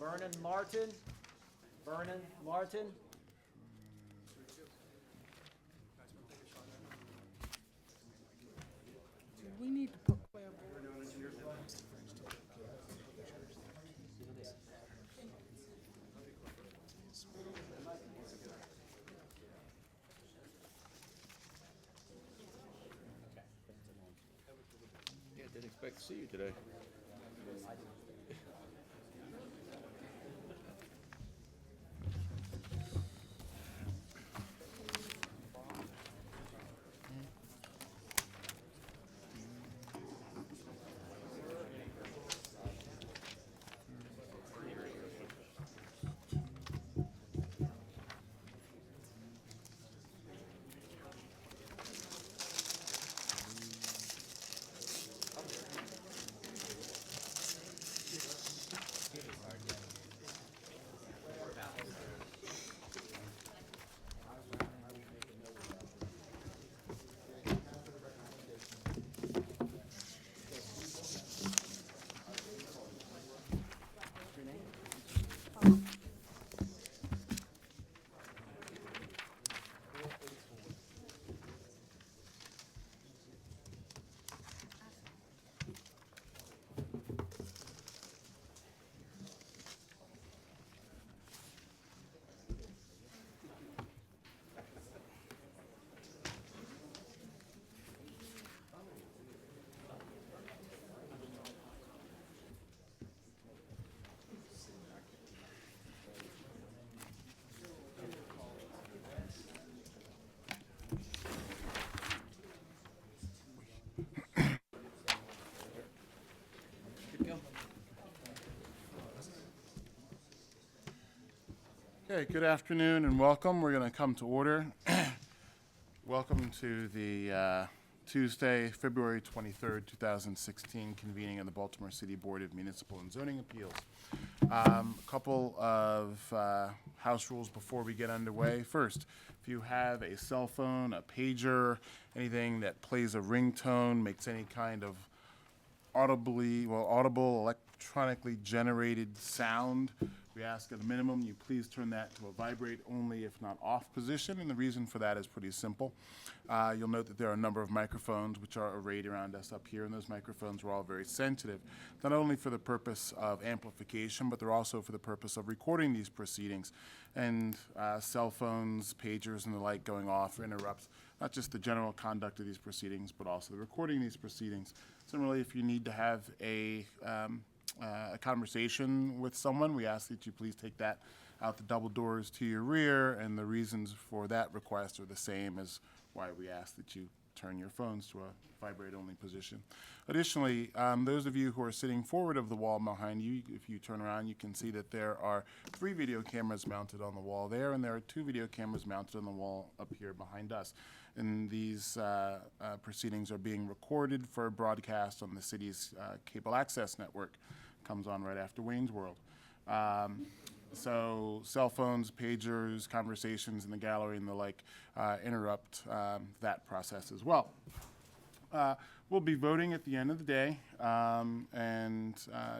Vernon Martin. Vernon Martin. We need to put Yeah, didn't expect to see you today. Okay, good afternoon and welcome. We're going to come to order. Welcome to the Tuesday, February 23rd, 2016 convening of the Baltimore City Board of Municipal and Zoning Appeals. A couple of house rules before we get underway. First, if you have a cell phone, a pager, anything that plays a ringtone, makes any kind of audible electronically generated sound, we ask at a minimum you please turn that to a vibrate only if not off position, and the reason for that is pretty simple. You'll note that there are a number of microphones which are arrayed around us up here, and those microphones are all very sensitive, not only for the purpose of amplification, but they're also for the purpose of recording these proceedings. And cell phones, pagers, and the like going off interrupts not just the general conduct of these proceedings, but also the recording of these proceedings. Similarly, if you need to have a conversation with someone, we ask that you please take that out the double doors to your rear, and the reasons for that request are the same as why we ask that you turn your phones to a vibrate-only position. Additionally, those of you who are sitting forward of the wall behind you, if you turn around, you can see that there are 3 video cameras mounted on the wall there, and there are 2 video cameras mounted on the wall up here behind us. And these proceedings are being recorded for broadcast on the city's cable access network. Comes on right after Wayne's World. So cell phones, pagers, conversations in the gallery and the like interrupt that process as well. We'll be voting at the end of the day, and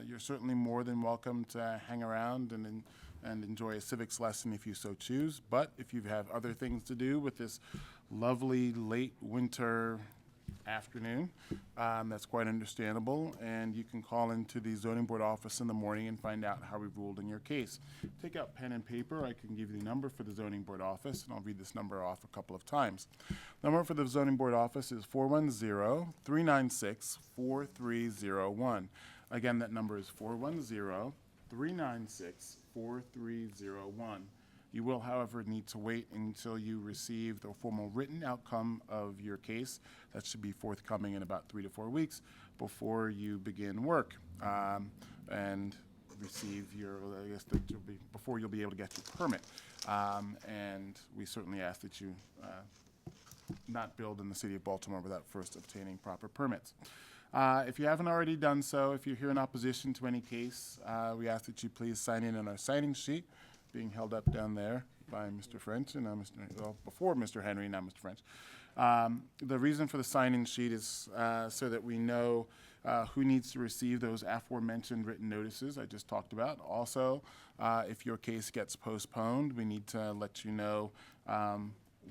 you're certainly more than welcome to hang around and enjoy a civics lesson if you so choose. But if you have other things to do with this lovely late winter afternoon, that's quite understandable, and you can call into the zoning board office in the morning and find out how we've ruled in your case. Take out pen and paper. I can give you the number for the zoning board office, and I'll read this number off a couple of times. Number for the zoning board office is 410-396-4301. Again, that number is 410-396-4301. You will, however, need to wait until you receive the formal written outcome of your case. That should be forthcoming in about 3 to 4 weeks before you begin work and receive your, before you'll be able to get your permit. And we certainly ask that you not build in the city of Baltimore without first obtaining proper permits. If you haven't already done so, if you're here in opposition to any case, we ask that you please sign in on our signing sheet, being held up down there by Mr. French, and before Mr. Henry, now Mr. French. The reason for the sign-in sheet is so that we know who needs to receive those aforementioned written notices I just talked about. Also, if your case gets postponed, we need to let you know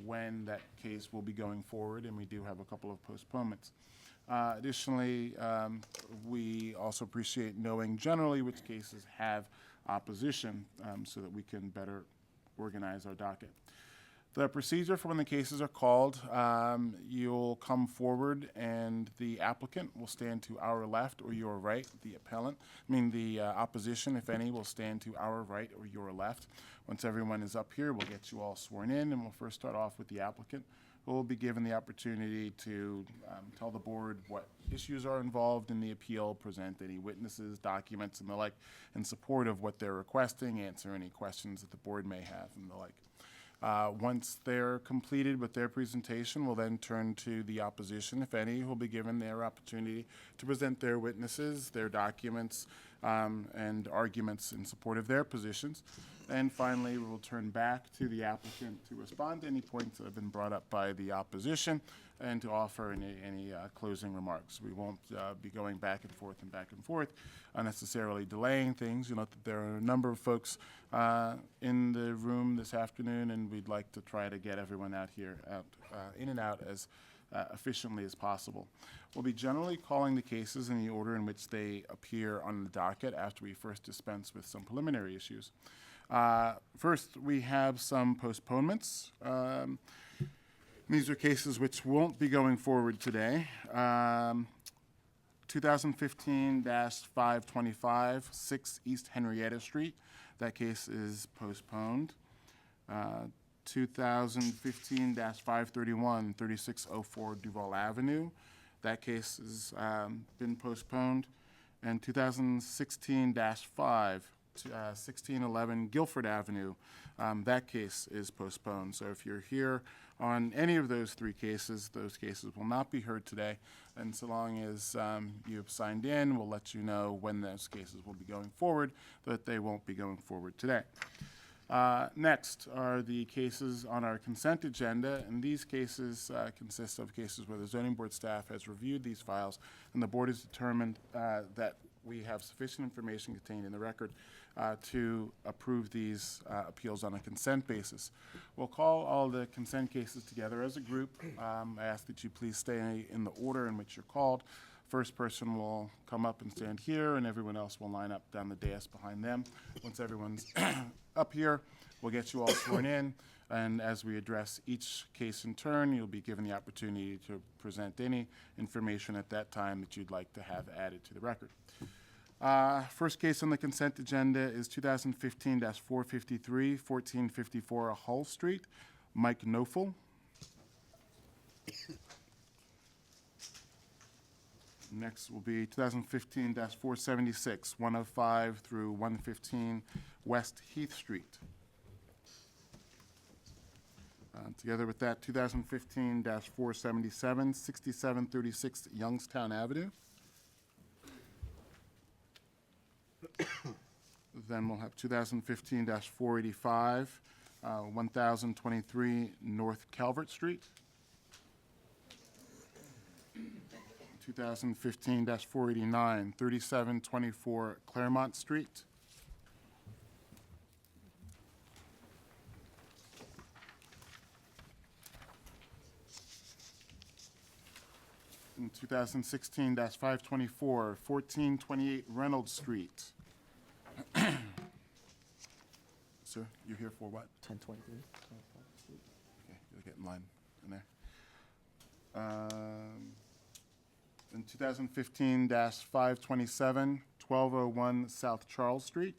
when that case will be going forward, and we do have a couple of postponements. Additionally, we also appreciate knowing generally which cases have opposition so that we can better organize our docket. The procedure for when the cases are called, you'll come forward and the applicant will stand to our left or your right. The opposition, if any, will stand to our right or your left. Once everyone is up here, we'll get you all sworn in, and we'll first start off with the applicant, who will be given the opportunity to tell the board what issues are involved in the appeal, present any witnesses, documents, and the like in support of what they're requesting, answer any questions that the board may have, and the like. Once they're completed with their presentation, we'll then turn to the opposition, if any, who will be given their opportunity to present their witnesses, their documents, and arguments in support of their positions. And finally, we will turn back to the applicant to respond to any points that have been brought up by the opposition and to offer any closing remarks. We won't be going back and forth, unnecessarily delaying things. You know that there are a number of folks in the room this afternoon, and we'd like to try to get everyone out here, in and out as efficiently as possible. We'll be generally calling the cases in the order in which they appear on the docket after we first dispense with some preliminary issues. First, we have some postponements. These are cases which won't be going forward today. 2015-525, 6 East Henrietta Street. That case is postponed. 2015-531, 3604 Duval Avenue. That case has been postponed. And 2016-5, 1611 Guilford Avenue. That case is postponed. So if you're here on any of those 3 cases, those cases will not be heard today. And so long as you've signed in, we'll let you know when those cases will be going forward, but they won't be going forward today. Next are the cases on our consent agenda, and these cases consist of cases where the zoning board staff has reviewed these files, and the board has determined that we have sufficient information contained in the record to approve these appeals on a consent basis. We'll call all the consent cases together as a group. I ask that you please stay in the order in which you're called. First person will come up and stand here, and everyone else will line up down the dais behind them. Once everyone's up here, we'll get you all sworn in, and as we address each case in turn, you'll be given the opportunity to present any information at that time that you'd like to have added to the record. First case on the consent agenda is 2015-453, 1454 Hull Street. Mike Knofel. Next will be 2015-476, 105 through 115 West Heath Street. Together with that, 2015-477, 6736 Youngstown Avenue. Then we'll have 2015-485, 1023 North Calvert Street. 2015-489, 3724 Claremont Street. And 2016-524, 1428 Reynolds Street. Sir, you're here for what? 1023. Okay, you'll get in line in there. In 2015-527, 1201 South Charles Street.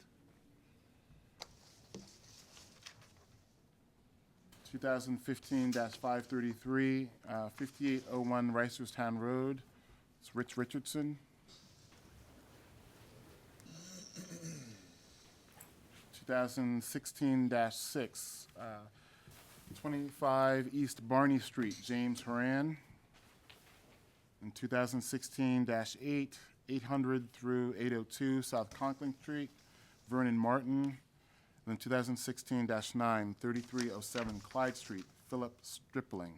2015-533, 5801 Ricerstown Road. It's Rich Richardson. 2016-6, 25 East Barney Street, James Horan. In 2016-8, 800 through 802 South Conklin Street, Vernon Martin. And then 2016-9, 3307 Clyde Street, Philip Stripling.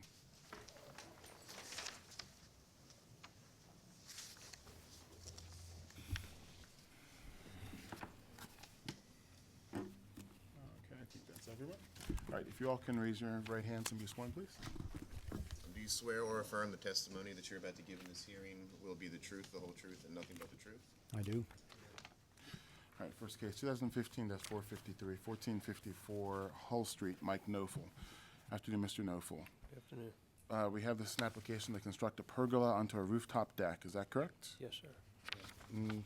All right, if you all can raise your right hands and be sworn, please. Do you swear or affirm the testimony that you're about to give in this hearing will be the truth, the whole truth, and nothing but the truth? I do. All right, first case, 2015-453, 1454 Hull Street, Mike Nofel. Afternoon, Mr. Nofel. Good afternoon. We have this an application to construct a pergola onto a rooftop deck. Is that correct? Yes, sir. And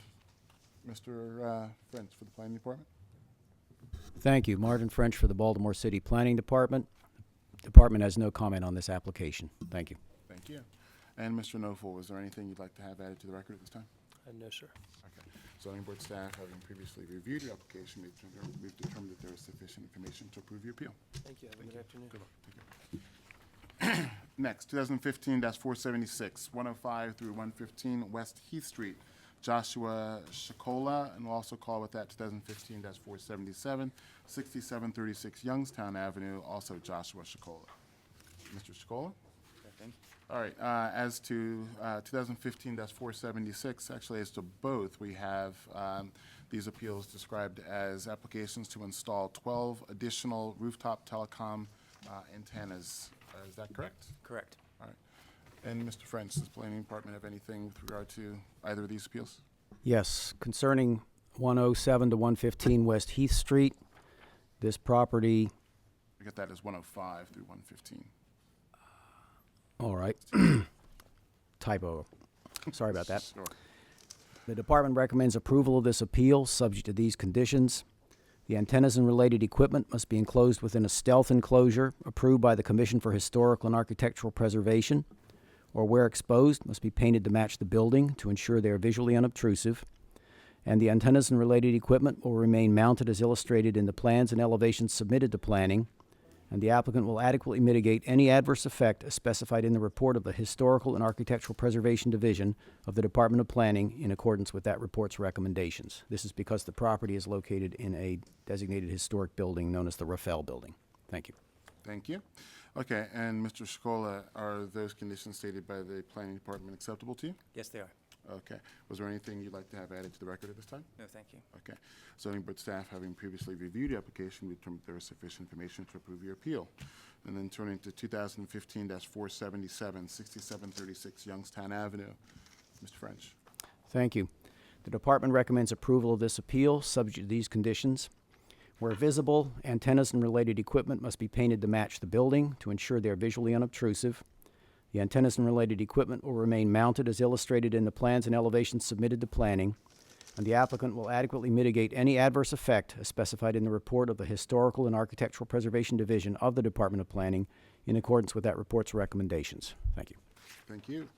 Mr. French for the planning department? Thank you. Martin French for the Baltimore City Planning Department. Department has no comment on this application. Thank you. Thank you. And Mr. Nofel, was there anything you'd like to have added to the record at this time? No, sir. Okay. Zoning board staff, having previously reviewed your application, we've determined that there is sufficient information to approve your appeal. Thank you. Have a good afternoon. Good luck. Take care. Next, 2015-476, 105 through 115 West Heath Street, Joshua Shikola, and we'll also call with that 2015-477, 6736 Youngstown Avenue, also Joshua Shikola. Mr. Shikola? All right, as to 2015-476, actually as to both, we have these appeals described as applications to install 12 additional rooftop telecom antennas. Is that correct? Correct. All right. And Mr. French, does the planning department have anything with regard to either of these appeals? Yes, concerning 107 to 115 West Heath Street, this property, We got that as 105 through 115. all right, typo. Sorry about that. Sure. The department recommends approval of this appeal, subject to these conditions. The antennas and related equipment must be enclosed within a stealth enclosure approved by the Commission for Historical and Architectural Preservation, or where exposed, must be painted to match the building to ensure they are visually unobtrusive. And the antennas and related equipment will remain mounted as illustrated in the plans and elevations submitted to planning, and the applicant will adequately mitigate any adverse effect as specified in the report of the Historical and Architectural Preservation Division of the Department of Planning in accordance with that report's recommendations. This is because the property is located in a designated historic building known as the Rafael Building. Thank you. Thank you. Okay, and Mr. Shikola, are those conditions stated by the planning department acceptable to you? Yes, they are. Okay. Was there anything you'd like to have added to the record at this time? No, thank you. Okay. Zoning board staff, having previously reviewed the application, we determined there is sufficient information to approve your appeal. And then turning to 2015-477, 6736 Youngstown Avenue. Mr. French. Thank you. The department recommends approval of this appeal, subject to these conditions. Where visible, antennas and related equipment must be painted to match the building to ensure they are visually unobtrusive. The antennas and related equipment will remain mounted as illustrated in the plans and elevations submitted to planning, and the applicant will adequately mitigate any adverse effect as specified in the report of the Historical and Architectural Preservation Division of the Department of Planning in accordance with that report's recommendations. Thank you. Thank you.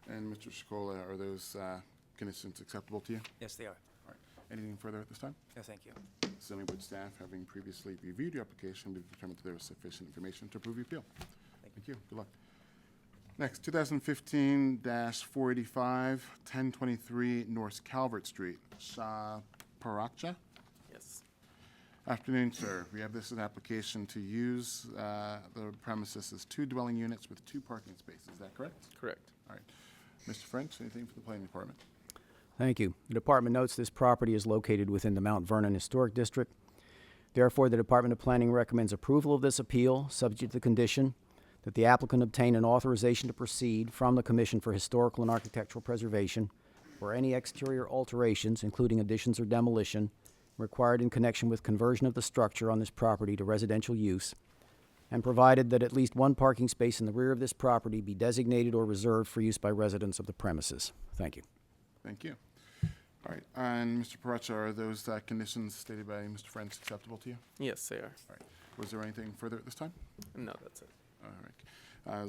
And Mr. Shikola, are those conditions acceptable to you? Yes, they are. All right. Anything further at this time? No, thank you. Zoning board staff, having previously reviewed your application, we've determined that there is sufficient information to approve your appeal. Thank you. Good luck. Next, 2015-485, 1023 North Calvert Street, Shah Paracha. Yes. Afternoon, sir. We have this as an application to use the premises as 2 dwelling units with 2 parking spaces. Is that correct? Correct. All right. Mr. French, anything for the planning department? Thank you. The department notes this property is located within the Mount Vernon Historic District. Therefore, the Department of Planning recommends approval of this appeal, subject to the condition that the applicant obtain an authorization to proceed from the Commission for Historical and Architectural Preservation for any exterior alterations, including additions or demolition, required in connection with conversion of the structure on this property to residential use, and provided that at least 1 parking space in the rear of this property be designated or reserved for use by residents of the premises. Thank you. Thank you. All right. And Mr. Paracha, are those conditions stated by Mr. French acceptable to you? Yes, they are. All right. Was there anything further at this time? No, that's it. All right.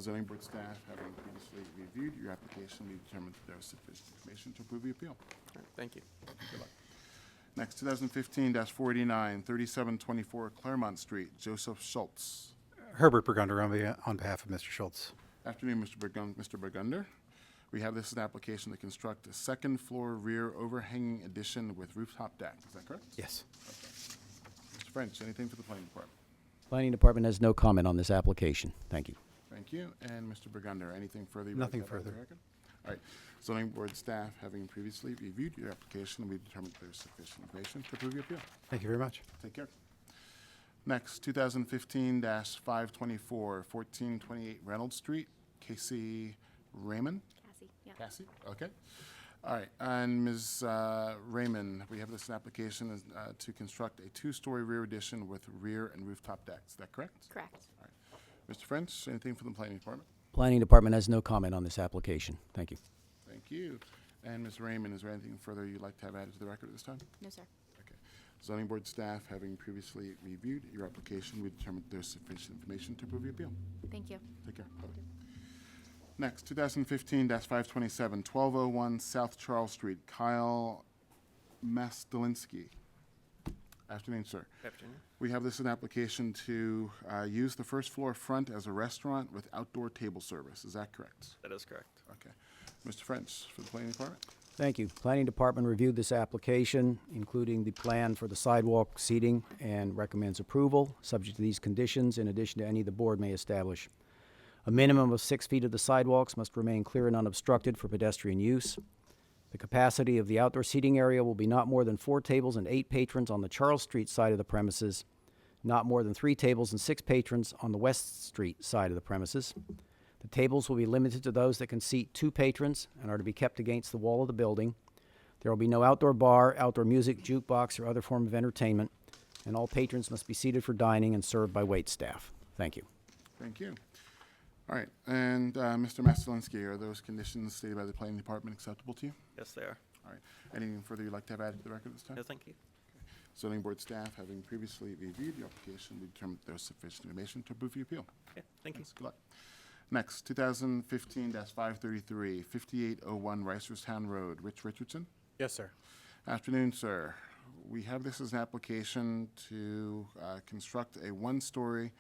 Zoning board staff, having previously reviewed your application, we determined that there was sufficient information to approve the appeal. All right, thank you. Good luck. Next, 2015-489, 3724 Claremont Street, Joseph Schultz. Herbert Burgunder on behalf of Mr. Schultz. Afternoon, Mr. Burgunder. We have this as an application to construct a 2nd-floor rear overhanging addition with rooftop deck. Is that correct? Yes. Mr. French, anything for the planning department? Planning Department has no comment on this application. Thank you. Thank you. And Mr. Burgunder, anything further? You'd like Nothing to have on the further. record? All right. Zoning board staff, having previously reviewed your application, we determined there's sufficient information to approve your appeal. Thank you very much. Take care. Next, 2015-524, 1428 Reynolds Street, Casey Raymond. Cassie, yeah. Cassie, okay. All right, and Ms. Raymond, we have this application to construct a two-story rear addition with rear and rooftop decks. Is that correct? Correct. Mr. French, anything from the planning department? Planning Department has no comment on this application. Thank you. Thank you. And Ms. Raymond, is there anything further you'd like to have added to the record at this time? No, sir. Okay. Zoning board staff, having previously reviewed your application, we determined there's sufficient information to approve your appeal. Thank you. Take care. Bye-bye. Next, 2015-527, 1201 South Charles Street, Kyle Mastelinski. Afternoon, sir. Afternoon. We have this an application to use the first floor front as a restaurant with outdoor table service. Is that correct? That is correct. Okay. Mr. French, for the planning department? Thank you. Planning Department reviewed this application, including the plan for the sidewalk seating, and recommends approval, subject to these conditions, in addition to any the board may establish. A minimum of 6 feet of the sidewalks must remain clear and unobstructed for pedestrian use. The capacity of the outdoor seating area will be not more than 4 tables and 8 patrons on the Charles Street side of the premises, not more than 3 tables and 6 patrons on the West Street side of the premises. The tables will be limited to those that can seat 2 patrons and are to be kept against the wall of the building. There will be no outdoor bar, outdoor music, jukebox, or other form of entertainment, and all patrons must be seated for dining and served by wait staff. Thank you. Thank you. All right, and Mr. Mastelinski, are those conditions stated by the planning department acceptable to you? Yes, they are. All right. Anything further you'd like to have added to the record at this time? No, thank you. Zoning board staff, having previously reviewed your application, we determined there's sufficient information to approve your appeal. Okay, thank you. Thanks. Good luck. Next, 2015-533, 5801 Ricerstown Road, Rich Richardson. Yes, sir. Afternoon, sir. We have this as an application to construct a one-story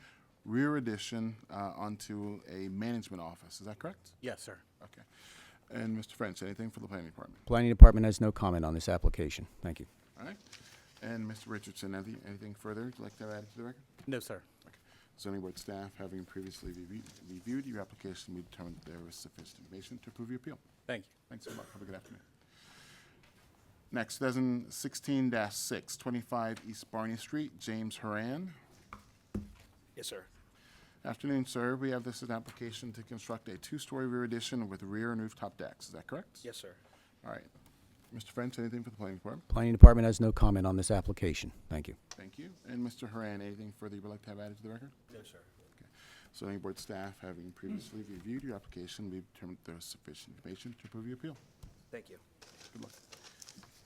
rear addition onto a management office. Is that correct? Yes, sir. Okay. And Mr. French, anything for the planning department? Planning Department has no comment on this application. Thank you. All right. And Mr. Richardson, anything further you'd like to have added to the record? No, sir. Zoning board staff, having previously reviewed your application, we determined that there was sufficient information to approve your appeal. Thank you. Thanks so much. Have a good afternoon. Next, 2016-6, 25 East Barney Street, James Horan. Yes, sir. Afternoon, sir. We have this as an application to construct a 2-story rear addition with rear and rooftop decks. Is that correct? Yes, sir. All right. Mr. French, anything for the planning department? Planning Department has no comment on this application. Thank you. Thank you. And Mr. Horan, anything further you would like to have added to the record? No, sir. Zoning board staff, having previously reviewed your application, we determined there is sufficient information to approve your appeal. Thank you. Good luck.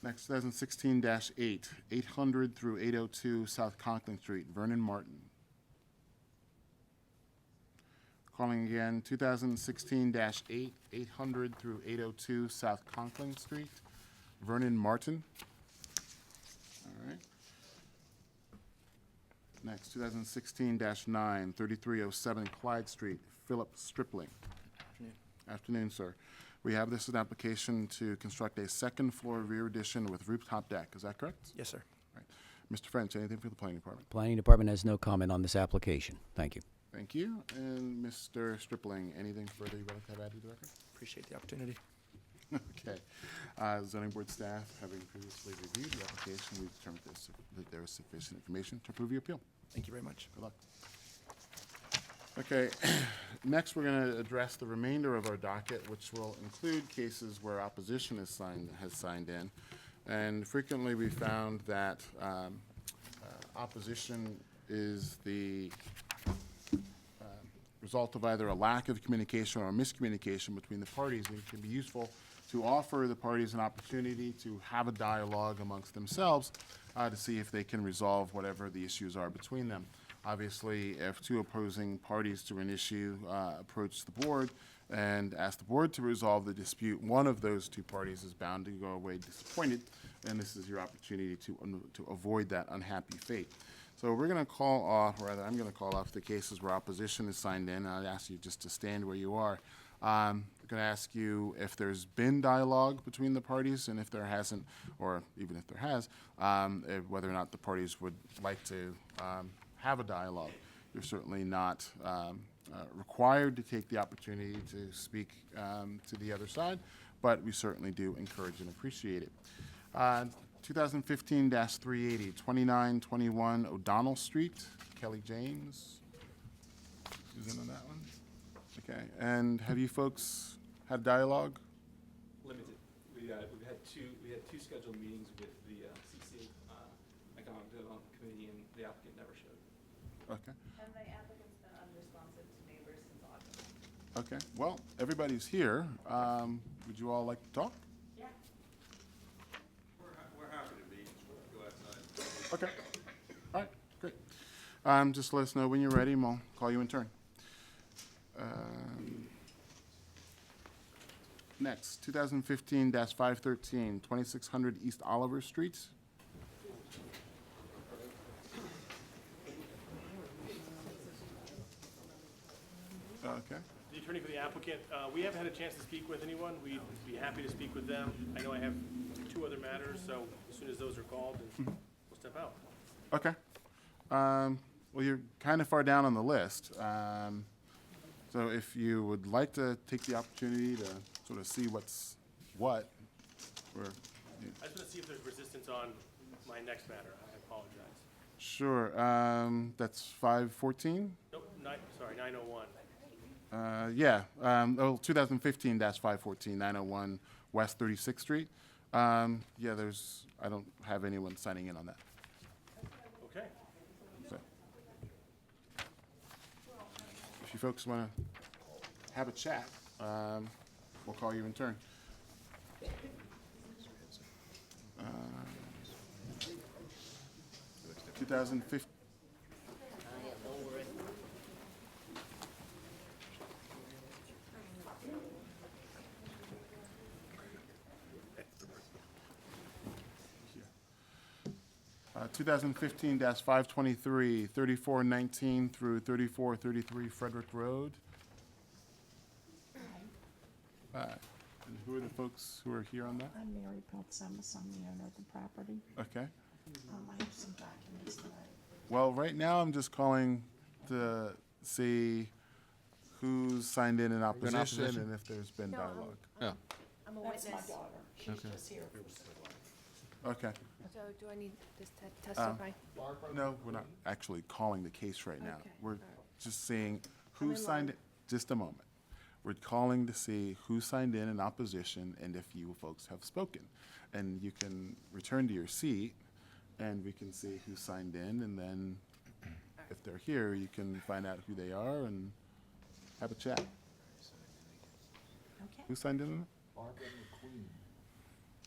Next, 2016-8, 800 through 802 South Conklin Street, Vernon Martin. Calling again, 2016-8, 800 through 802 South Conklin Street, Vernon Martin. All right. Next, 2016-9, 3307 Clyde Street, Philip Stripling. Afternoon. Afternoon, sir. We have this as an application to construct a second-floor rear addition with rooftop deck. Is that correct? Yes, sir. Right. Mr. French, anything for the planning department? Planning Department has no comment on this application. Thank you. Thank you. And Mr. Stripling, anything further you would like to have added to the record? Appreciate the opportunity. Okay. Zoning board staff, having previously reviewed the application, we determined that there is sufficient information to approve your appeal. Thank you very much. Good luck. Okay, next we're going to address the remainder of our docket, which will include cases where opposition has signed in. And frequently we found that opposition is the result of either a lack of communication or miscommunication between the parties, and it can be useful to offer the parties an opportunity to have a dialogue amongst themselves to see if they can resolve whatever the issues are between them. Obviously, if 2 opposing parties to an issue approach the board and ask the board to resolve the dispute, one of those 2 parties is bound to go away disappointed, and this is your opportunity to avoid that unhappy fate. So we're going to call off, or rather I'm going to call off the cases where opposition is signed in. I'd ask you just to stand where you are. I'm going to ask you if there's been dialogue between the parties, and if there hasn't, or even if there has, whether or not the parties would like to have a dialogue. You're certainly not required to take the opportunity to speak to the other side, but we certainly do encourage and appreciate it. 2015-380, 2921 O'Donnell Street, Kelly James. Who's in on that one? Okay, and have you folks had dialogue? Limited. We had two scheduled meetings with the CC, Economic Development Committee, and the applicant never showed. Okay, And the applicant's been unresponsive to neighbors since August. okay, well, everybody's here. Would you all like to talk? Yeah. We're happy to meet, go outside. Okay, all right, great. Just let us know when you're ready, and we'll call you in turn. Next, 2015-513, 2600 East Oliver Street. Okay, The attorney for the applicant, we haven't had a chance to speak with anyone. We'd be happy to speak with them. I know I have 2 other matters, so as soon as those are called, then we'll step out. okay. Well, you're kind of far down on the list. So if you would like to take the opportunity to sort of see what's what, or, I just want to see if there's resistance on my next matter. I apologize. sure, that's 514? Nope, 901. Yeah, 2015-514, 901 West 36th Street. Yeah, I don't have anyone signing in on that. Okay. So, if you folks want to have a chat, we'll call you in turn. 2015. Uh, 2015-523, 3419 through 3433 Frederick Road. And who are the folks who are here on that? I'm Mary Peltzemus. I'm the owner of the property. Okay. I have some documents that Well, right now I'm just calling to see who's signed in opposition and if there's been dialogue. I'm a that's witness. my daughter. She's just here. Okay. So do I need this to testify? No, we're not actually calling the case right now. Okay, We're all right. just seeing I'm who in signed line. it. Just a moment. We're calling to see who signed in opposition and if you folks have spoken. And you can return to your seat and we can see who signed in, and then if they're here, you can find out who they are and have a chat. Okay. Who signed in? Barbara McQueen.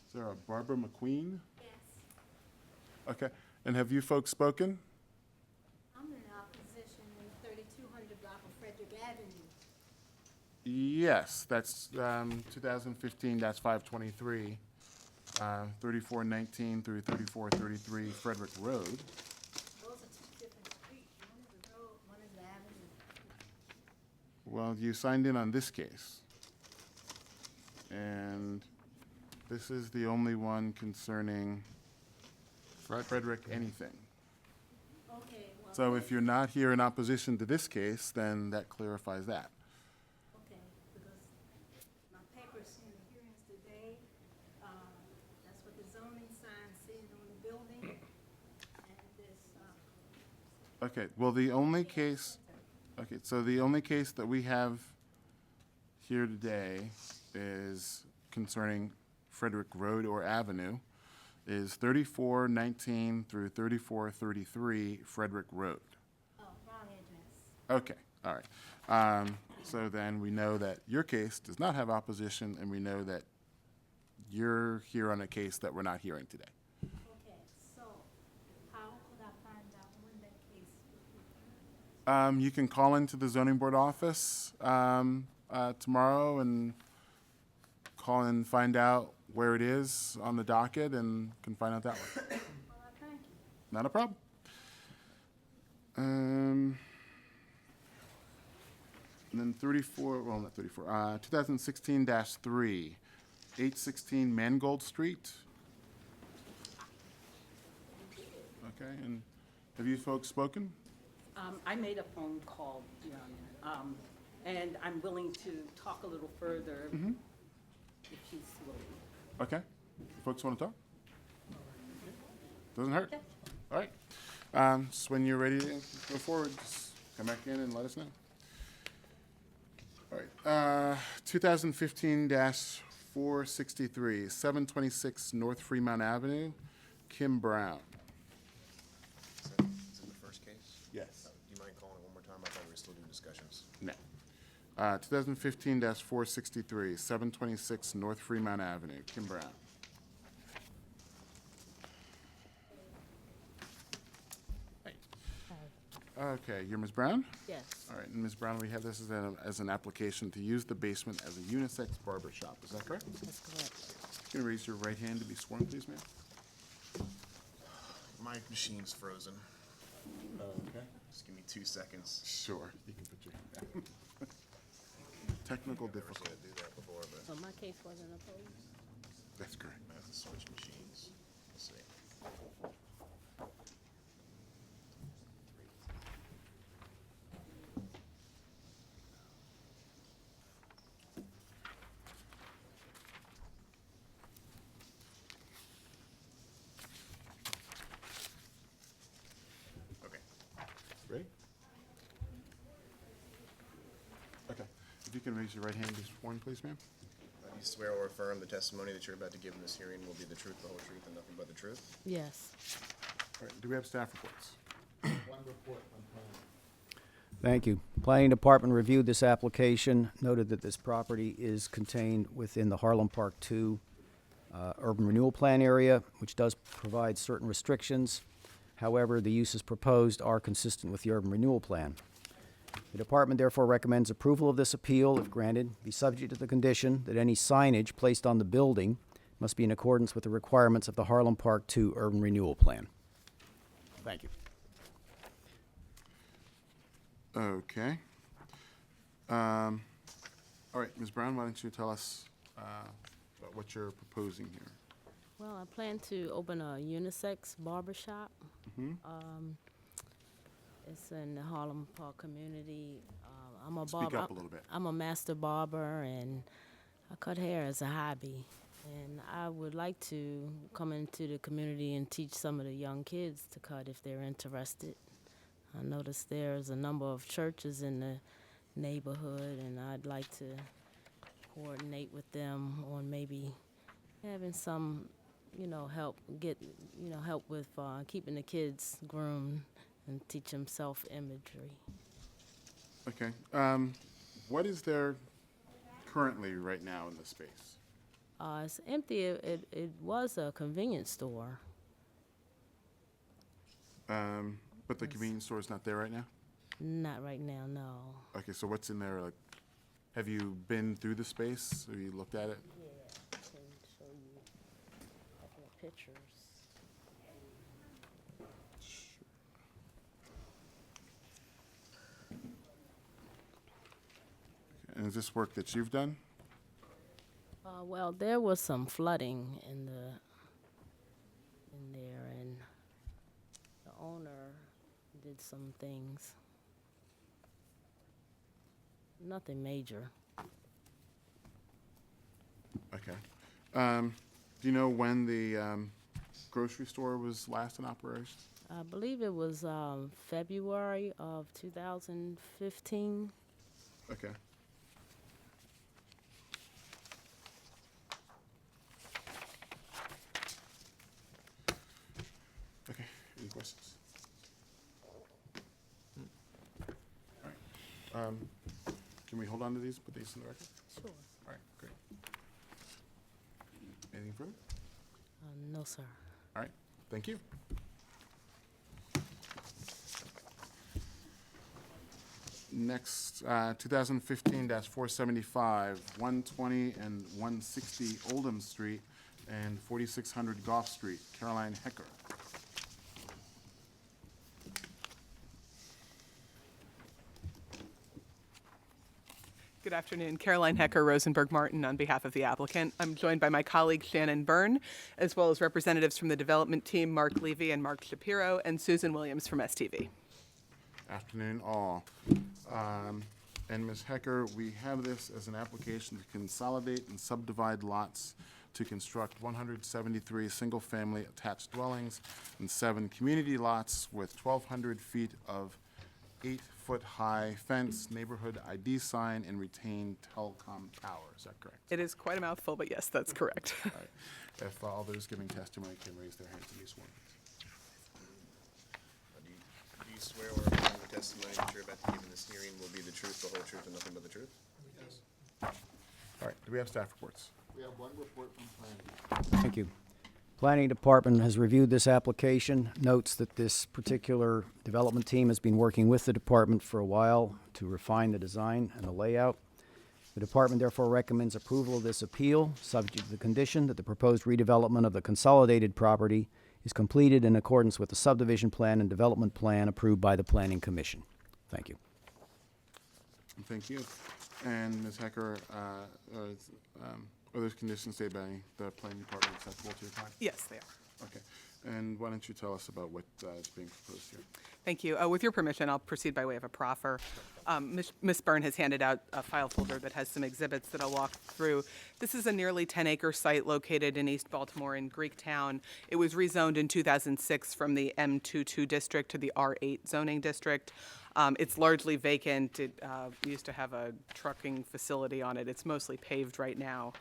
Is there a Barbara McQueen? Yes, Okay. And have you folks spoken? I'm in opposition in 3200 block of Frederick Avenue. Yes, that's 2015-523, 3419 through 3433 Frederick Road. Those are 2 different streets. One is a road, one is an avenue. Well, you signed in on this case. And this is the only one concerning Frederick anything. Okay, well. So if you're not here in opposition to this case, then that clarifies that. Okay, because my paper's in the hearings today. That's what the zoning sign says on the building. And this, Okay, well, the only case, okay, so the only case that we have here today is concerning Frederick Road or Avenue, is 3419 through 3433 Frederick Road. wrong address. Okay, all right. So then we know that your case does not have opposition, and we know that you're here on a case that we're not hearing today. Okay, so how could I find out when that case will be? You can call into the zoning board office tomorrow and call and find out where it is on the docket and can find out that way. Well, thank you. Not a problem. And then 34, well, not 34, 2016-3, 816 Mangold Street. Okay, and have you folks spoken? I made a phone call, Your Honor, and I'm willing to talk a little further if she's willing. Okay, folks want to talk? Doesn't hurt. All right. So when you're ready to go forward, just come back in and let us know. All right. 2015-463, 726 North Fremont Avenue, Kim Brown. Is that the first case? Yes. Do you mind calling it one more time? I thought we were still doing discussions. No. 2015-463, 726 North Fremont Avenue, Kim Brown. Okay, you're Ms. Brown? Yes. All right, and Ms. Brown, we have this as an application to use the basement as a unisex barber shop. Is that correct? That's correct. You can raise your right hand to be sworn, please, ma'am. My machine's frozen. Okay. Just give me 2 seconds. Sure, you can put your hand down. Technical Never seen difficulty. it do that before, but So my case wasn't opposed? That's correct. I have to switch machines. Let's see. Okay. Ready? Okay. If you can raise your right hand to be sworn, please, ma'am. Do you swear or affirm the testimony that you're about to give in this hearing will be the truth, the whole truth, and nothing but the truth? Yes. All right, do we have staff reports? Thank you. Planning Department reviewed this application, noted that this property is contained within the Harlem Park 2 Urban Renewal Plan area, which does provide certain restrictions. However, the uses proposed are consistent with the Urban Renewal Plan. The department therefore recommends approval of this appeal, if granted, be subject to the condition that any signage placed on the building must be in accordance with the requirements of the Harlem Park 2 Urban Renewal Plan. Thank you. Okay. All right, Ms. Brown, why don't you tell us about what you're proposing here? Well, I plan to open a unisex barber shop. It's in the Harlem Park community. I'm a barber. Speak up a little bit. I'm a master barber, and I cut hair as a hobby. And I would like to come into the community and teach some of the young kids to cut if they're interested. I noticed there's a number of churches in the neighborhood, and I'd like to coordinate with them on maybe having some, help with keeping the kids groomed and teach them self-imagery. Okay. What is there currently right now in the space? It's empty. It was a convenience store. But the convenience store is not there right now? Not right now, no. Okay, so what's in there? Like, have you been through the space? Have you looked at it? Yeah, I can show you a couple of pictures. And is this work that you've done? Well, there was some flooding in there, and the owner did some things. Nothing major. Okay. Do you know when the grocery store was last in operation? I believe it was February of 2015. Okay. Okay, any questions? All right. Can we hold on to these, put these in the record? Sure. All right, great. Anything further? No, sir. All right, thank you. Next, 2015-475, 120 and 160 Oldham Street and 4600 Goff Street, Caroline Hecker. Good afternoon. Caroline Hecker, Rosenberg Martin, on behalf of the applicant. I'm joined by my colleague Shannon Byrne, as well as representatives from the development team, Mark Levy and Mark Shapiro, and Susan Williams from STV. Afternoon, all. And Ms. Hecker, we have this as an application to consolidate and subdivide lots to construct 173 single-family attached dwellings and 7 community lots with 1,200 feet of 8-foot-high fence, neighborhood ID sign, and retained telecom tower. Is that correct? It is quite a mouthful, but yes, that's correct. All right. If all those giving testimony can raise their hands and be sworn. Do you swear or affirm the testimony that you're about to give in this hearing will be the truth, the whole truth, and nothing but the truth? All right, do we have staff reports? We have one report from planning. Thank you. Planning Department has reviewed this application, notes that this particular development team has been working with the department for a while to refine the design and the layout. The department therefore recommends approval of this appeal, subject to the condition that the proposed redevelopment of the consolidated property is completed in accordance with the subdivision plan and development plan approved by the Planning Commission. Thank you. Thank you. And Ms. Hecker, are those conditions stated by the planning department acceptable to your client? Yes, they are. Okay. And why don't you tell us about what is being proposed here? Thank you. With your permission, I'll proceed by way of a proffer. Ms. Byrne has handed out a file folder that has some exhibits that I'll walk through. This is a nearly 10-acre site located in East Baltimore in Greektown. It was rezoned in 2006 from the M22 district to the R8 zoning district. It's largely vacant. It used to have a trucking facility on it. It's mostly paved right now.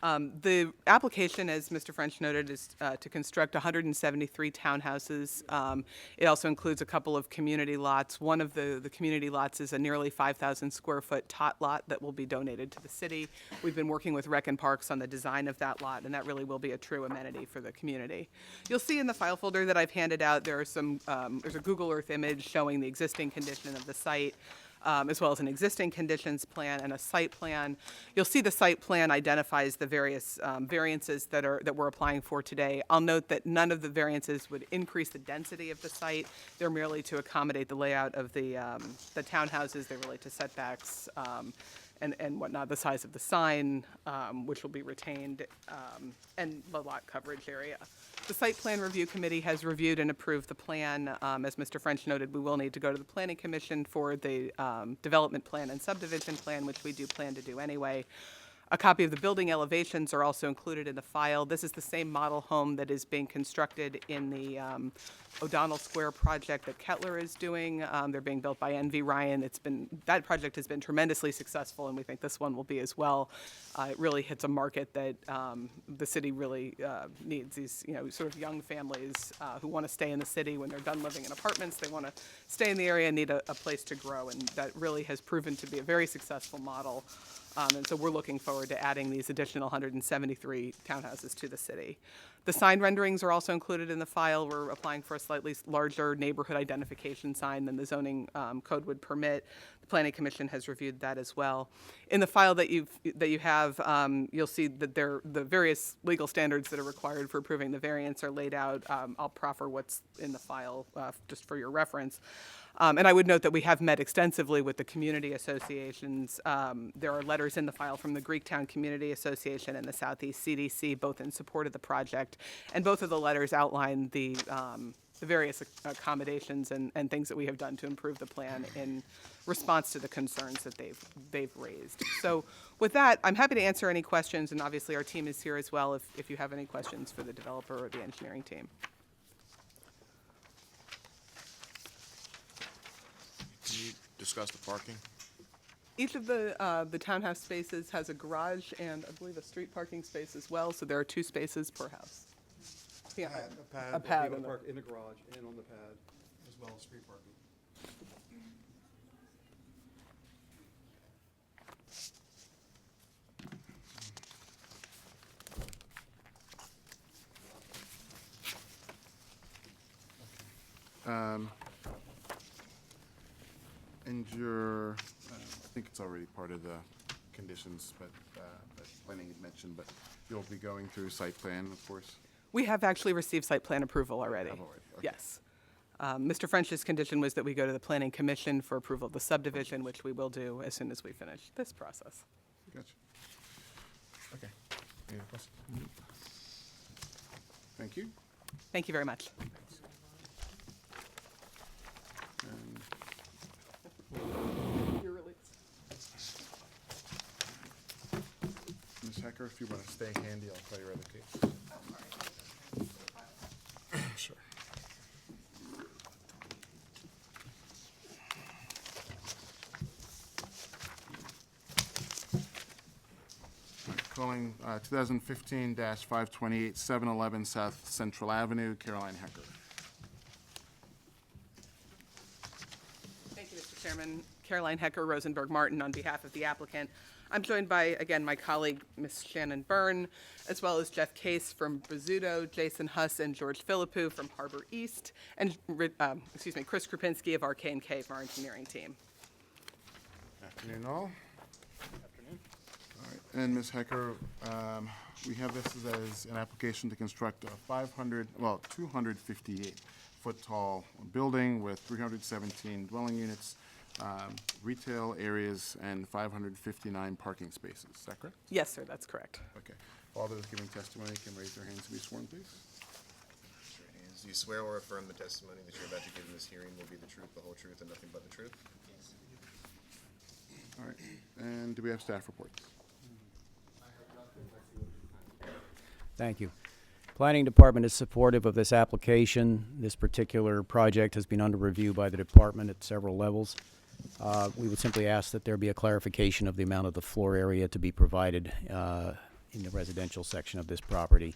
The application, as Mr. French noted, is to construct 173 townhouses. It also includes a couple of community lots. One of the community lots is a nearly 5,000 square foot tot lot that will be donated to the city. We've been working with Rec and Parks on the design of that lot, and that really will be a true amenity for the community. You'll see in the file folder that I've handed out, there are some, there's a Google Earth image showing the existing condition of the site. As well as an existing conditions plan and a site plan. You'll see the site plan identifies the various variances that we're applying for today. I'll note that none of the variances would increase the density of the site. They're merely to accommodate the layout of the townhouses. They relate to setbacks and whatnot, the size of the sign, which will be retained, and the lot coverage area. The Site Plan Review Committee has reviewed and approved the plan. As Mr. French noted, we will need to go to the Planning Commission for the development plan and subdivision plan, which we do plan to do anyway. A copy of the building elevations are also included in the file. This is the same model home that is being constructed in the O'Donnell Square project that Kettler is doing. They're being built by NV Ryan. That project has been tremendously successful, and we think this one will be as well. It really hits a market that the city really needs. These, sort of young families who want to stay in the city when they're done living in apartments. They want to stay in the area and need a place to grow, and that really has proven to be a very successful model. And so we're looking forward to adding these additional 173 townhouses to the city. The sign renderings are also included in the file. We're applying for a slightly larger neighborhood identification sign than the zoning code would permit. The Planning Commission has reviewed that as well. In the file that you have, you'll see that the various legal standards that are required for approving the variance are laid out. I'll proffer what's in the file just for your reference. And I would note that we have met extensively with the community associations. There are letters in the file from the Greektown Community Association and the Southeast CDC, both in support of the project. And both of the letters outline the various accommodations and things that we have done to improve the plan in response to the concerns that they've raised. So with that, I'm happy to answer any questions, and obviously our team is here as well if you have any questions for the developer or the engineering team. Can you discuss the parking? Each of the townhouse spaces has a garage and I believe a street parking space as well, so there are 2 spaces per house. Yeah, a pad People park in the garage and on the pad, as well as street parking. And your, I think it's already part of the conditions, but that planning had mentioned, but you'll be going through site plan, of course? We have actually received site plan approval already. Have already, okay. Yes. Mr. French's condition was that we go to the Planning Commission for approval of the subdivision, which we will do as soon as we finish this process. Gotcha. Okay. Any other questions? Thank you. Thank you very much. And You're released. Ms. Hecker, if you want to stay handy, I'll tell your other case. Sure. Calling 2015-528, 711 South Central Avenue, Caroline Hecker. Thank you, Mr. Chairman. Caroline Hecker, Rosenberg Martin, on behalf of the applicant. I'm joined by, again, my colleague, Ms. Shannon Byrne, as well as Jeff Case from Brizzuto, Jason Huss and George Philippou from Harbor East, and, Chris Krupinski of our K&K from our engineering team. Afternoon, all. All right, and Ms. Hecker, we have this as an application to construct a 258-foot tall building with 317 dwelling units, retail areas, and 559 parking spaces. Is that correct? Yes, sir, that's correct. Okay. All those giving testimony can raise their hands to be sworn, please. Raise your hands. Do you swear or affirm the testimony that you're about to give in this hearing will be the truth, the whole truth, and nothing but the truth? Yes. All right, and do we have staff reports? Thank you. Planning Department is supportive of this application. This particular project has been under review by the department at several levels. We would simply ask that there be a clarification of the amount of the floor area to be provided in the residential section of this property.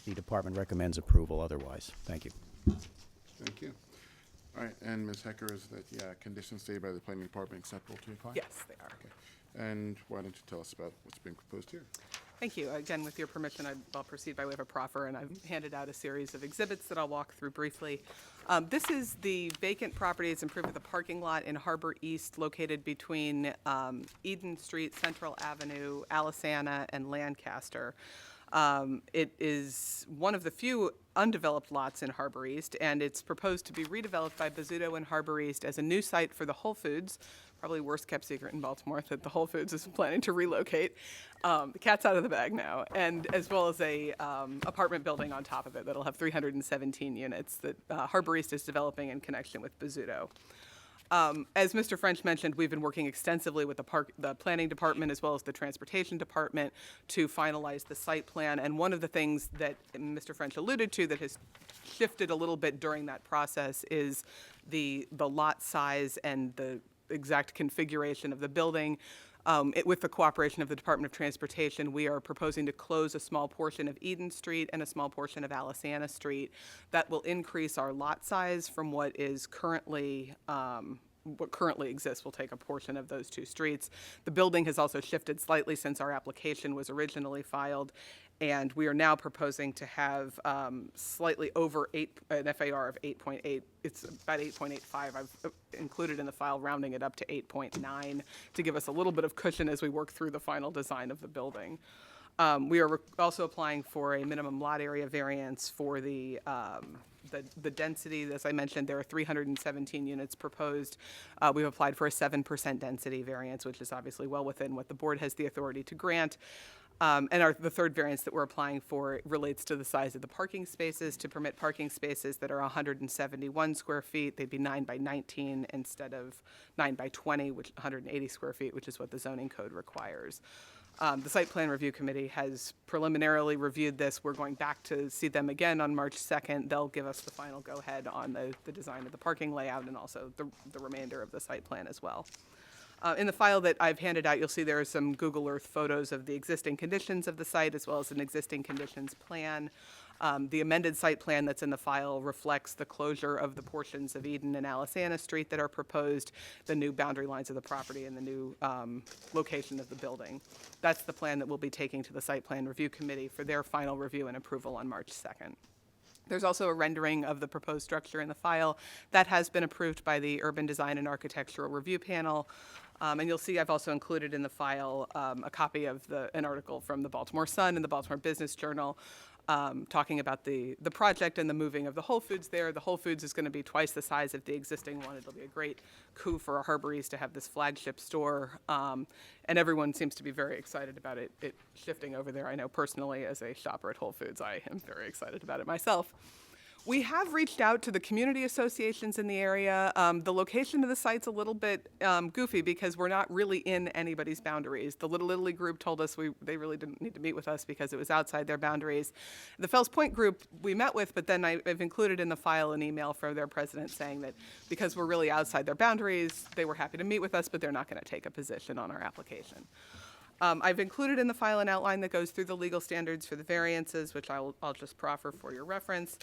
The department recommends approval otherwise. Thank you. Thank you. All right, and Ms. Hecker, is that the conditions stated by the planning department acceptable to your client? Yes, they are. Okay. And why don't you tell us about what's being proposed here? Thank you. Again, with your permission, I'll proceed by way of a proffer, and I've handed out a series of exhibits that I'll walk through briefly. This is the vacant property. It's improved with a parking lot in Harbor East, located between Eden Street, Central Avenue, Alisana, and Lancaster. It is one of the few undeveloped lots in Harbor East, and it's proposed to be redeveloped by Brizzuto and Harbor East as a new site for the Whole Foods, probably worst kept secret in Baltimore that the Whole Foods is planning to relocate. The cat's out of the bag now, and as well as a apartment building on top of it that'll have 317 units that Harbor East is developing in connection with Brizzuto. As Mr. French mentioned, we've been working extensively with the planning department as well as the transportation department to finalize the site plan. And one of the things that Mr. French alluded to that has shifted a little bit during that process is the lot size and the exact configuration of the building. With the cooperation of the Department of Transportation, we are proposing to close a small portion of Eden Street and a small portion of Alisana Street. That will increase our lot size from what currently exists. We'll take a portion of those two streets. The building has also shifted slightly since our application was originally filed, and we are now proposing to have slightly over an FAR of 8.8. It's about 8.85. I've included in the file, rounding it up to 8.9 to give us a little bit of cushion as we work through the final design of the building. We are also applying for a minimum lot area variance for the density. As I mentioned, there are 317 units proposed. We've applied for a 7% density variance, which is obviously well within what the board has the authority to grant. And the third variance that we're applying for relates to the size of the parking spaces. To permit parking spaces that are 171 square feet, they'd be 9 by 19 instead of 9 by 20, which 180 square feet, which is what the zoning code requires. The Site Plan Review Committee has preliminarily reviewed this. We're going back to see them again on March 2nd. They'll give us the final go-ahead on the design of the parking layout and also the remainder of the site plan as well. In the file that I've handed out, you'll see there are some Google Earth photos of the existing conditions of the site as well as an existing conditions plan. The amended site plan that's in the file reflects the closure of the portions of Eden and Alisana Street that are proposed, the new boundary lines of the property, and the new location of the building. That's the plan that we'll be taking to the Site Plan Review Committee for their final review and approval on March 2nd. There's also a rendering of the proposed structure in the file. That has been approved by the Urban Design and Architectural Review Panel. And you'll see I've also included in the file a copy of an article from the Baltimore Sun and the Baltimore Business Journal talking about the project and the moving of the Whole Foods there. The Whole Foods is going to be twice the size of the existing one. It'll be a great coup for Harbor East to have this flagship store. And everyone seems to be very excited about it shifting over there. I know personally as a shopper at Whole Foods, I am very excited about it myself. We have reached out to the community associations in the area. The location of the site's a little bit goofy because we're not really in anybody's boundaries. The Little Italy group told us they really didn't need to meet with us because it was outside their boundaries. The Fells Point group we met with, but then I've included in the file an email from their president saying that because we're really outside their boundaries, they were happy to meet with us, but they're not going to take a position on our application. I've included in the file an outline that goes through the legal standards for the variances, which I'll just proffer for your reference.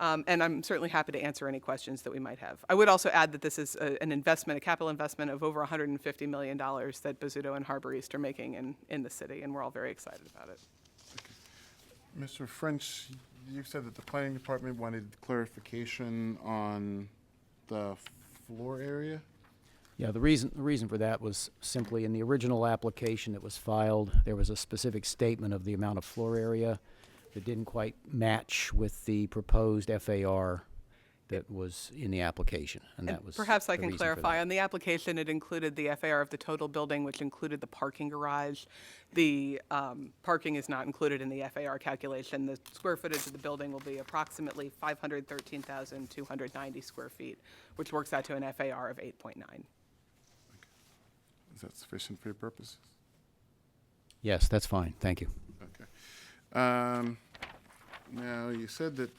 And I'm certainly happy to answer any questions that we might have. I would also add that this is an investment, a capital investment of over $150 million that Bozzuto and Harbor East are making in the city, and we're all very excited about it. Mr. French, you said that the planning department wanted clarification on the floor area? Yeah, the reason for that was simply in the original application that was filed, there was a specific statement of the amount of floor area that didn't quite match with the proposed FAR that was in the application, and that was Perhaps I the can reason for clarify. that. On the application, it included the FAR of the total building, which included the parking garage. The parking is not included in the FAR calculation. The square footage of the building will be approximately 513,290 square feet, which works out to an FAR of 8.9. Is that sufficient for your purposes? Yes, that's fine, thank you. Okay. Now, you said that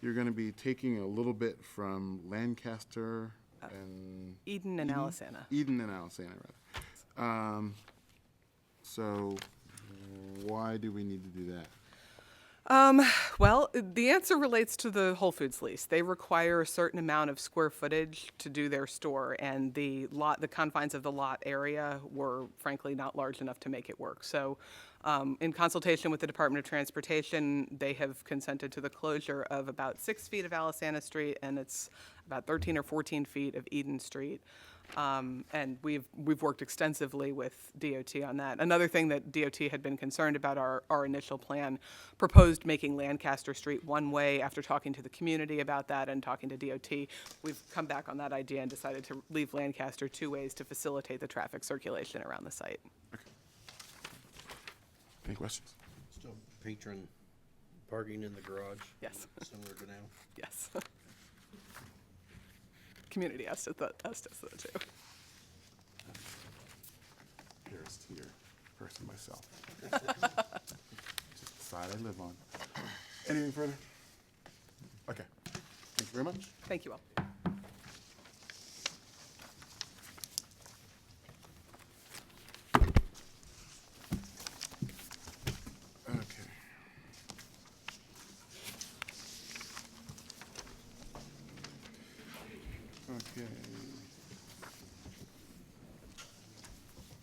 you're going to be taking a little bit from Lancaster and... Eden and Alisana. Eden and Alisana, rather. So why do we need to do that? Well, the answer relates to the Whole Foods lease. They require a certain amount of square footage to do their store, and the confines of the lot area were frankly not large enough to make it work. So in consultation with the Department of Transportation, they have consented to the closure of about 6 feet of Alisana Street, and it's about 13 or 14 feet of Eden Street. And we've worked extensively with DOT on that. Another thing that DOT had been concerned about our initial plan proposed making Lancaster Street one way. After talking to the community about that and talking to DOT, we've come back on that idea and decided to leave Lancaster 2 ways to facilitate the traffic circulation around the site. Okay. Any questions? Still patron parking in the garage? Yes. Similar to now? Yes. Community asked us that too. Nearest to your person myself. Just the side I live on. Anything further? Okay. Thank you very much. Thank you all. Okay. Okay.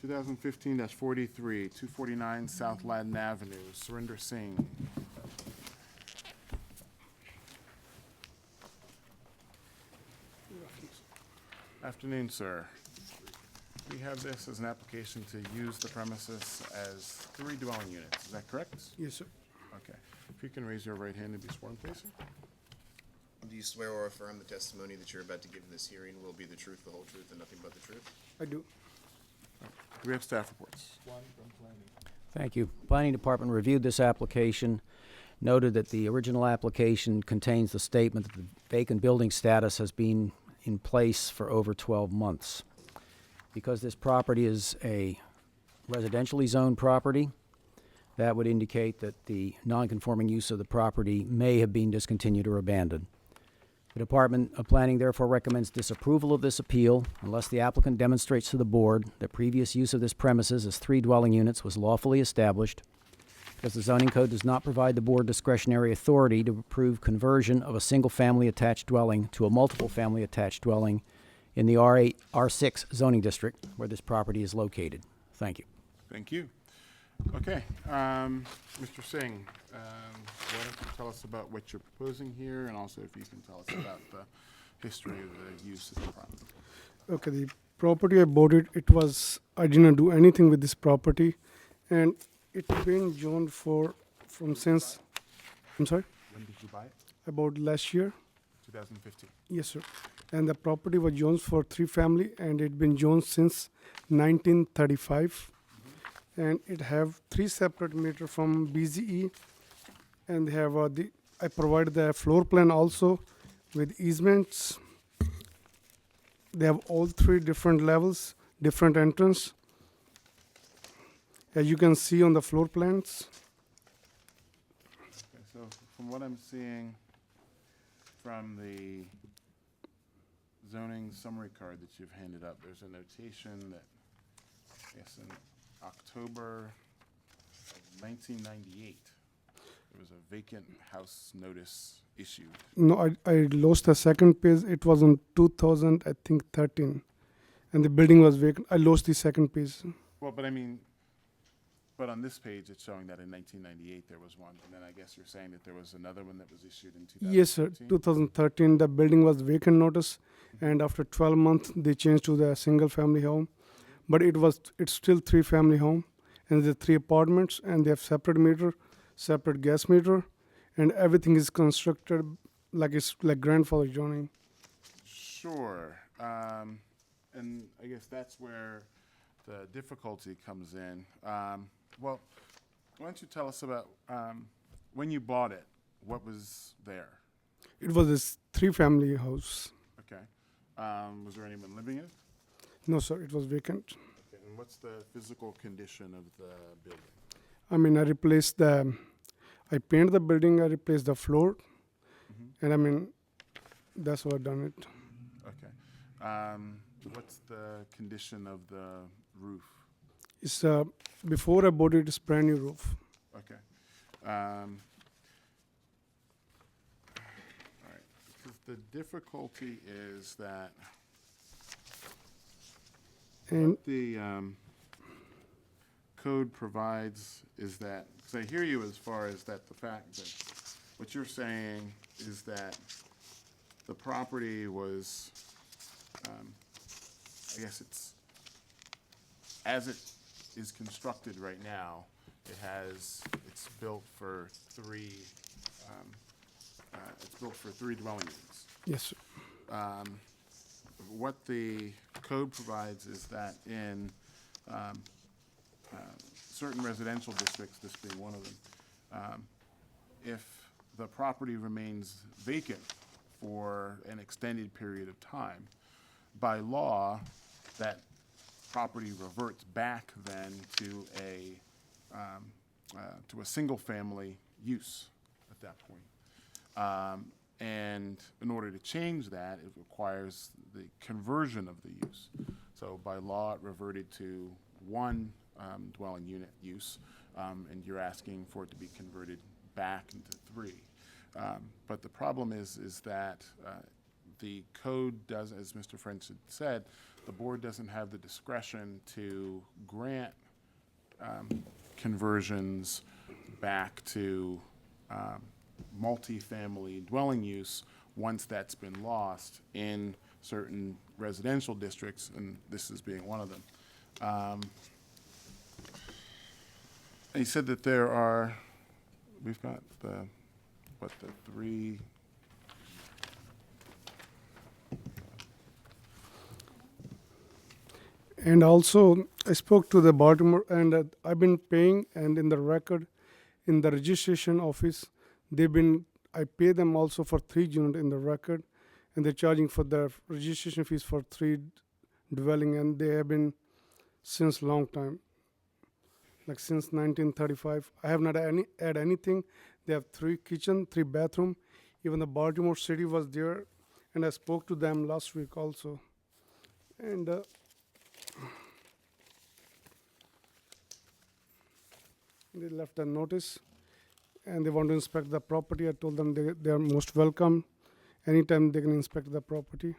2015-43, 249 South Ladden Avenue, Surinder Singh. Afternoon, sir. We have this as an application to use the premises as 3 dwelling units. Is that correct? Yes, sir. Okay. If you can raise your right hand and be sworn, please, sir. Do you swear or affirm the testimony that you're about to give in this hearing will be the truth, the whole truth, and nothing but the truth? I do. Do we have staff reports? One from planning. Thank you. Planning Department reviewed this application, noted that the original application contains the statement that the vacant building status has been in place for over 12 months. Because this property is a residentially zoned property, that would indicate that the non-conforming use of the property may have been discontinued or abandoned. The Department of Planning therefore recommends disapproval of this appeal unless the applicant demonstrates to the board that previous use of this premises as 3 dwelling units was lawfully established, because the zoning code does not provide the board discretionary authority to approve conversion of a single-family attached dwelling to a multiple-family attached dwelling in the R8, R6 zoning district where this property is located. Thank you. Thank you. Okay, Mr. Singh, why don't you tell us about what you're proposing here, and also if you can tell us about the history of the use of the property. Okay, the property I bought I didn't do anything with this property, and it's been zoned from since, I'm sorry? When did you buy it? I bought last year. 2015. Yes, sir. And the property was zoned for 3 family, and it been zoned since 1935. And it have 3 separate meter from BZE, and they have the I provided the floor plan also with easements. They have all three different levels, different entrance. As you can see on the floor plans. Okay, so from what I'm seeing from the zoning summary card that you've handed up, there's a notation that, yes, in October of 1998, there was a vacant house notice issued. No, I lost the second page. It was in 2000, I think 13. And the building was vacant. I lost the second page. Well, but I mean, but on this page, it's showing that in 1998 there was one, and then I guess you're saying that there was another one that was issued in 2013? Yes, sir. 2013, the building was vacant notice. And after 12 months, they changed to the single family home. But it's still 3-family home. And the 3 apartments, and they have separate meter, separate gas meter, and everything is constructed like it's like grandfather zoning. Sure, and I guess that's where the difficulty comes in. Well, why don't you tell us about when you bought it, what was there? It was this 3-family house. Okay. Was there anyone living in it? No, sir, it was vacant. Okay, and what's the physical condition of the building? I mean, I painted the building, I replaced the floor, and I mean, that's what I done it. Okay. What's the condition of the roof? It's before I bought it, it's brand new roof. Okay. All right. Because the difficulty is that And what the code provides is that, because I hear you as far as that the fact that what you're saying is that the property was, I guess it's, as it is constructed right now, it's built for 3 dwelling units. yes, sir. What the code provides is that in certain residential districts, this being one of them, if the property remains vacant for an extended period of time, by law, that property reverts back then to a single-family use at that point. And in order to change that, it requires the conversion of the use. So by law, it reverted to 1 dwelling unit use, and you're asking for it to be converted back into 3. But the problem is that the code does, as Mr. French had said, the board doesn't have the discretion to grant conversions back to multifamily dwelling use once that's been lost in certain residential districts, and this is being one of them. He said that we've got the 3. And also, I spoke to the Baltimore, and I've been paying, and in the record, in the registration office, I pay them also for 3 units in the record, and they're charging for the registration fees for 3 dwelling, and they have been since long time, like since 1935. I have not add anything. They have 3 kitchen, 3 bathroom. Even the Baltimore city was there, and I spoke to them last week also. And they left a notice, and they want to inspect the property. I told them they are most welcome. Anytime they can inspect the property.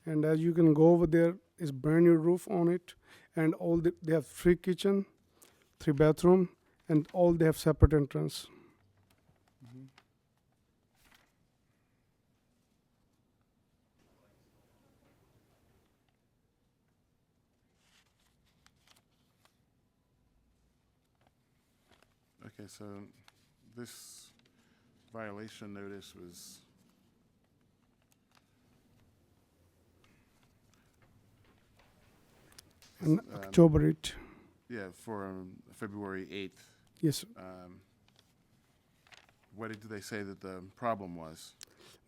And as you can go over there, is brand new roof on it, and they have 3 kitchen, 3 bathroom, and all they have separate entrance. Okay, so this violation notice was And October 8. Yeah, for February 8th. Yes, sir. What did they say that the problem was?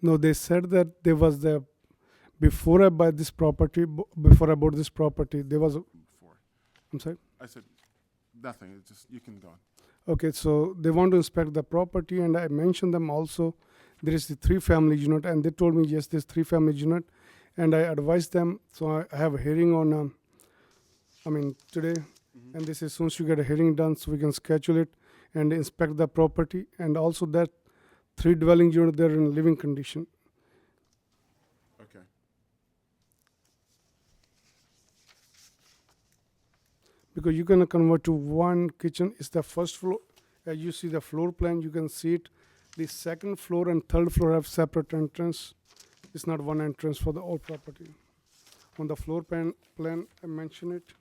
No, they said that there was before I buy this property, before I bought this property, there was, Before. I'm sorry? I said, nothing, it's just, you can go on. Okay, so they want to inspect the property, and I mentioned them also, there is the 3-family unit, and they told me, yes, there's 3-family unit, and I advised them, so I have a hearing on, today, and they say, as soon as you get a hearing done, so we can schedule it and inspect the property, and also that 3 dwelling unit, they're in living condition. Okay. Because you're gonna convert to 1 kitchen, it's the first floor, as you see the floor plan, you can see it, the 2nd floor and 3rd floor have separate entrance, it's not one entrance for the whole property. On the floor plan, I mention it.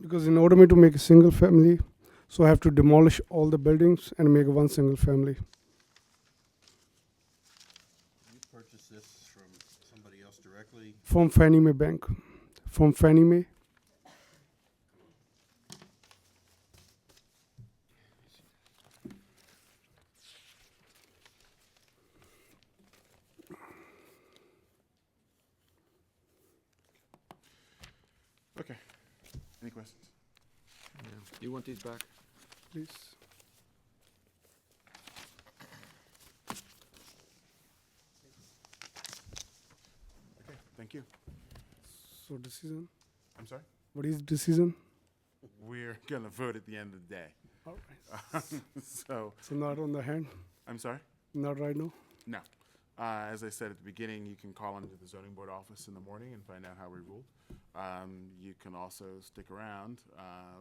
Because in order me to make a single family, so I have to demolish all the buildings and make 1 single family. You purchased this from somebody else directly? From Fannie Mae Bank. From Fannie Mae. Okay. Any questions? Do you want these back? Please. Okay, thank you. So decision, I'm sorry? what is decision? We're gonna vote at the end of the day. All right. So, So not on the hand, I'm sorry? not right now. No. As I said at the beginning, you can call into the zoning board office in the morning and find out how we ruled. You can also stick around.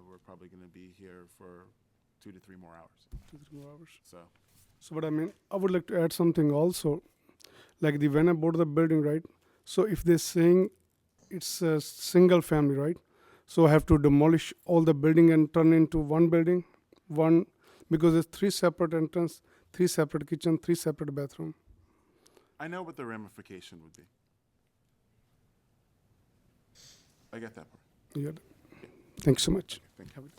We're probably gonna be here for 2 to 3 more hours, 2-3 more hours. so. So, but I would like to add something also, like when I bought the building, right? So if they're saying it's a single family, right? So I have to demolish all the building and turn into 1 building, because there's 3 separate entrance, 3 separate kitchen, 3 separate bathroom. I know what the ramification would be. I get that part. You got it? Thanks so much. Thank you.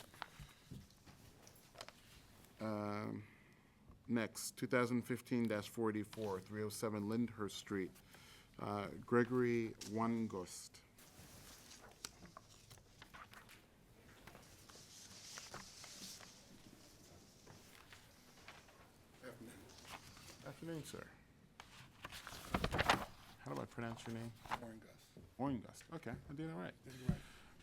Next, 2015-44, 307 Lyndhurst Street, Gregory Wangost. Afternoon, sir. How do I pronounce your name? Oingust. Okay, I did it right.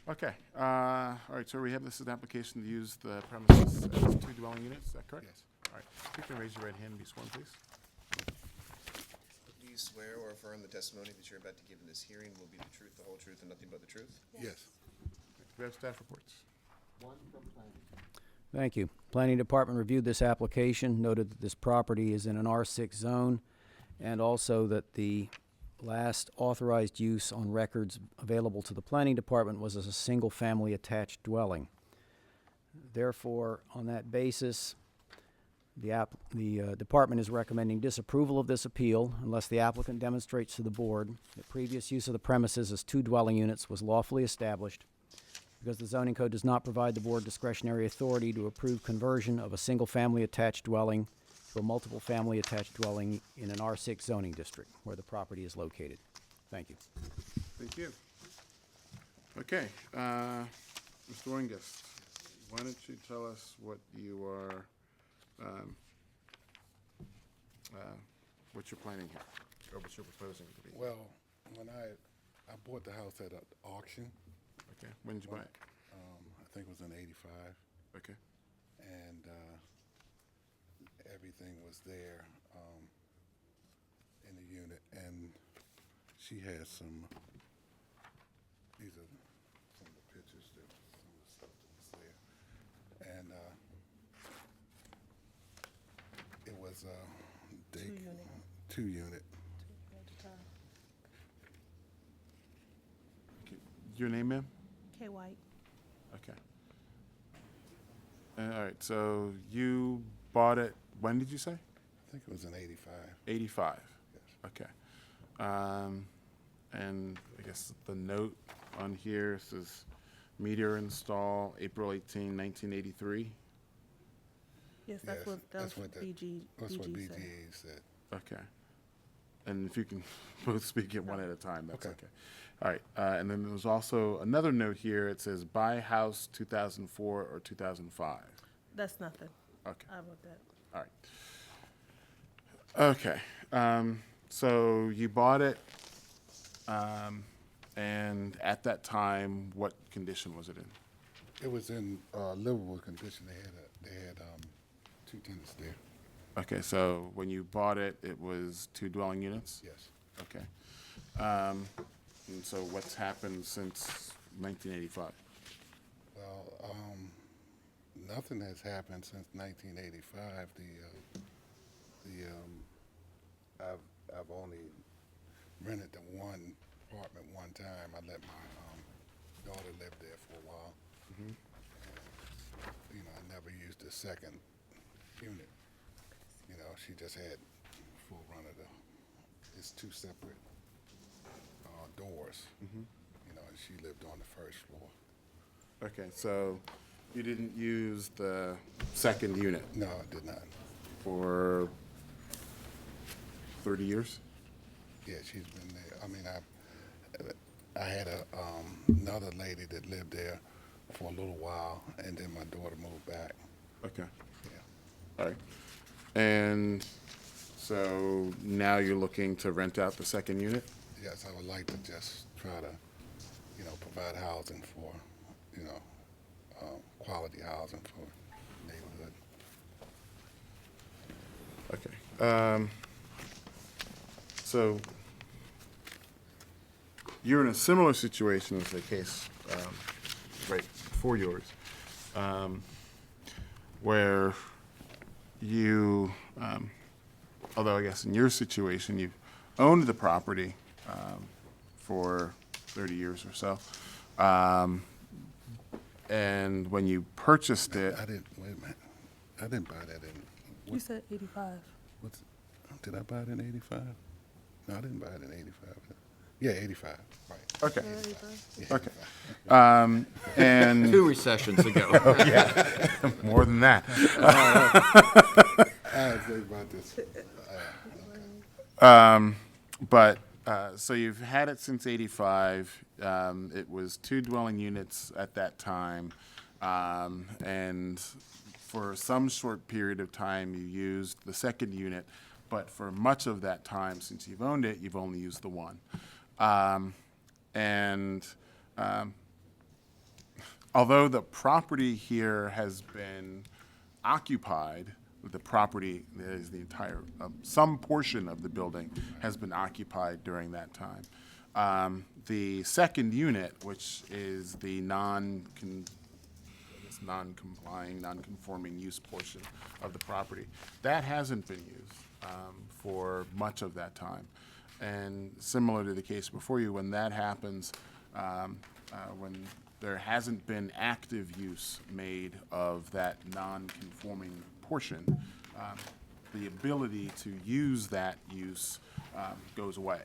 Okay, all right, so we have, this is an application to use the premises as 2 dwelling units, is that correct? Yes. All right, you can raise your right hand and be sworn, please. Do you swear or affirm the testimony that you're about to give in this hearing will be the truth, the whole truth, and nothing but the truth? Yes. We have staff reports. 1 from planning. Thank you. Planning Department reviewed this application, noted that this property is in an R6 zone, and also that the last authorized use on records available to the Planning Department was as a single-family attached dwelling. Therefore, on that basis, the department is recommending disapproval of this appeal unless the applicant demonstrates to the board that previous use of the premises as 2 dwelling units was lawfully established, because the zoning code does not provide the board discretionary authority to approve conversion of a single-family attached dwelling to a multiple-family attached dwelling in an R6 zoning district where the property is located. Thank you. Thank you. Okay, Mr. Oingust, why don't you tell us what you are, what you're planning here, or what you're proposing to be? Well, when I bought the house at an auction. Okay, when did you buy it? I think it was in '85. Okay. And everything was there in the unit, and she has some. These are some of the pictures that some of the stuff that was there, and it was two unit. Okay. Your name, ma'am? K. White. Okay. All right, so you bought it, when did you say? I think it was in '85. 85? Yes. Okay. And I guess the note on here says meter install April 18, 1983. Yes, Yes, that's what that's what BG said. BGA said. Okay. And if you can both speak at one at a time, that's Okay. okay. All right. And then there's also another note here. It says buy house 2004 or 2005. That's nothing. Okay. I wrote that. All right. Okay. So you bought it, and at that time, what condition was it in? It was in livable condition. They had 2 tenants there. Okay, so when you bought it, it was 2 dwelling units? Yes. Okay. And so what's happened since 1985? Well, nothing has happened since 1985. I've only rented the one apartment one time. I let my daughter live there for a while. Mhm. And, I never used the second unit. She just had full run of it's 2 separate doors. Mhm. And she lived on the first floor. Okay, so you didn't use the second unit No, I did not. for 30 years? Yeah, she's been there. I mean, I had another lady that lived there for a little while, and then my daughter moved back. Okay. Yeah. All right. And so now you're looking to rent out the second unit? Yes, I would like to just try to, provide housing for, quality housing for neighborhood. Okay. So you're in a similar situation as the case right before yours, where you, although I guess in your situation, you've owned the property for 30 years or so. And when you purchased it, I didn't, wait a minute. I didn't buy that in, You said 85. did I buy it in 85? No, I didn't buy it in 85. Yeah, 85, right. okay, 85? okay. And 2 recessions ago. yeah, more than that. I had to think about this. But, so you've had it since 85. It was 2 dwelling units at that time. And for some short period of time, you used the second unit. But for much of that time, since you've owned it, you've only used the one. Although the property here has been occupied, the property, that is the entire, some portion of the building has been occupied during that time. The second unit, which is the non-complying, non-conforming use portion of the property, that hasn't been used for much of that time. And similar to the case before you, when that happens, when there hasn't been active use made of that non-conforming portion, the ability to use that use goes away.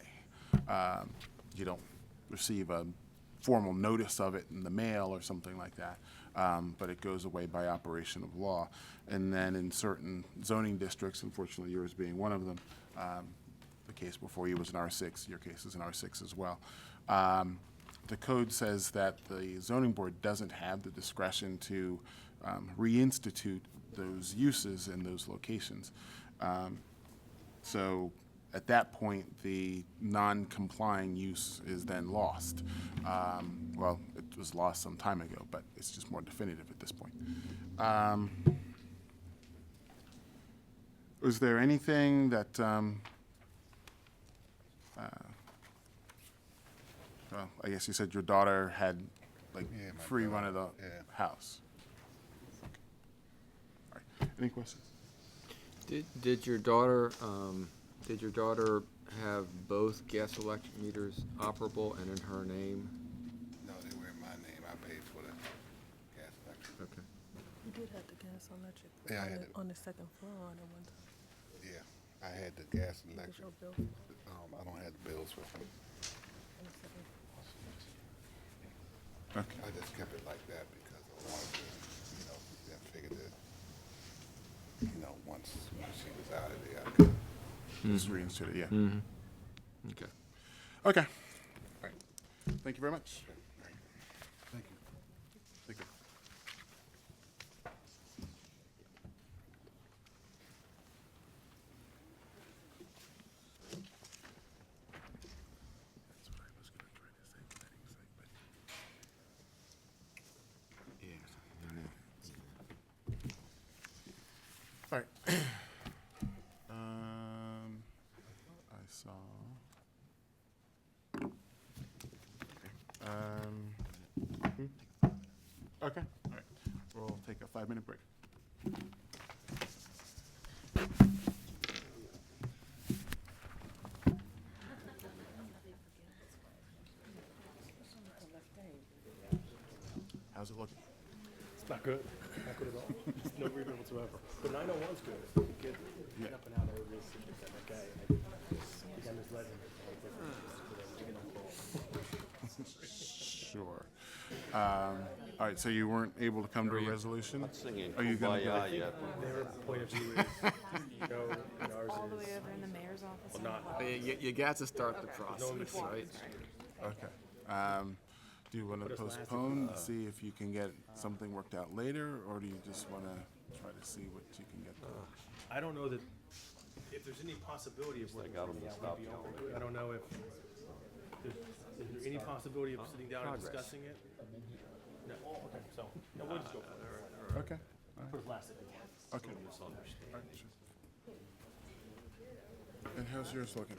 You don't receive a formal notice of it in the mail or something like that, but it goes away by operation of law. And then in certain zoning districts, unfortunately yours being one of them, the case before you was an R6, your case is an R6 as well. The code says that the zoning board doesn't have the discretion to reinstitute those uses in those locations. So at that point, the non-complying use is then lost. Well, it was lost some time ago, but it's just more definitive at this point. Was there anything that, well, I guess you said your daughter had like Yeah, my free run daughter, of the yeah. house? All right. Any questions? Did your daughter have both gas electric meters operable and in her name? No, they were in my name. I paid for the gas electric. Okay. You did have the gas electric Yeah, I had it. on the second floor on it one time. Yeah, I had the gas and electric. I don't have the bills with me. Okay. I just kept it like that because I wanted to, then figured that, once she was out of there, I could. Just reinstate it, yeah. Okay. Okay. All right. Thank you very much. Thank you. Thank you. That's what I was going to try to say, but all right. I saw. Okay. All right. We'll take a 5-minute break. How's it looking? It's not good. Not good at all. No movement whatsoever. But 901's good. Get up and out of this. Okay. I think I misled him. Sure. All right, so you weren't able to come to a resolution? Singing Are you gonna do Kumbaya it? yet. Their point of view is, and ours All the way is, over in the mayor's office. well, not, You got to start the process, right? Okay. Do you want to postpone, see if you can get something worked out later, or do you just want to try to see what you can get done? I don't know that, if there's any possibility of working got 'em to something out, stop we'd be yelling. open to it. I don't know if, is there any possibility of sitting down and discussing it? No, okay, so, no, we'll just go for it. Okay. Put it last. Okay. All right, sure. And how's yours looking?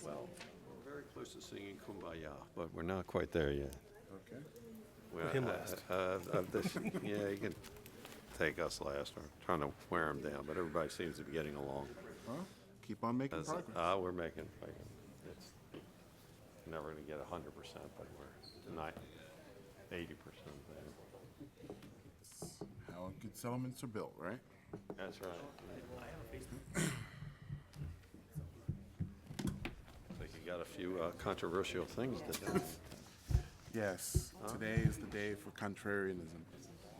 Well, we're very close to singing Kumbaya, but we're not quite there yet. Okay. Well, him last. Yeah, you can take us last. We're trying to wear them down, but everybody seems to be getting along. Well, keep on making progress. We're making. It's never going to get 100%, but we're 80% there. How good settlements are built, right? That's right. I think you got a few controversial things to do. Yes, today is the day for contrarianism.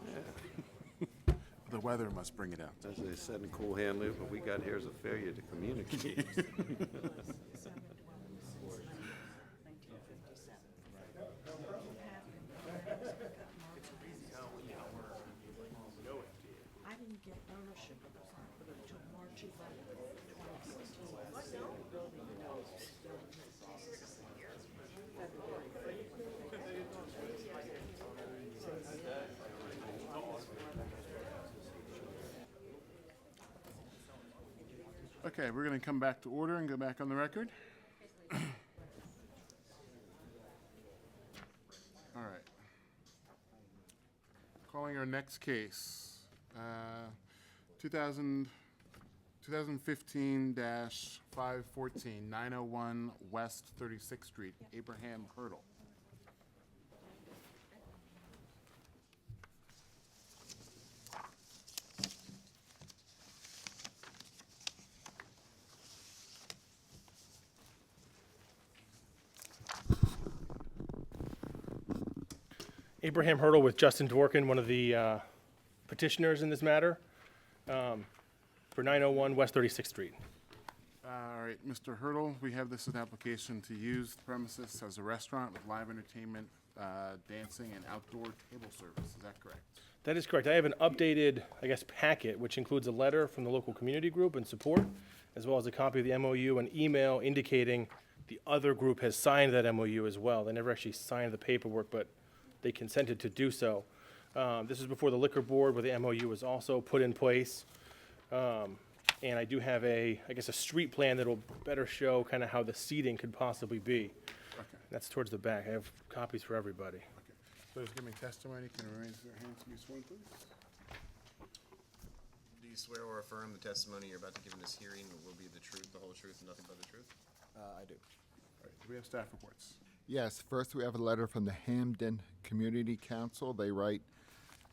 Yeah. The weather must bring it out. As they said in Cool Hand Luke, what we got here is a failure to communicate. I didn't get ownership of the property until March 11th, 2016. Okay, we're going to come back to order and go back on the record. All right. Calling our next case, 2015-514, 901 West 36th Street, Abraham Hurdle. Abraham Hurdle with Justin Dworkin, one of the petitioners in this matter, for 901 West 36th Street. All right, Mr. Hurdle, we have this as an application to use the premises as a restaurant with live entertainment, dancing, and outdoor table service. Is that correct? That is correct. I have an updated, packet, which includes a letter from the local community group in support, as well as a copy of the MOU and email indicating the other group has signed that MOU as well. They never actually signed the paperwork, but they consented to do so. This is before the liquor board where the MOU was also put in place. And I do have a street plan that'll better show kind of how the seating could possibly be. Okay. That's towards the back. I have copies for everybody. Okay. Those giving testimony can raise their hands to be sworn, please. Do you swear or affirm the testimony you're about to give in this hearing will be the truth, the whole truth, and nothing but the truth? I do. All right, do we have staff reports? Yes, first we have a letter from the Hamden Community Council. They write,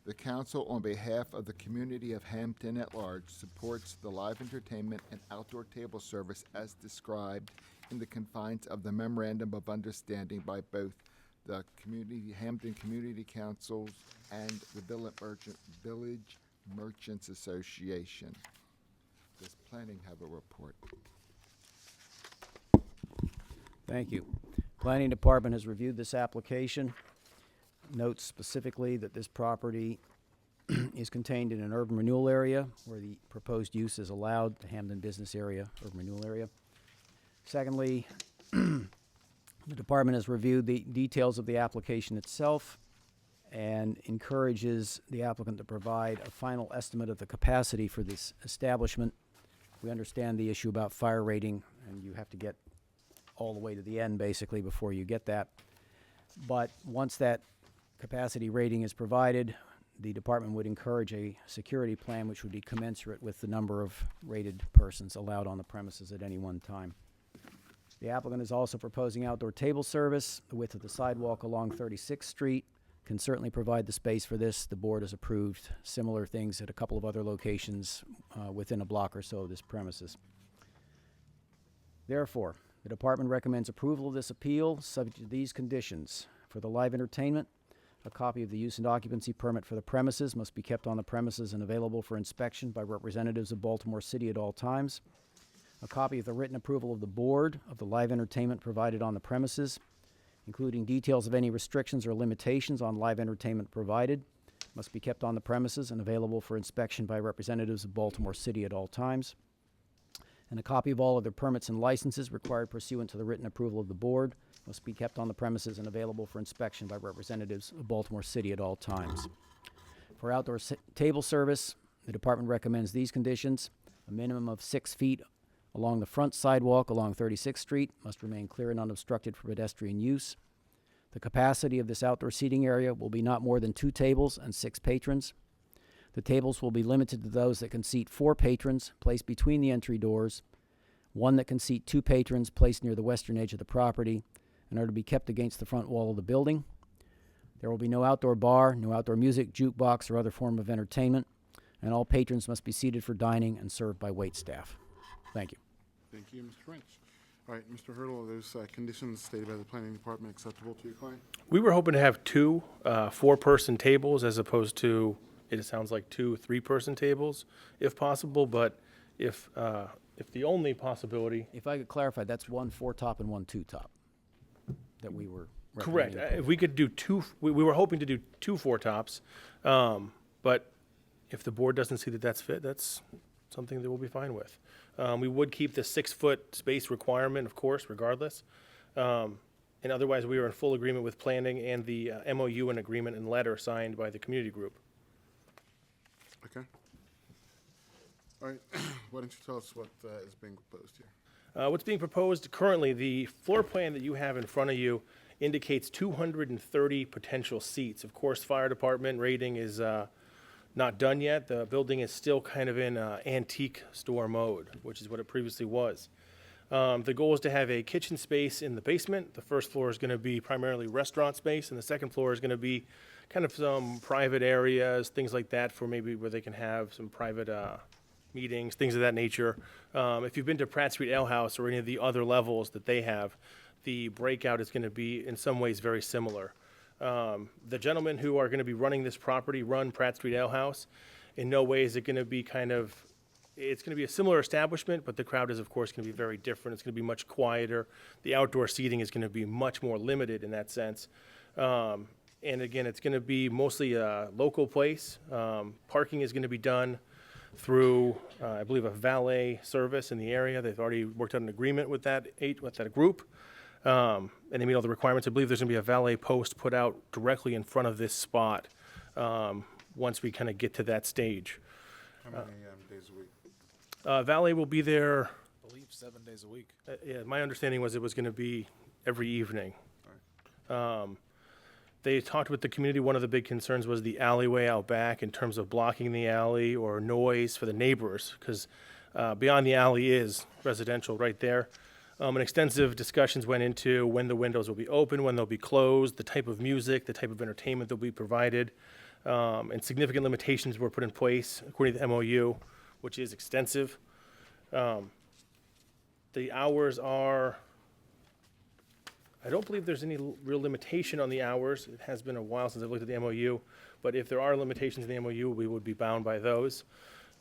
The council, on behalf of the community of Hampton at large, supports the live entertainment and outdoor table service as described in the confines of the Memorandum of Understanding by both the Hampton Community Councils and the Village Merchants Association. Does planning have a report? Thank you. Planning Department has reviewed this application. Notes specifically that this property is contained in an urban renewal area where the proposed use is allowed, the Hamden Business Area, urban renewal area. Secondly, the department has reviewed the details of the application itself and encourages the applicant to provide a final estimate of the capacity for this establishment. We understand the issue about fire rating, and you have to get all the way to the end, basically, before you get that. But once that capacity rating is provided, the department would encourage a security plan which would be commensurate with the number of rated persons allowed on the premises at any one time. The applicant is also proposing outdoor table service. The width of the sidewalk along 36th Street can certainly provide the space for this. The board has approved similar things at a couple of other locations within a block or so of this premises. Therefore, the department recommends approval of this appeal subject to these conditions. For the live entertainment, a copy of the use and occupancy permit for the premises must be kept on the premises and available for inspection by representatives of Baltimore City at all times. A copy of the written approval of the board of the live entertainment provided on the premises, including details of any restrictions or limitations on live entertainment provided, must be kept on the premises and available for inspection by representatives of Baltimore City at all times. And a copy of all other permits and licenses required pursuant to the written approval of the board must be kept on the premises and available for inspection by representatives of Baltimore City at all times. For outdoor table service, the department recommends these conditions. A minimum of 6 feet along the front sidewalk along 36th Street must remain clear and unobstructed for pedestrian use. The capacity of this outdoor seating area will be not more than 2 tables and 6 patrons. The tables will be limited to those that can seat 4 patrons placed between the entry doors, 1 that can seat 2 patrons placed near the western edge of the property, and are to be kept against the front wall of the building. There will be no outdoor bar, no outdoor music, jukebox, or other form of entertainment, and all patrons must be seated for dining and served by wait staff. Thank you. Thank you, Mr. French. All right, Mr. Hurdle, are those conditions stated by the planning department acceptable to your client? We were hoping to have 2 4-person tables as opposed to, it sounds like 2 3-person tables, if possible, but if the only possibility. If I could clarify, that's 1 4-top and 1 2-top that we were Correct. recommending. If we could do 2, we were hoping to do 2 4-tops, but if the board doesn't see that that's fit, that's something that we'll be fine with. We would keep the 6-foot space requirement, of course, regardless. And otherwise, we are in full agreement with planning and the MOU and agreement and letter signed by the community group. Okay. All right, why don't you tell us what is being proposed here? What's being proposed currently, the floor plan that you have in front of you indicates 230 potential seats. Of course, fire department rating is not done yet. The building is still kind of in antique store mode, which is what it previously was. The goal is to have a kitchen space in the basement. The first floor is going to be primarily restaurant space, and the second floor is going to be kind of some private areas, things like that, for maybe where they can have some private meetings, things of that nature. If you've been to Pratt Street Ale House or any of the other levels that they have, the breakout is going to be in some ways very similar. The gentlemen who are going to be running this property run Pratt Street Ale House. In no way is it going to be it's going to be a similar establishment, but the crowd is, of course, going to be very different. It's going to be much quieter. The outdoor seating is going to be much more limited in that sense. And again, it's going to be mostly a local place. Parking is going to be done through, I believe, a valet service in the area. They've already worked out an agreement with that group. And they meet all the requirements. I believe there's going to be a valet post put out directly in front of this spot once we kind of get to that stage. How many days a week? Valet will be there. I believe 7 days a week. Yeah, my understanding was it was going to be every evening. They talked with the community. One of the big concerns was the alleyway out back in terms of blocking the alley or noise for the neighbors, because beyond the alley is residential right there. And extensive discussions went into when the windows will be open, when they'll be closed, the type of music, the type of entertainment that will be provided. and significant limitations were put in place according to the MOU, which is extensive. The hours are, I don't believe there's any real limitation on the hours. It has been a while since I've looked at the MOU, but if there are limitations in the MOU, we would be bound by those.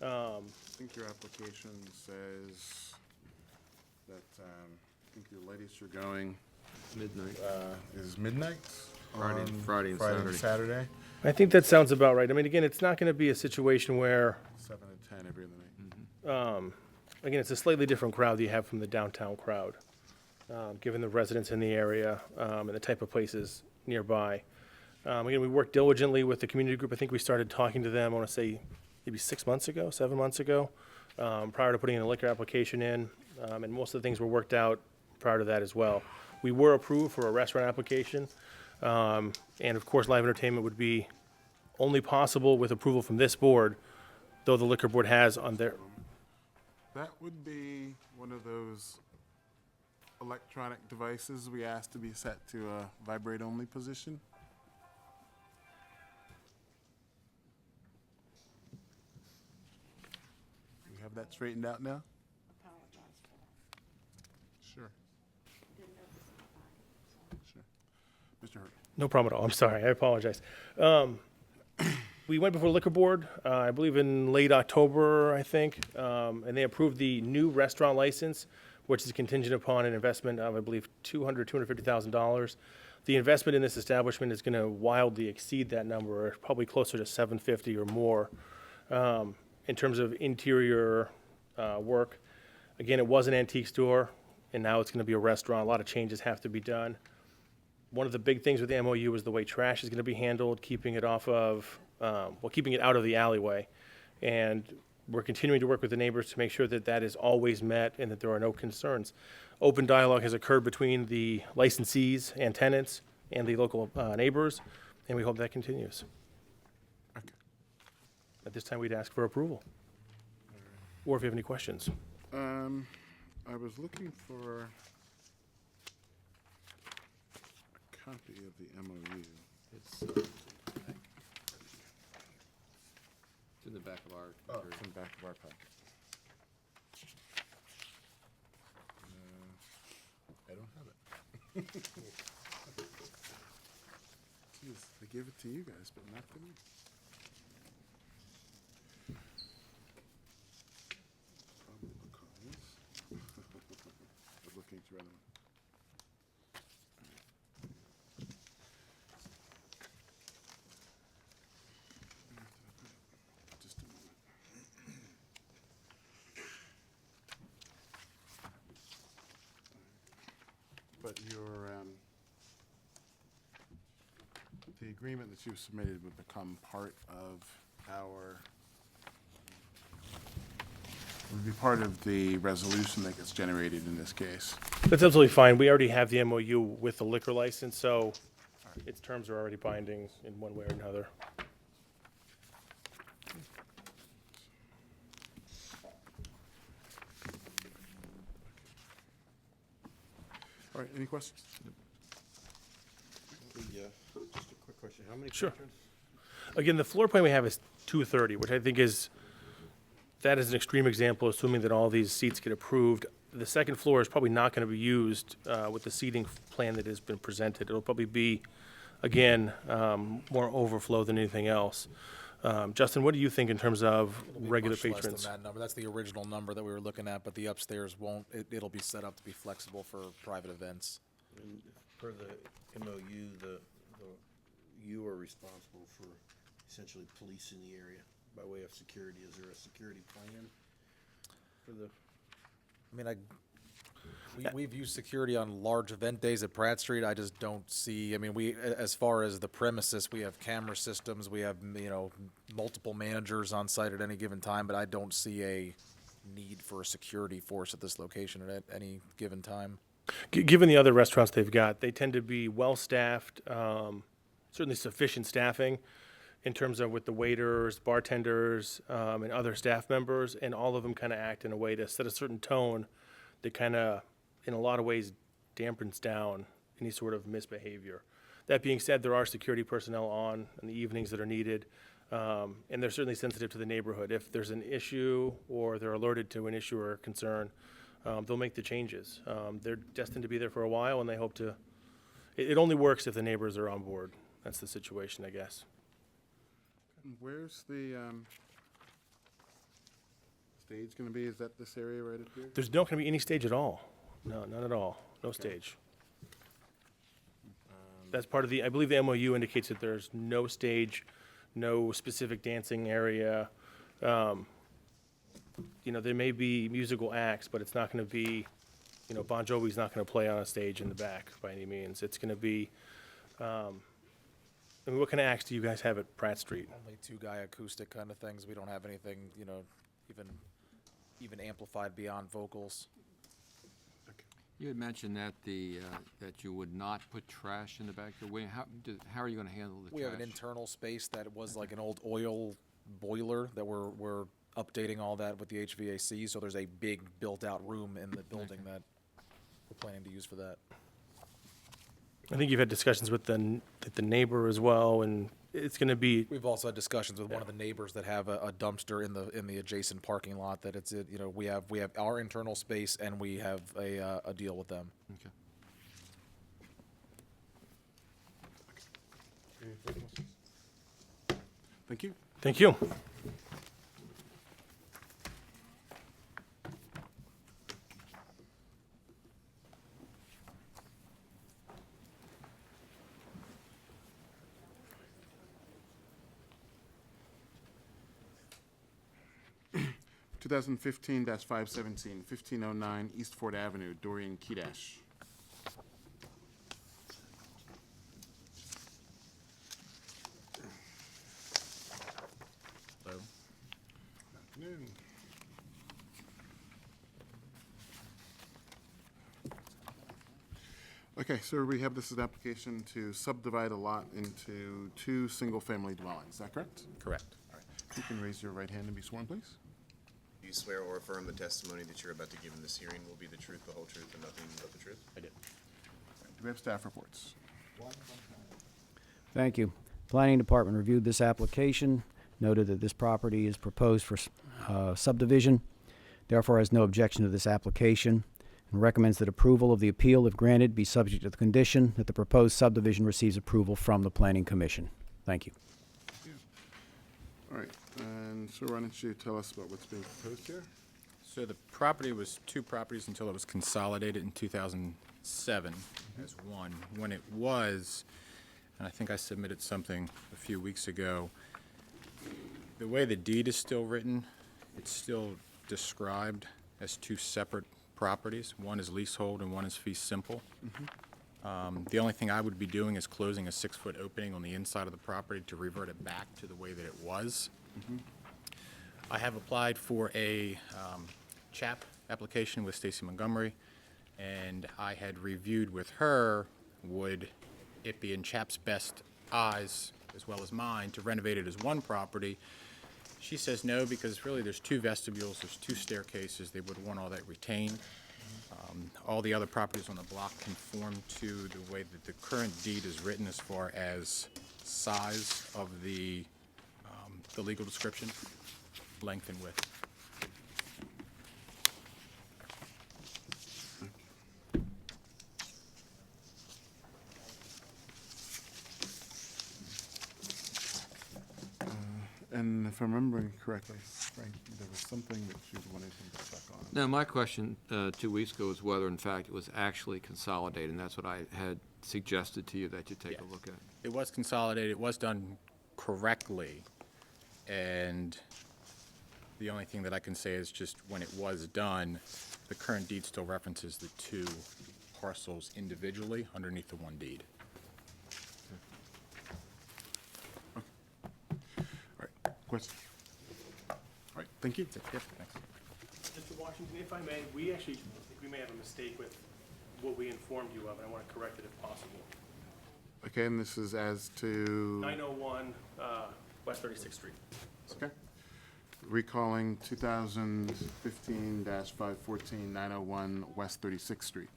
I think your application says that, I think the latest you're going Midnight. is midnight? Friday- on Friday and Saturday. I think that sounds about right. I mean, again, it's not going to be a situation where, 7 to 10 every other night. again, it's a slightly different crowd that you have from the downtown crowd, given the residents in the area and the type of places nearby. Again, we worked diligently with the community group. I think we started talking to them, I want to say, maybe 6 months ago, 7 months ago, prior to putting in a liquor application in. And most of the things were worked out prior to that as well. We were approved for a restaurant application. And of course, live entertainment would be only possible with approval from this board, though the liquor board has on their, That would be one of those electronic devices we asked to be set to a vibrate-only position. We have that straightened out now? Apologize for that. Sure. Didn't notice it. Sure. Mr. Hurt. no problem at all. I'm sorry. I apologize. We went before the liquor board, I believe in late October, I think, and they approved the new restaurant license, which is contingent upon an investment of, I believe, $250,000. The investment in this establishment is going to wildly exceed that number, probably closer to $750,000 or more. In terms of interior work, again, it was an antique store, and now it's going to be a restaurant. A lot of changes have to be done. One of the big things with the MOU is the way trash is going to be handled, keeping it off of, keeping it out of the alleyway. And we're continuing to work with the neighbors to make sure that that is always met and that there are no concerns. Open dialogue has occurred between the licensees and tenants and the local neighbors, and we hope that continues. Okay. At this time, we'd ask for approval. Or if you have any questions. I was looking for a copy of the MOU. It's in the back of our. Oh, it's in the back of our packet. I don't have it. Jeez, they give it to you guys, but not to me. Probably because we're looking through them. Just a moment. But the agreement that you've submitted would become part of would be part of the resolution that gets generated in this case. That's absolutely fine. We already have the MOU with the liquor license, so its terms are already binding in one way or another. All right, any questions? Just a quick question. How many Sure. patrons? Again, the floor plan we have is 230, which I think is an extreme example, assuming that all these seats get approved. The second floor is probably not going to be used with the seating plan that has been presented. It'll probably be, again, more overflow than anything else. Justin, what do you think in terms of regular Much less patrons? than that number. That's the original number that we were looking at, but the upstairs won't. It'll be set up to be flexible for private events. And per the MOU, you are responsible for essentially policing the area by way of security. Is there a security plan for the? I mean, we've used security on large event days at Pratt Street. I just don't see, as far as the premises, we have camera systems, we have, multiple managers on site at any given time, but I don't see a need for a security force at this location at any given time. Given the other restaurants they've got, they tend to be well-staffed, certainly sufficient staffing in terms of with the waiters, bartenders, and other staff members, and all of them kind of act in a way to set a certain tone that kind of, in a lot of ways, dampens down any sort of misbehavior. That being said, there are security personnel on in the evenings that are needed, and they're certainly sensitive to the neighborhood. If there's an issue or they're alerted to an issue or a concern, they'll make the changes. They're destined to be there for a while, and they hope to. It only works if the neighbors are on board. That's the situation, I guess. Where's the stage going to be? Is that this area right up here? There's not going to be any stage at all. No, none at all. No stage. That's part of the, I believe the MOU indicates that there's no stage, no specific dancing area. You know, there may be musical acts, but it's not going to be, you know, Bon Jovi's not going to play on a stage in the back by any means. It's going to be, I mean, what kind of acts do you guys have at Pratt Street? Only two-guy acoustic kind of things. We don't have anything, you know, even amplified beyond vocals. You had mentioned that that you would not put trash in the back of the wing. How are you going to handle the trash? We have an internal space that was like an old oil boiler that we're updating all that with the HVAC. So there's a big built-out room in the building that we're planning to use for that. I think you've had discussions with the neighbor as well, and it's going to be. We've also had discussions with one of the neighbors that have a dumpster in the adjacent parking lot. That it's you know we have our internal space and we have a deal with them. Okay. Thank you. Thank you. Two 2015-517, 1509 East Fort Avenue, Dorian Kedash. Hello. Good afternoon. Okay, so we have this as an application to subdivide a lot into two single-family dwellings. Is that correct? Correct. All right. You can raise your right hand and be sworn, please. Do you swear or affirm the testimony that you're about to give in this hearing will be the truth, the whole truth, and nothing but the truth? I did. Do we have staff reports? Thank you. Planning Department reviewed this application, noted that this property is proposed for subdivision, therefore has no objection to this application, and recommends that approval of the appeal, if granted, be subject to the condition that the proposed subdivision receives approval from the Planning Commission. Thank you. All right, and so why don't you tell us about what's being proposed here? So the property was two properties until it was consolidated in 2007 as one. When it was, and I think I submitted something a few weeks ago, the way the deed is still written, it's still described as two separate properties. One is leasehold and one is fee simple. The only thing I would be doing is closing a 6-foot opening on the inside of the property to revert it back to the way that it was. I have applied for a CHAP application with Stacy Montgomery, and I had reviewed with her, would it be in CHAP's best eyes, as well as mine, to renovate it as one property? She says no, because really there's two vestibules, there's two staircases, they would want all that retained. All the other properties on the block conform to the way that the current deed is written as far as size of the legal description, length and width. And if I'm remembering correctly, Frank, there was something that you wanted him to check on. Now, my question 2 weeks ago was whether, in fact, it was actually consolidated, and that's what I had suggested to you that you take a look at. It was consolidated, it was done correctly, and the only thing that I can say is just when it was done, the current deed still references the two parcels individually underneath the one deed. Question? All right, thank you. Yep, thanks. Mr. Washington, if I may, we actually think we may have a mistake with what we informed you of, and I want to correct it if possible. Okay, and this is as to? 901 West 36th Street. Okay. Recalling 2015-514 901 West 36th Street.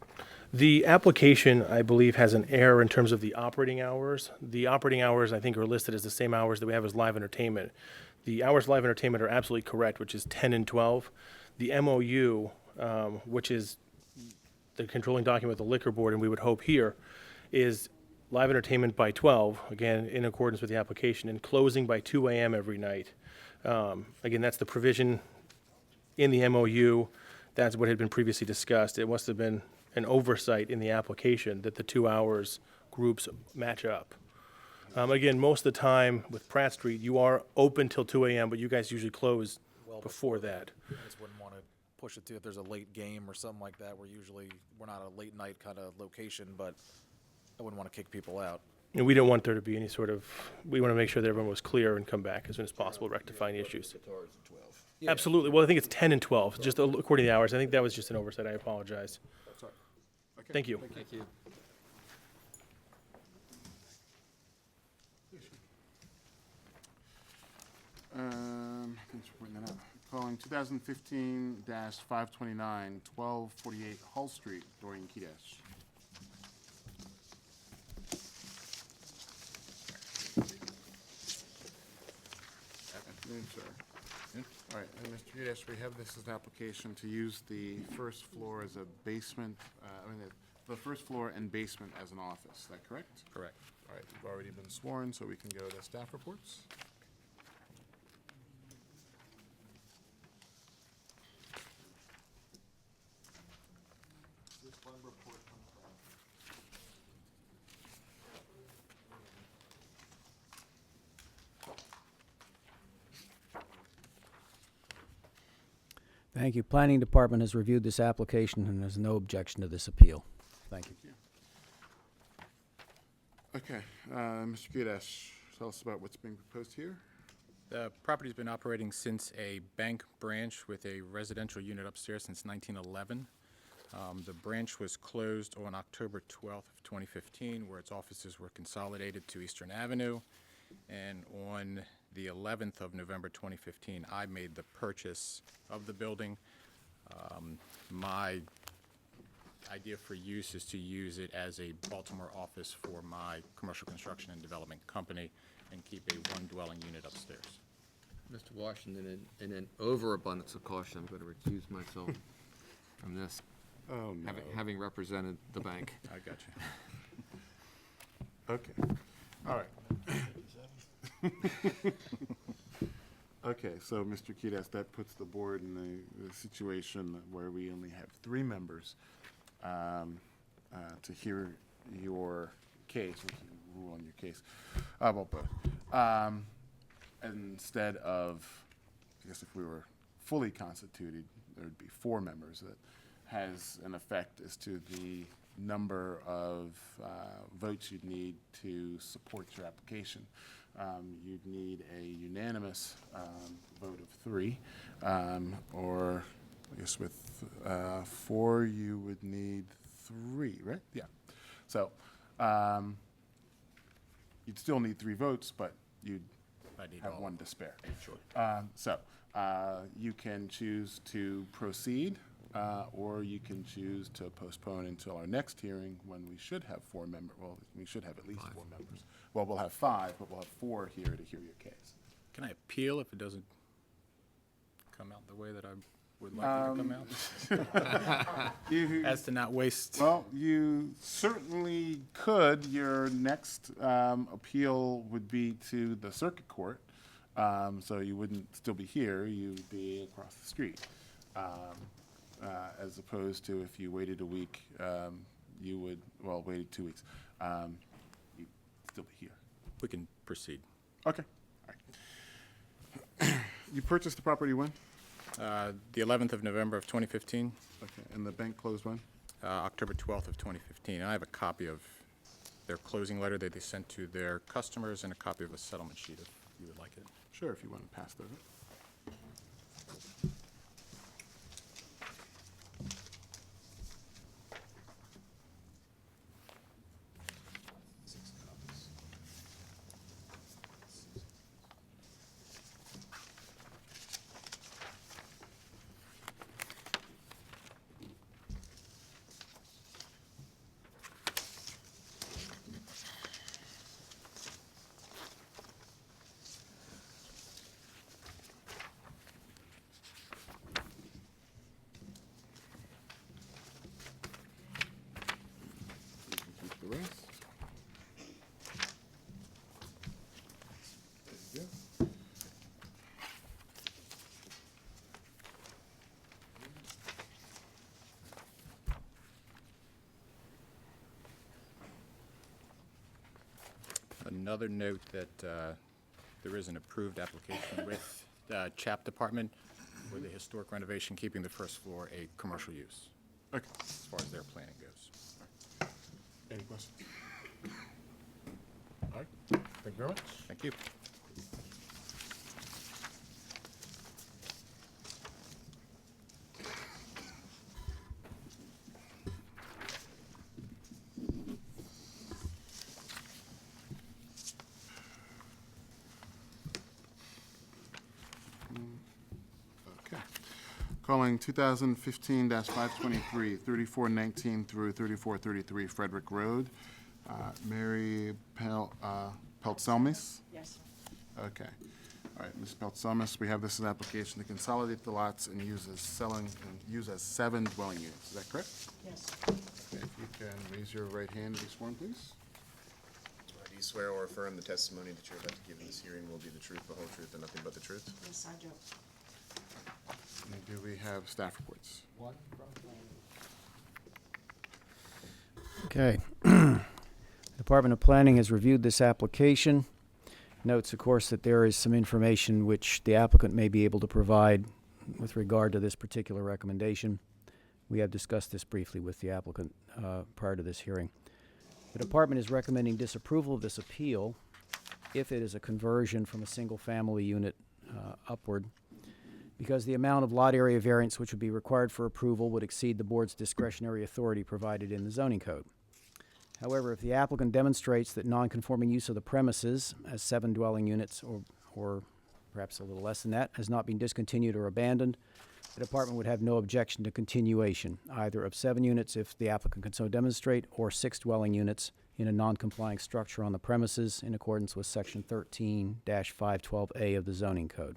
The application, I believe, has an error in terms of the operating hours. The operating hours, I think, are listed as the same hours that we have as live entertainment. The hours of live entertainment are absolutely correct, which is 10 and 12. The MOU, which is the controlling document with the liquor board, and we would hope here, is live entertainment by 12, again, in accordance with the application, and closing by 2 a.m. every night. Again, that's the provision in the MOU. That's what had been previously discussed. It must have been an oversight in the application that the 2 hours groups match up. Again, most of the time with Pratt Street, you are open till 2 a.m., but you guys usually close before that. I just wouldn't want to push it to if there's a late game or something like that. We're not a late night kind of location, but I wouldn't want to kick people out. And we don't want there to be any sort of, we want to make sure that everyone was clear and come back as soon as possible, rectifying the issues. Absolutely. Well, I think it's 10 and 12, just according to the hours. I think that was just an oversight. I apologize. That's all right. Okay. Thank you. Thank you. Thanks for pointing that out. Calling 2015-529, 1248 Hull Street, Dorian Kedash. Afternoon, sir. All right, and Mr. Kedash, we have this as an application to use the first floor as a basement, the first floor and basement as an office. Is that correct? Correct. All right, you've already been sworn, so we can go to staff reports. Thank you. Planning Department has reviewed this application and has no objection to this appeal. Thank you. Okay, Mr. Kedash, tell us about what's being proposed here. The property's been operating since a bank branch with a residential unit upstairs since 1911. The branch was closed on October 12th of 2015, where its offices were consolidated to Eastern Avenue. And on the 11th of November 2015, I made the purchase of the building. My idea for use is to use it as a Baltimore office for my commercial construction and development company and keep a one dwelling unit upstairs. Mr. Washington, in an overabundance of caution, I'm going to recuse myself from this. Oh, no. Having represented the bank. I got you. Okay, all right. Okay, so Mr. Kedash, that puts the board in the situation where we only have 3 members to hear your case, which is rule on your case. Well, both. Instead of, I guess if we were fully constituted, there would be 4 members. That has an effect as to the number of votes you'd need to support your application. You'd need a unanimous vote of 3, or I guess with 4 you would need 3, right? Yeah. So you'd still need 3 votes, but you'd have 1 to spare. Sure. So you can choose to proceed, or you can choose to postpone until our next hearing when we should have 4 members. Well, we should have at least 4 members. Well, we'll have 5, but we'll have 4 here to hear your case. Can I appeal if it doesn't come out the way that I would like it to come out? As to not waste. Well, you certainly could. Your next appeal would be to the circuit court, so you wouldn't still be here. You'd be across the street. As opposed to if you waited a week, you would, well, waited 2 weeks, you'd still be here. We can proceed. Okay. All right. You purchased the property when? The 11th of November of 2015. Okay, and the bank closed when? October 12th of 2015. I have a copy of their closing letter that they sent to their customers and a copy of a settlement sheet if you would like it. Sure, if you want to pass those. the rest. There you go. Another note that there is an approved application with the CHAP department for the historic renovation, keeping the first floor a commercial use. Okay. As far as their planning goes. Any questions? All right, thank you very much. Thank you. Okay. Calling 2015-523, 3419 through 3433 Frederick Road. Mary Peltzelmis? Yes. Okay. All right, Ms. Peltzelmis, we have this as an application to consolidate the lots and use as 7 dwelling units. Is that correct? Yes. Okay, if you can raise your right hand and be sworn, please. Do you swear or affirm the testimony that you're about to give in this hearing will be the truth, the whole truth, and nothing but the truth? Yes, I do. And do we have staff reports? One from planning. Okay. Department of Planning has reviewed this application. Notes, of course, that there is some information which the applicant may be able to provide with regard to this particular recommendation. We have discussed this briefly with the applicant prior to this hearing. The department is recommending disapproval of this appeal if it is a conversion from a single-family unit upward, because the amount of lot area variance which would be required for approval would exceed the board's discretionary authority provided in the zoning code. However, if the applicant demonstrates that non-conforming use of the premises as 7 dwelling units or perhaps a little less than that has not been discontinued or abandoned, the department would have no objection to continuation, either of 7 units if the applicant can so demonstrate, or 6 dwelling units in a non-complying structure on the premises in accordance with Section 13-512A of the zoning code.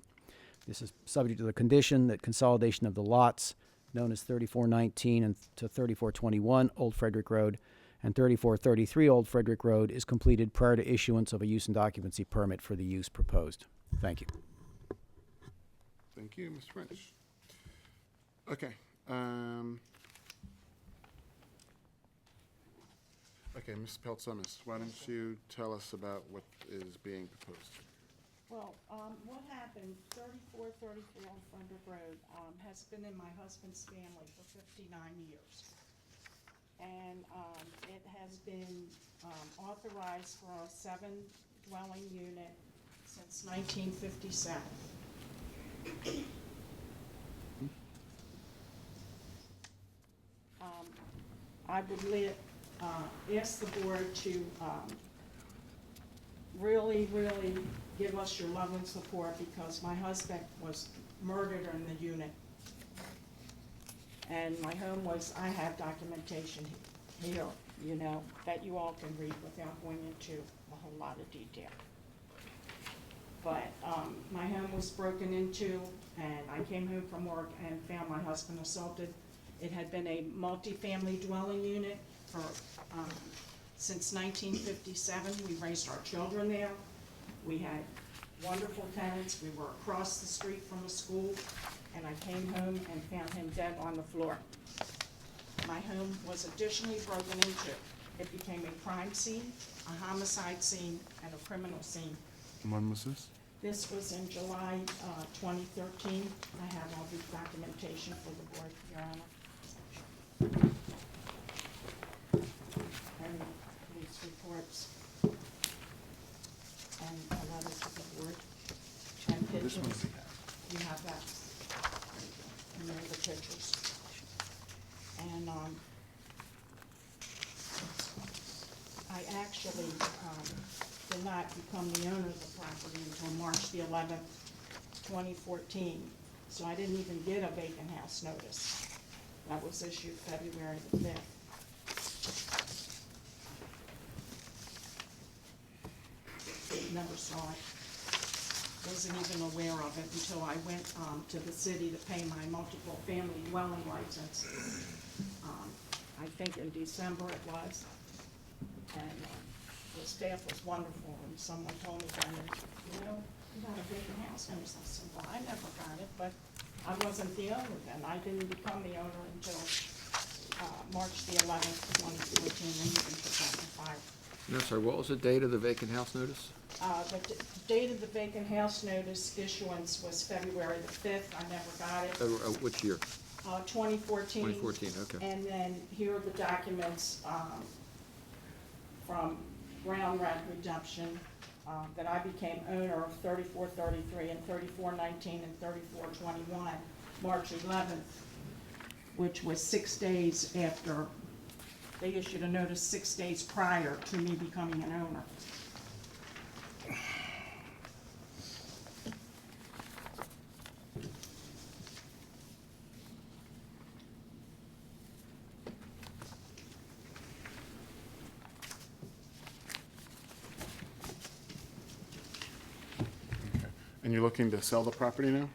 This is subject to the condition that consolidation of the lots known as 3419 and to 3421 Old Frederick Road and 3433 Old Frederick Road is completed prior to issuance of a use and occupancy permit for the use proposed. Thank you. Thank you, Mr. French. Okay. Okay, Ms. Peltzelmis, why don't you tell us about what is being proposed? Well, what happened, 3433 Old Frederick Road has been in my husband's family for 59 years. And it has been authorized for a 7 dwelling unit since 1957. I would ask the board to really give us your love and support, because my husband was murdered in the unit. And my home was, I have documentation here, you know, that you all can read without going into a whole lot of detail. But my home was broken into, and I came home from work and found my husband assaulted. It had been a multi-family dwelling unit for since 1957. We raised our children there. We had wonderful tenants. We were across the street from a school, and I came home and found him dead on the floor. My home was additionally broken into. It became a crime scene, a homicide scene, and a criminal scene. When was this? This was in July 2013. I have all the documentation for the board, Your Honor. And police reports. And a letter to the board. And This one pictures. we have. You have that. And there are the pictures. And I actually did not become the owner of the property until March the 11th, 2014. So I didn't even get a vacant house notice. That was issued February the 5th. Never saw it. Wasn't even aware of it until I went to the city to pay my multiple family dwelling license. I think in December it was. And the staff was wonderful, and someone told me then, you know, you got a vacant house notice. I said, well, I never got it, but I wasn't the owner then. I didn't become the owner until March the 11th, 2014, and you can put that in the file. No, sorry, what was the date of the vacant house notice? The date of the vacant house notice issuance was February the 5th. I never got it. Which year? 2014. 2014, okay. And then here are the documents from ground rent redemption that I became owner of 3433 and 3419 and 3421, March 11th, which was 6 days after, they issued a notice 6 days prior to me becoming an owner. And you're looking to sell the property now?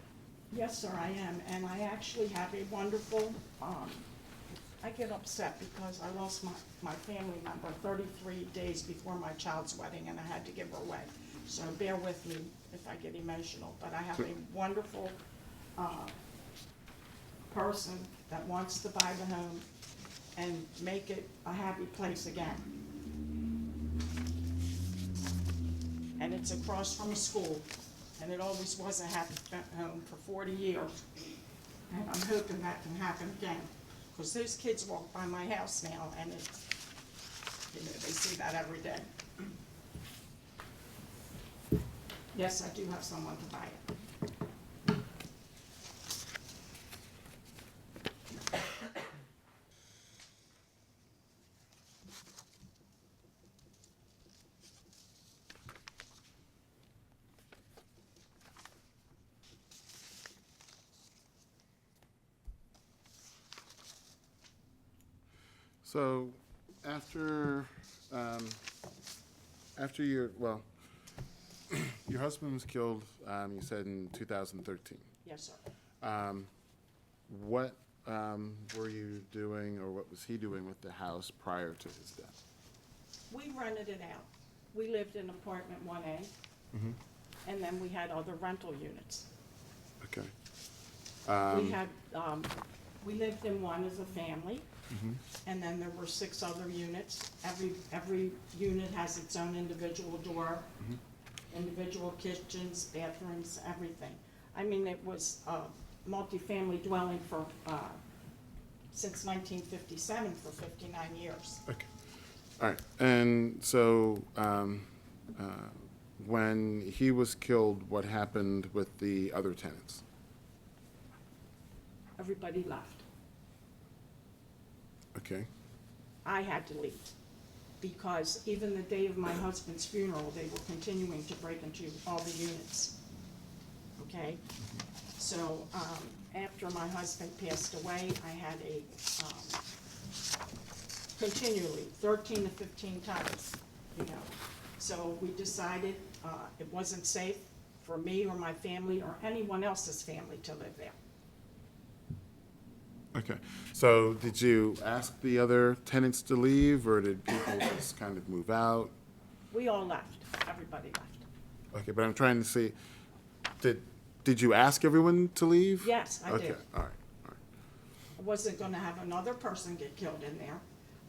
Yes, sir, I am, and I actually have a wonderful, I get upset because I lost my family member 33 days before my child's wedding, and I had to give her away. So bear with me if I get emotional, but I have a wonderful person that wants to buy the home and make it a happy place again. And it's across from a school, and it always was a happy home for 40 years. And I'm hoping that can happen again, because those kids walk by my house now, and it, you know, they see that every day. Yes, I do have someone to buy it. So, after your, well, your husband was killed, you said in 2013. Yes, sir. What were you doing, or what was he doing with the house prior to his death? We rented it out. We lived in apartment 1A, and then we had other rental units. Okay. We had, we lived in one as a family, and then there were 6 other units. Every unit has its own individual door, individual kitchens, bathrooms, everything. I mean, it was a multifamily dwelling for, since 1957, for 59 years. Okay. All right. And so, when he was killed, what happened with the other tenants? Everybody left. Okay. I had to leave, because even the day of my husband's funeral, they were continuing to break into all the units. Okay? So, after my husband passed away, I had a, continually, 13 to 15 times, you know. So we decided it wasn't safe for me or my family or anyone else's family to live there. Okay. So did you ask the other tenants to leave, or did people just kind of move out? We all left. Everybody left. Okay, but I'm trying to see, did you ask everyone to leave? Yes, I did. Okay, all right. I wasn't gonna have another person get killed in there.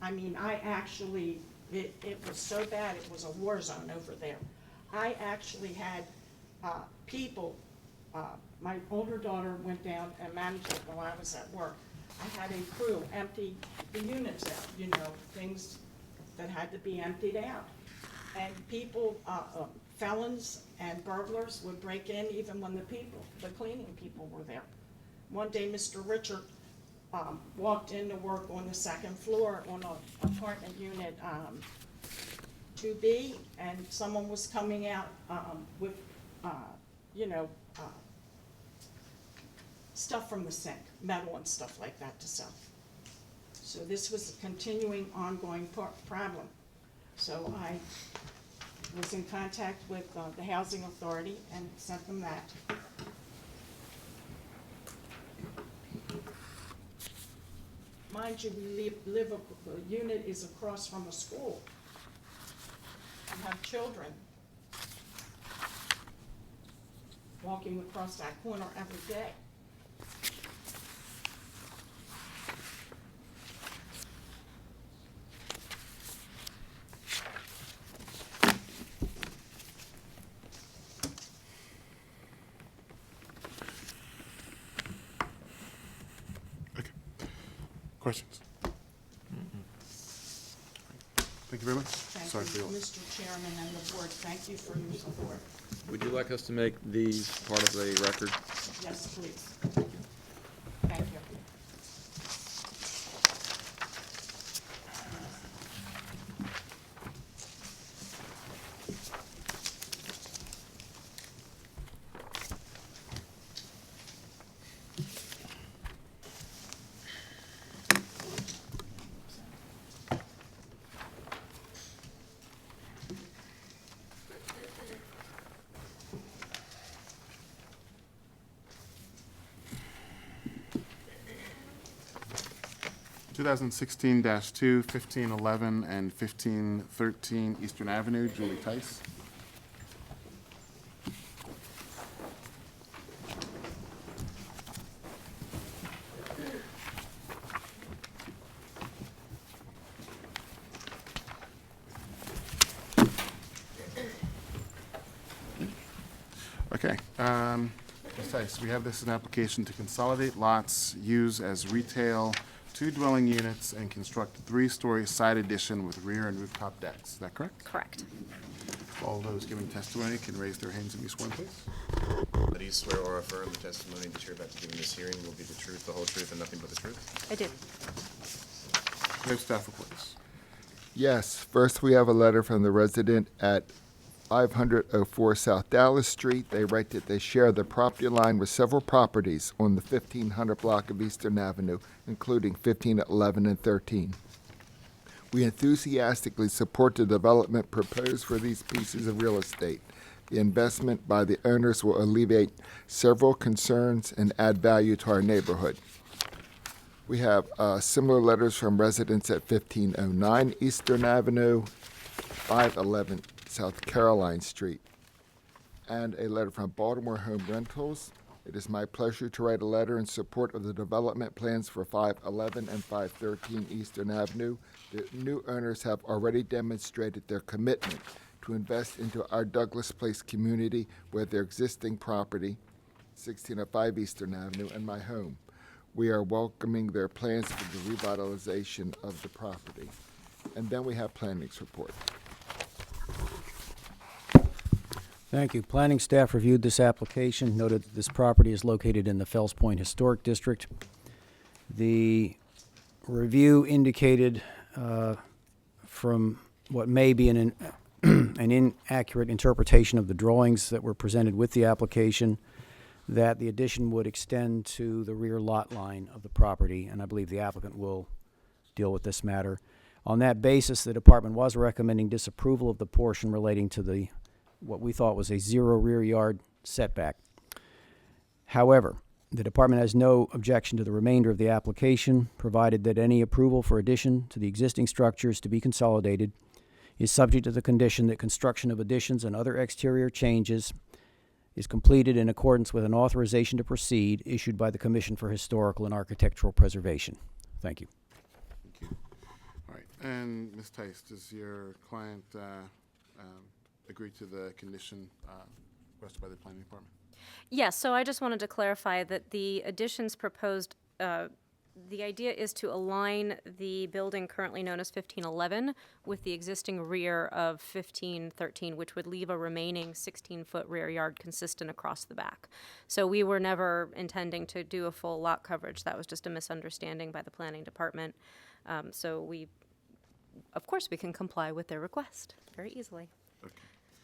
I mean, I actually, it was so bad, it was a war zone over there. I actually had people, my older daughter went down and managed it while I was at work. I had a crew empty the units out, you know, things that had to be emptied out. And people, felons and burglars would break in even when the cleaning people were there. One day, Mr. Richard walked in to work on the 2nd floor on an apartment unit 2B, and someone was coming out with, you know, stuff from the sink, metal and stuff like that to sell. So this was a continuing, ongoing problem. So I was in contact with the Housing Authority and sent them that. Mind you, the unit is across from a school. You have children walking across that corner every day. Questions? Thank you very much. Sorry for Thank your you, Mr. Chairman and the board. Thank you for your support. Would you like us to make these part of the record? Yes, please. Thank you. Two 2016-2, 1511, and 1513 Eastern Avenue, Julie Tice. Okay, Ms. Tice, we have this as an application to consolidate lots, use as retail, 2 dwelling units, and construct a 3-story side addition with rear and rooftop decks. Is that correct? Correct. All those giving testimony can raise their hands and be sworn, please. Do you swear or affirm the testimony that you're about to give in this hearing will be the truth, the whole truth, and nothing but the truth? I do. We have staff reports. Yes, first we have a letter from the resident at 504 South Dallas Street. They write that they share the property line with several properties on the 1500 block of Eastern Avenue, including 1511 and 13. We enthusiastically support the development proposed for these pieces of real estate. The investment by the owners will alleviate several concerns and add value to our neighborhood. We have similar letters from residents at 1509 Eastern Avenue, 511 South Caroline Street, and a letter from Baltimore Home Rentals. It is my pleasure to write a letter in support of the development plans for 511 and 513 Eastern Avenue. The new owners have already demonstrated their commitment to invest into our Douglas Place community with their existing property, 1605 Eastern Avenue, and my home. We are welcoming their plans for the revitalization of the property. And then we have planning's report. Thank you. Planning staff reviewed this application, noted that this property is located in the Fells Point Historic District. The review indicated from what may be an inaccurate interpretation of the drawings that were presented with the application that the addition would extend to the rear lot line of the property, and I believe the applicant will deal with this matter. On that basis, the department was recommending disapproval of the portion relating to what we thought was a 0 rear yard setback. However, the department has no objection to the remainder of the application, provided that any approval for addition to the existing structures to be consolidated is subject to the condition that construction of additions and other exterior changes is completed in accordance with an authorization to proceed issued by the Commission for Historical and Architectural Preservation. Thank you. Thank you. All right, and Ms. Tice, does your client agree to the condition requested by the planning department? Yes, so I just wanted to clarify that the additions proposed, the idea is to align the building currently known as 1511 with the existing rear of 1513, which would leave a remaining 16-foot rear yard consistent across the back. So we were never intending to do a full lot coverage. That was just a misunderstanding by the planning department. So of course, we can comply with their request very easily. Okay.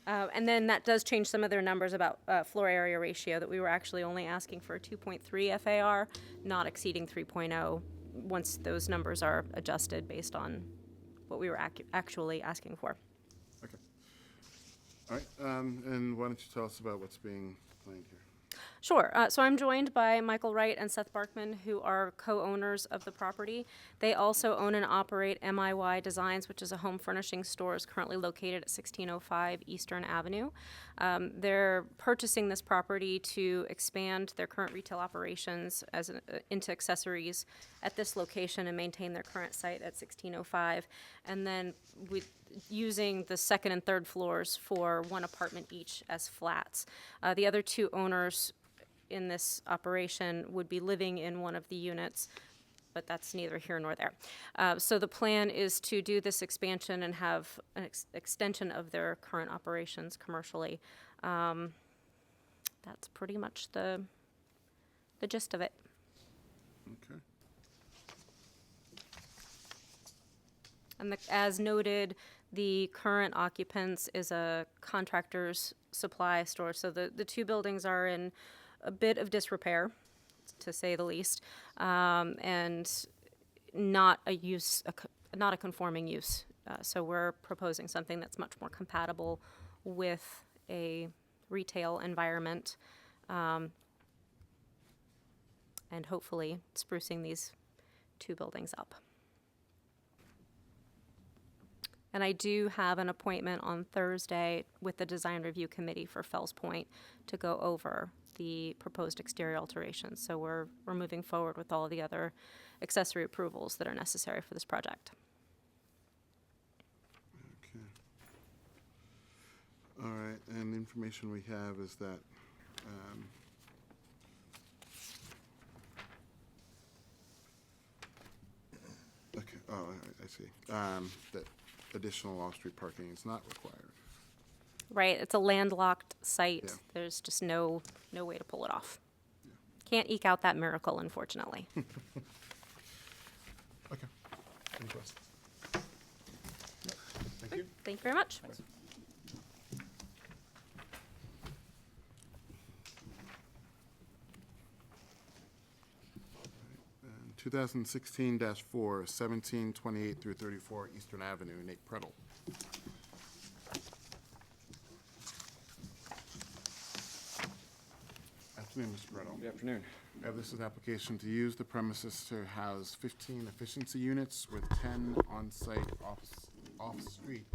And then that does change some of their numbers about floor area ratio, that we were actually only asking for a 2.3 FAR, not exceeding 3.0, once those numbers are adjusted based on what we were actually asking for. Okay. All right, and why don't you tell us about what's being planned here? Sure. So I'm joined by Michael Wright and Seth Barkman, who are co-owners of the property. They also own and operate MIY Designs, which is a home furnishing store currently located at 1605 Eastern Avenue. They're purchasing this property to expand their current retail operations into accessories at this location and maintain their current site at 1605. And then using the second and third floors for one apartment each as flats. The other two owners in this operation would be living in one of the units, but that's neither here nor there. So the plan is to do this expansion and have an extension of their current operations commercially. That's pretty much the gist of it. Okay. And as noted, the current occupants is a contractor's supply store. So the two buildings are in a bit of disrepair, to say the least, and not a conforming use. So we're proposing something that's much more compatible with a retail environment, and hopefully sprucing these two buildings up. And I do have an appointment on Thursday with the Design Review Committee for Fells Point to go over the proposed exterior alterations. So we're moving forward with all of the other accessory approvals that are necessary for this project. Okay. All right, and the information we have is that okay, oh, I see. That additional off-street parking is not required. Right, it's a landlocked site. Yeah. There's just no way to pull it off. Can't eke out that miracle, unfortunately. Okay. Any questions? Thank you. Thank you very much. And 2016-4, 1728 through 34 Eastern Avenue, Nate Prettle. Afternoon, Mr. Prettle. Good afternoon. This is an application to use the premises to house 15 efficiency units with 10 on-site off-street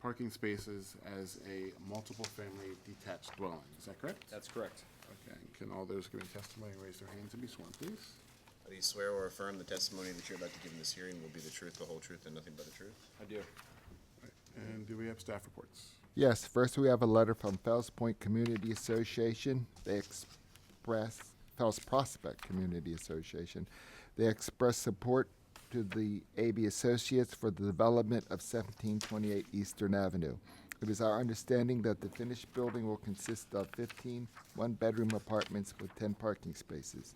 parking spaces as a multiple-family detached dwelling. Is that correct? That's correct. Okay. Can all those giving testimony raise their hands and be sworn, please? Do you swear or affirm the testimony that you're about to give in this hearing will be the truth, the whole truth, and nothing but the truth? I do. And do we have staff reports? Yes, first we have a letter from Fells Point Community Association. Fells Prospect Community Association. They express support to the AB Associates for the development of 1728 Eastern Avenue. It is our understanding that the finished building will consist of 15 one-bedroom apartments with 10 parking spaces.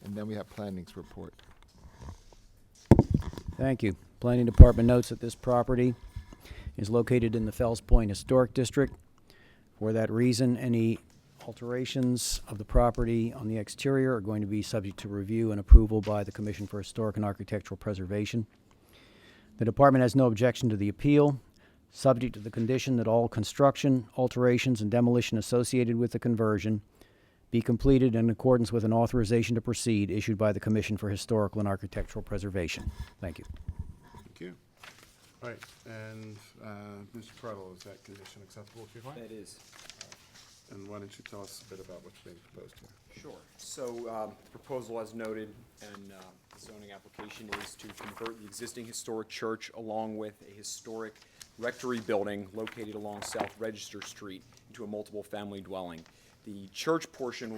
And then we have planning's report. Thank you. Planning Department notes that this property is located in the Fells Point Historic District. For that reason, any alterations of the property on the exterior are going to be subject to review and approval by the Commission for Historic and Architectural Preservation. The department has no objection to the appeal, subject to the condition that all construction, alterations, and demolition associated with the conversion be completed in accordance with an authorization to proceed issued by the Commission for Historical and Architectural Preservation. Thank you. Thank you. All right, and Mr. Prettle, is that condition acceptable to your client? That is. And why don't you tell us a bit about what's being proposed here? Sure. So the proposal, as noted, and the zoning application is to convert the existing historic church along with a historic rectory building located along South Register Street into a multiple family dwelling. The church portion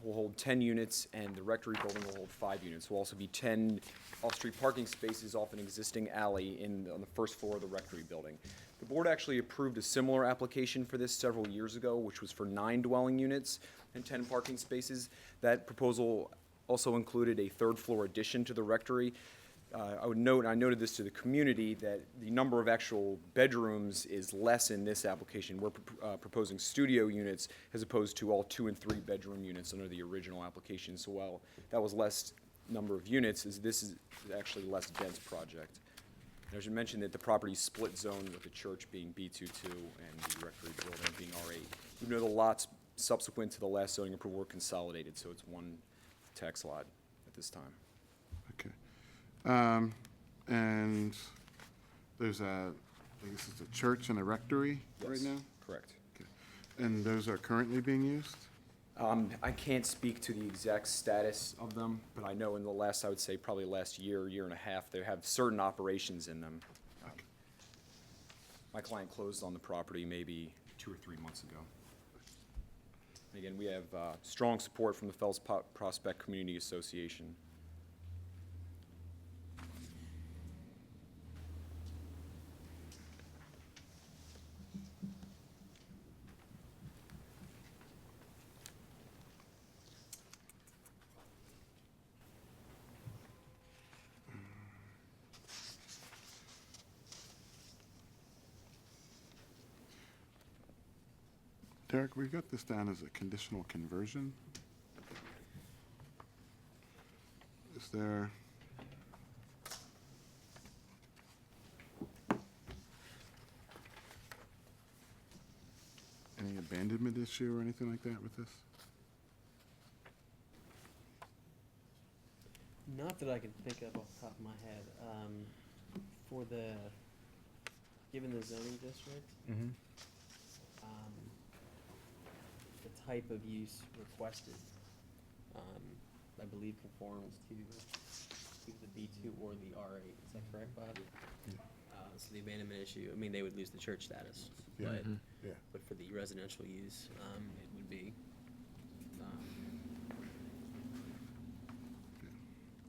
will hold 10 units, and the rectory building will hold 5 units. There will also be 10 off-street parking spaces off an existing alley on the first floor of the rectory building. The board actually approved a similar application for this several years ago, which was for 9 dwelling units and 10 parking spaces. That proposal also included a third-floor addition to the rectory. I would note, I noted this to the community, that the number of actual bedrooms is less in this application. We're proposing studio units as opposed to all 2- and 3-bedroom units under the original application. So while that was less number of units, this is actually a less dense project. And I should mention that the property is split zone with the church being B22 and the rectory building being R8. Even though the lots subsequent to the last zoning approval were consolidated, so it's one tax lot at this time. Okay. And there's a, I guess it's a church and a rectory right Yes, now? correct. Okay. And those are currently being used? I can't speak to the exact status of them, but I know in the last, I would say probably last year, year and a half, they have certain operations in them. My client closed on the property maybe 2 or 3 months ago. And again, we have strong support from the Fells Prospect Community Association. Derek, we got this down as a conditional conversion. Is there? Any abandonment issue or anything like that with this? Not that I can think of off the top of my head. For the, given the zoning district, Mm-hmm. the type of use requested, I believe conforms to the B2 or the R8. Is that correct, Bob? So the abandonment issue, I mean, they would lose the church status, Yeah. but, Yeah. but for the residential use, it would be,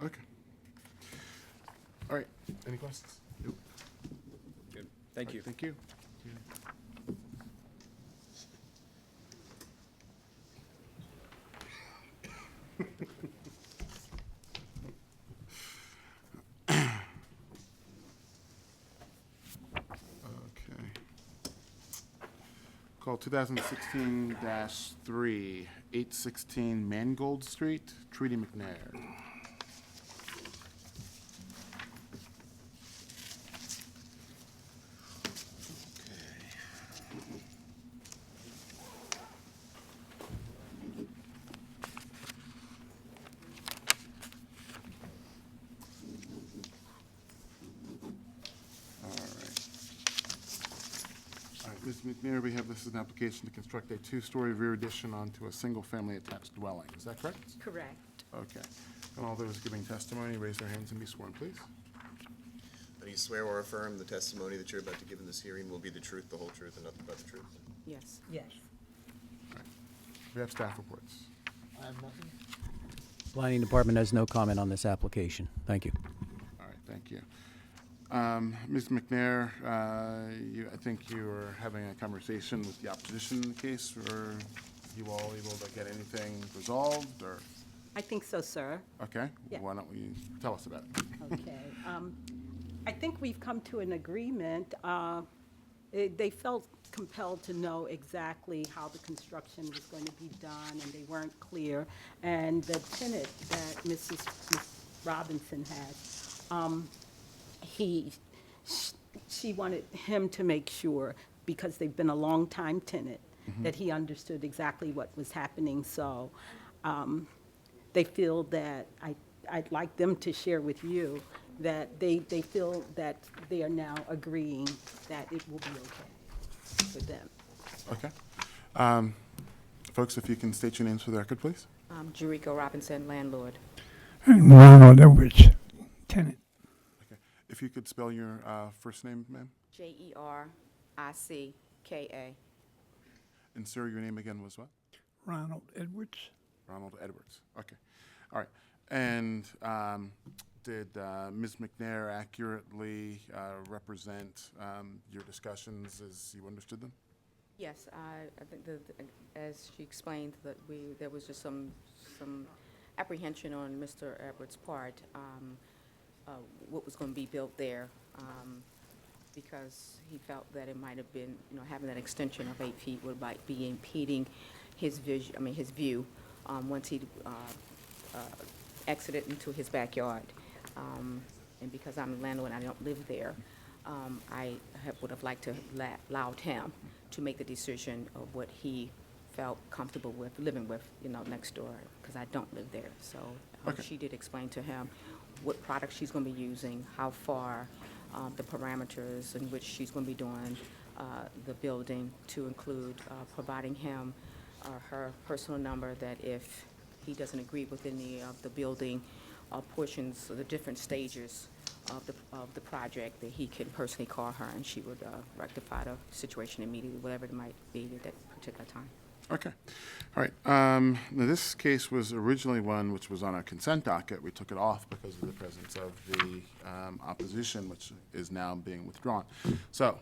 Okay. All right. Any questions? Nope. Good. Thank you. Thank you. Okay. Call 2016-3, 816 Mangold Street, Trudy McNair. Ms. McNair, we have this as an application to construct a two-story rear addition onto a single-family attached dwelling. Is that correct? Correct. Okay. And all those giving testimony, raise their hands and be sworn, please. Do you swear or affirm the testimony that you're about to give in this hearing will be the truth, the whole truth, and nothing but the truth? Yes. Yes. We have staff reports. I have nothing. Planning Department has no comment on this application. Thank you. All right, thank you. Ms. McNair, I think you were having a conversation with the opposition in the case. Were you all able to get anything resolved, or? I think so, sir. Okay, Yeah. why don't we tell us about it? Okay. I think we've come to an agreement. They felt compelled to know exactly how the construction was going to be done, and they weren't clear. And the tenant that Ms. Robinson had, she wanted him to make sure, because they've been a long-time tenant, that he understood exactly what was happening. So they feel that, I'd like them to share with you that they feel that they are now agreeing that it will be okay for them. Okay. Folks, if you can state your names for the record, please. Jericho Robinson, landlord. Ronald Edwards, tenant. Okay. If you could spell your first name, ma'am. Jericka. And sir, your name again was what? Ronald Edwards. Ronald Edwards. Okay. All right. And did Ms. McNair accurately represent your discussions as you understood them? Yes, I think as she explained, that there was just some apprehension on Mr. Edwards' part, what was going to be built there, because he felt that it might have been, having that extension of 8 feet might be impeding his vision, his view, once he exited into his backyard. And because I'm a landlord and I don't live there, I would have liked to allowed him to make the decision of what he felt comfortable with living with, next door, because I don't live there. So Okay. she did explain to him what products she's going to be using, how far, the parameters in which she's going to be doing the building, to include providing him her personal number, that if he doesn't agree with any of the building portions of the different stages of the project, that he can personally call her and she would rectify the situation immediately, whatever it might be at that particular time. Okay. All right. Now, this case was originally one which was on a consent docket. We took it off because of the presence of the opposition, which is now being withdrawn. So,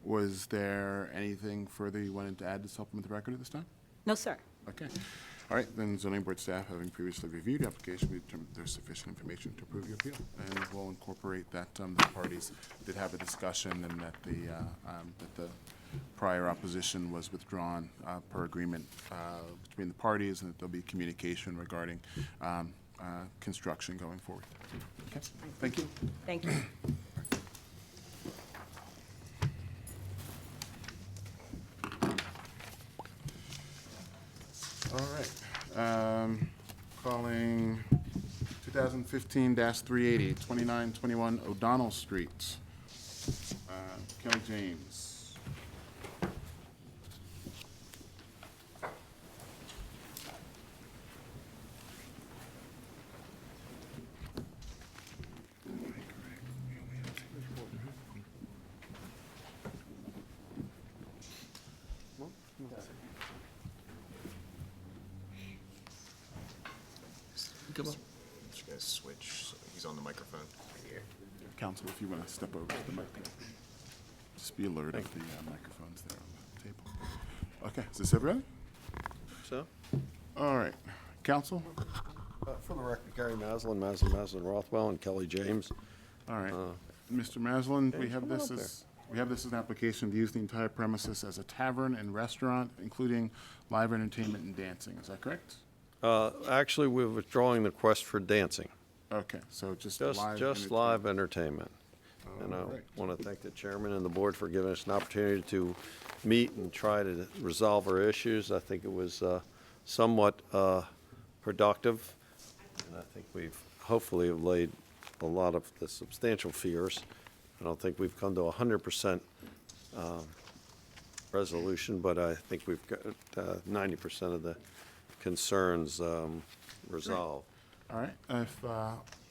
was there anything further you wanted to add to supplement the record at this time? No, sir. Okay. All right, then zoning board staff, having previously reviewed the application, we determined there's sufficient information to approve your appeal. And we'll incorporate that the parties did have a discussion, and that the prior opposition was withdrawn per agreement between the parties, and that there'll be communication regarding construction going forward. Okay, thank you. Thank you. All right. Calling 2015-380, 2921 O'Donnell Street. Kelly James. Just gonna switch, so he's on the microphone. Counsel, if you want to step over to the microphone. Just be alert of the microphones there on the table. Okay, is this everybody? So, All right. Counsel? for the record, Gary Maslin, Rothwell, and Kelly James. All right. Mr. Maslin, we James, have come on this up as, an application to use the entire premises as a tavern and restaurant, including live entertainment and dancing. Is that correct? Actually, we're withdrawing the request for dancing. Okay, so just Just live live entertainment. And I All right. want to thank the chairman and the board for giving us an opportunity to meet and try to resolve our issues. I think it was somewhat productive, and I think we've hopefully laid a lot of the substantial fears. I don't think we've come to 100% resolution, but I think we've got 90% of the concerns resolved. All right. If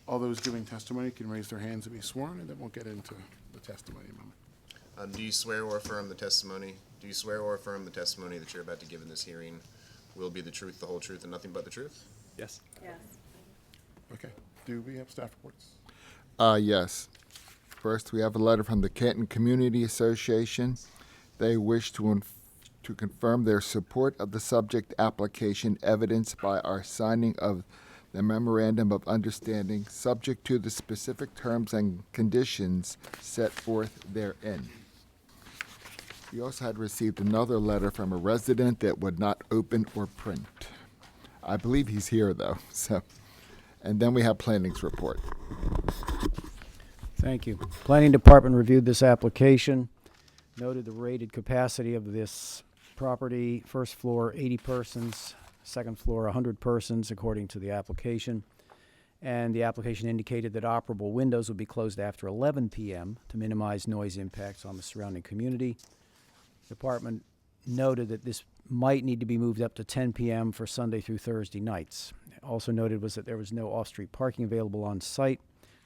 all those giving testimony can raise their hands and be sworn, and then we'll get into the testimony in a moment. Do you swear or affirm the testimony? Do you swear or affirm the testimony that you're about to give in this hearing will be the truth, the whole truth, and nothing but the truth? Yes. Yes. Okay. Do we have staff reports? Yes. First, we have a letter from the Canton Community Association. They wish to confirm their support of the subject application, evidenced by our signing of the Memorandum of Understanding, subject to the specific terms and conditions set forth therein. We also had received another letter from a resident that would not open or print. I believe he's here, though, so. And then we have planning's report. Thank you. Planning Department reviewed this application, noted the rated capacity of this property, first floor 80 persons, second floor 100 persons according to the application. And the application indicated that operable windows would be closed after 11 p.m. to minimize noise impacts on the surrounding community. The department noted that this might need to be moved up to 10 p.m. for Sunday through Thursday nights. Also noted was that there was no off-street parking available on site,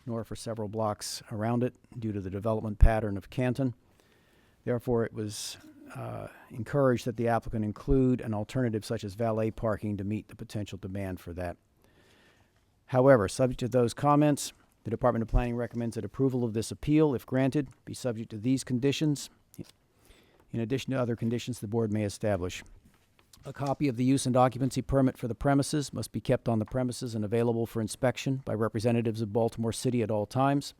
nor for several blocks around it due to the development pattern of Canton. Therefore, it was encouraged that the applicant include an alternative such as valet parking to meet the potential demand for that. However, subject to those comments, the Department of Planning recommends that approval of this appeal, if granted, be subject to these conditions, in addition to other conditions the board may establish. A copy of the use and occupancy permit for the premises must be kept on the premises and available for inspection by representatives of Baltimore City at all times.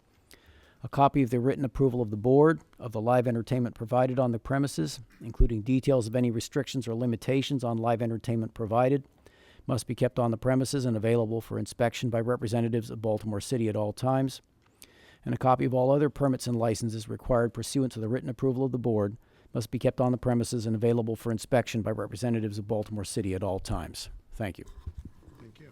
A copy of the written approval of the board of the live entertainment provided on the premises, including details of any restrictions or limitations on live entertainment provided, must be kept on the premises and available for inspection by representatives of Baltimore City at all times. And a copy of all other permits and licenses required pursuant to the written approval of the board must be kept on the premises and available for inspection by representatives of Baltimore City at all times. Thank you. Thank you.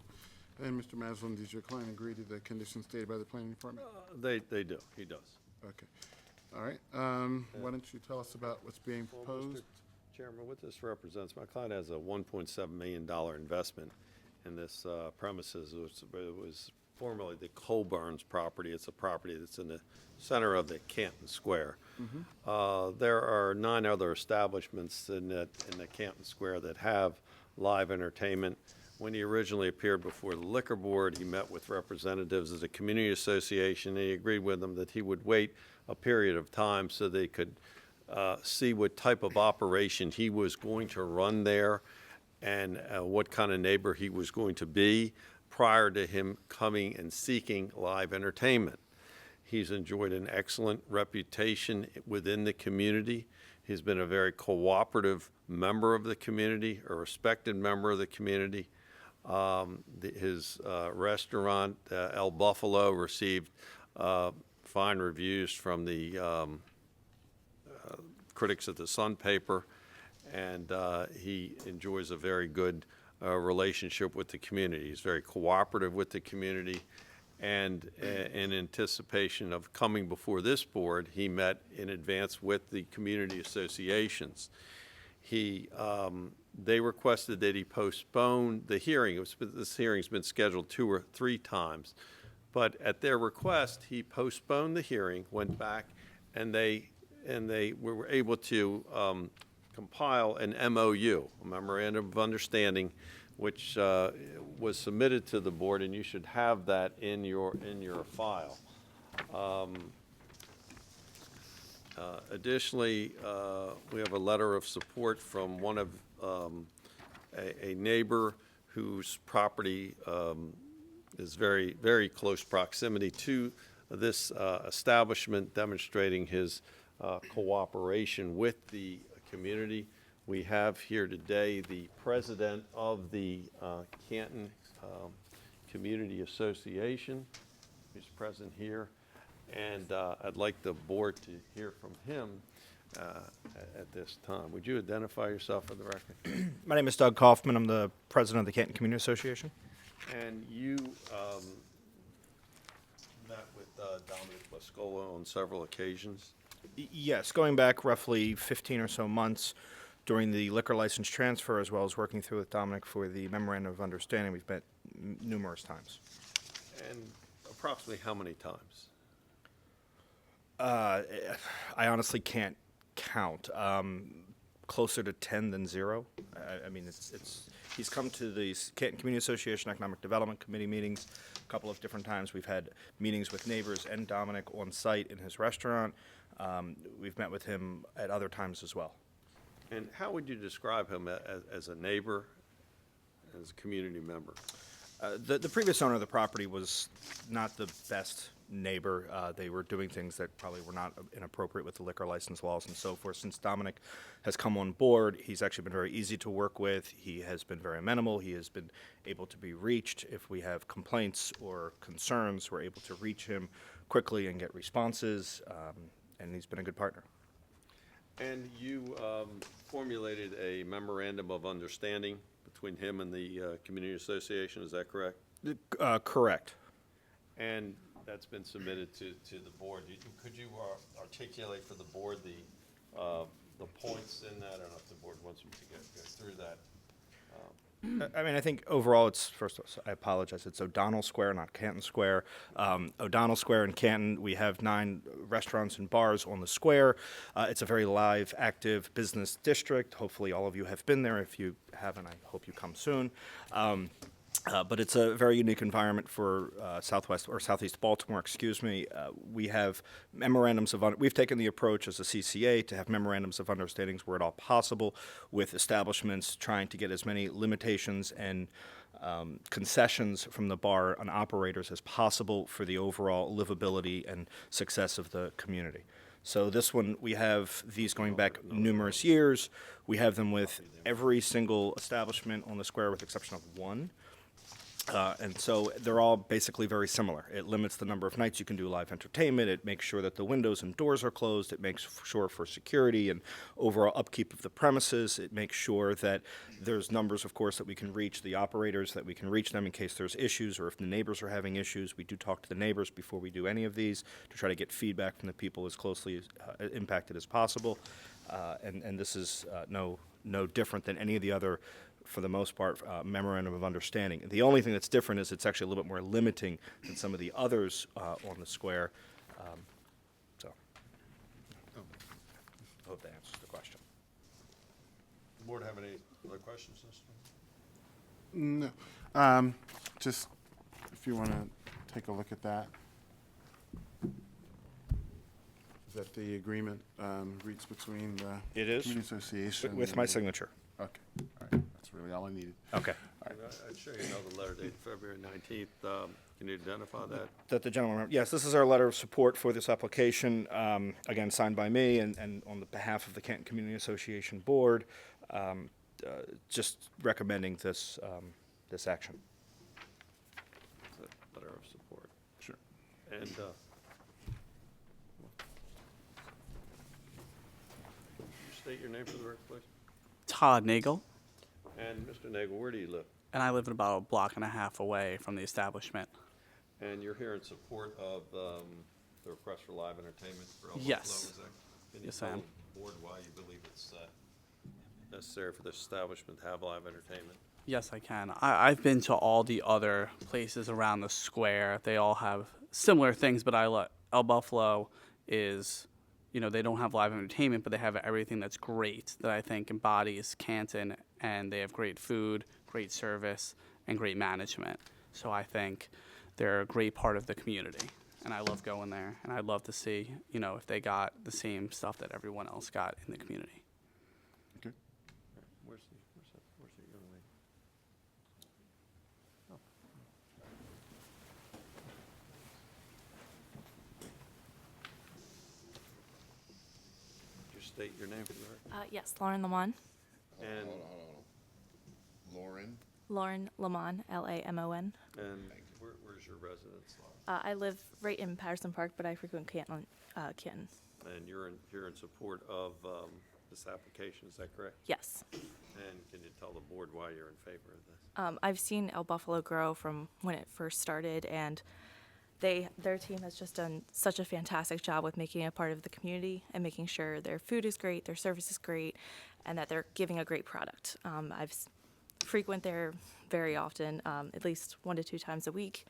And Mr. Maslin, does your client agree to the conditions stated by the planning department? They do, he does. Okay. All right. Why don't you tell us about what's being proposed? Chairman, what this represents, my client has a $1.7 million investment in this premises. It was formerly the Colburns property. It's a property that's in the center of the Canton Square. There are 9 other establishments in the Canton Square that have live entertainment. When he originally appeared before the liquor board, he met with representatives of the community association. He agreed with them that he would wait a period of time so they could see what type of operation he was going to run there and what kind of neighbor he was going to be prior to him coming and seeking live entertainment. He's enjoyed an excellent reputation within the community. He's been a very cooperative member of the community, a respected member of the community. His restaurant, El Buffalo, received fine reviews from the critics at the Sun paper, and he enjoys a very good relationship with the community. He's very cooperative with the community, and in anticipation of coming before this board, he met in advance with the community associations. They requested that he postpone the hearing. This hearing's been scheduled 2 or 3 times, but at their request, he postponed the hearing, went back, and they were able to compile an MOU, a Memorandum of Understanding, which was submitted to the board, and you should have that in your file. Additionally, we have a letter of support from one of a neighbor whose property is very, very close proximity to this establishment, demonstrating his cooperation with the community. We have here today the president of the Canton Community Association, who's present here, and I'd like the board to hear from him at this time. Would you identify yourself for the record? My name is Doug Kaufman. I'm the president of the Canton Community Association. And you met with Dominic Blascola on several occasions? Yes, going back roughly 15 or so months during the liquor license transfer, as well as working through with Dominic for the Memorandum of Understanding, we've met numerous times. And approximately how many times? I honestly can't count. Closer to 10 than 0. I mean, he's come to the Canton Community Association Economic Development Committee meetings a couple of different times. We've had meetings with neighbors and Dominic on site in his restaurant. We've met with him at other times as well. And how would you describe him as a neighbor, as a community member? The previous owner of the property was not the best neighbor. They were doing things that probably were not inappropriate with the liquor license laws and so forth. Since Dominic has come on board, he's actually been very easy to work with. He has been very amenable. He has been able to be reached. If we have complaints or concerns, we're able to reach him quickly and get responses, and he's been a good partner. And you formulated a memorandum of understanding between him and the community association, is that correct? Correct. And that's been submitted to the board. Could you articulate for the board the points in that? I don't know if the board wants me to go through that. I mean, I think overall it's, first, I apologize, it's O'Donnell Square, not Canton Square. O'Donnell Square in Canton, we have 9 restaurants and bars on the square. It's a very live, active business district. Hopefully all of you have been there. If you haven't, I hope you come soon. But it's a very unique environment for Southeast Baltimore, excuse me. We have memorandums of, we've taken the approach as a CCA to have memorandums of understandings where at all possible with establishments trying to get as many limitations and concessions from the bar and operators as possible for the overall livability and success of the community. So this one, we have these going back numerous years. We have them with every single establishment on the square with the exception of one. And so they're all basically very similar. It limits the number of nights you can do live entertainment. It makes sure that the windows and doors are closed. It makes sure for security and overall upkeep of the premises. It makes sure that there's numbers, of course, that we can reach the operators, that we can reach them in case there's issues or if the neighbors are having issues. We do talk to the neighbors before we do any of these to try to get feedback from the people as closely impacted as possible. And this is no different than any of the other, for the most part, memorandum of understanding. The only thing that's different is it's actually a little bit more limiting than some of the others on the square. So, I hope that answers the question. The board have any other questions? No. Just if you want to take a look at that. Is that the agreement reached between the It is. Community Association? With my signature. Okay, all right, that's really all I needed. Okay. I'd show you another letter dated February 19th. Can you identify that? That the gentleman, yes, this is our letter of support for this application, again, signed by me and on the behalf of the Canton Community Association Board, just recommending this, this action. Letter of support. Sure. And state your name for the record, please. Todd Nagel, And Mr. Nagel, where do you live? and I live about a block and a half away from the establishment. And you're here in support of the request for live entertainment for El Yes. Buffalo, is that? Can you Yes, tell I am. the board why you believe it's necessary for this establishment to have live entertainment? Yes, I can. I've been to all the other places around the square. They all have similar things, but El Buffalo is, you know, they don't have live entertainment, but they have everything that's great that I think embodies Canton, and they have great food, great service, and great management. So I think they're a great part of the community, and I love going there, and I'd love to see, you know, if they got the same stuff that everyone else got in the community. Okay. Where's the young lady? Could you state your name for the record? Yes, Lauren Lamont. And, Lauren? Lauren Lamont, Lamon. and where's your residence? I live right in Patterson Park, but I frequent Canton. And you're here in support of this application, is that correct? Yes. And can you tell the board why you're in favor of this? I've seen El Buffalo grow from when it first started, and their team has just done such a fantastic job with making it a part of the community and making sure their food is great, their service is great, and that they're giving a great product. I've frequent there very often, at least 1 to 2 times a week.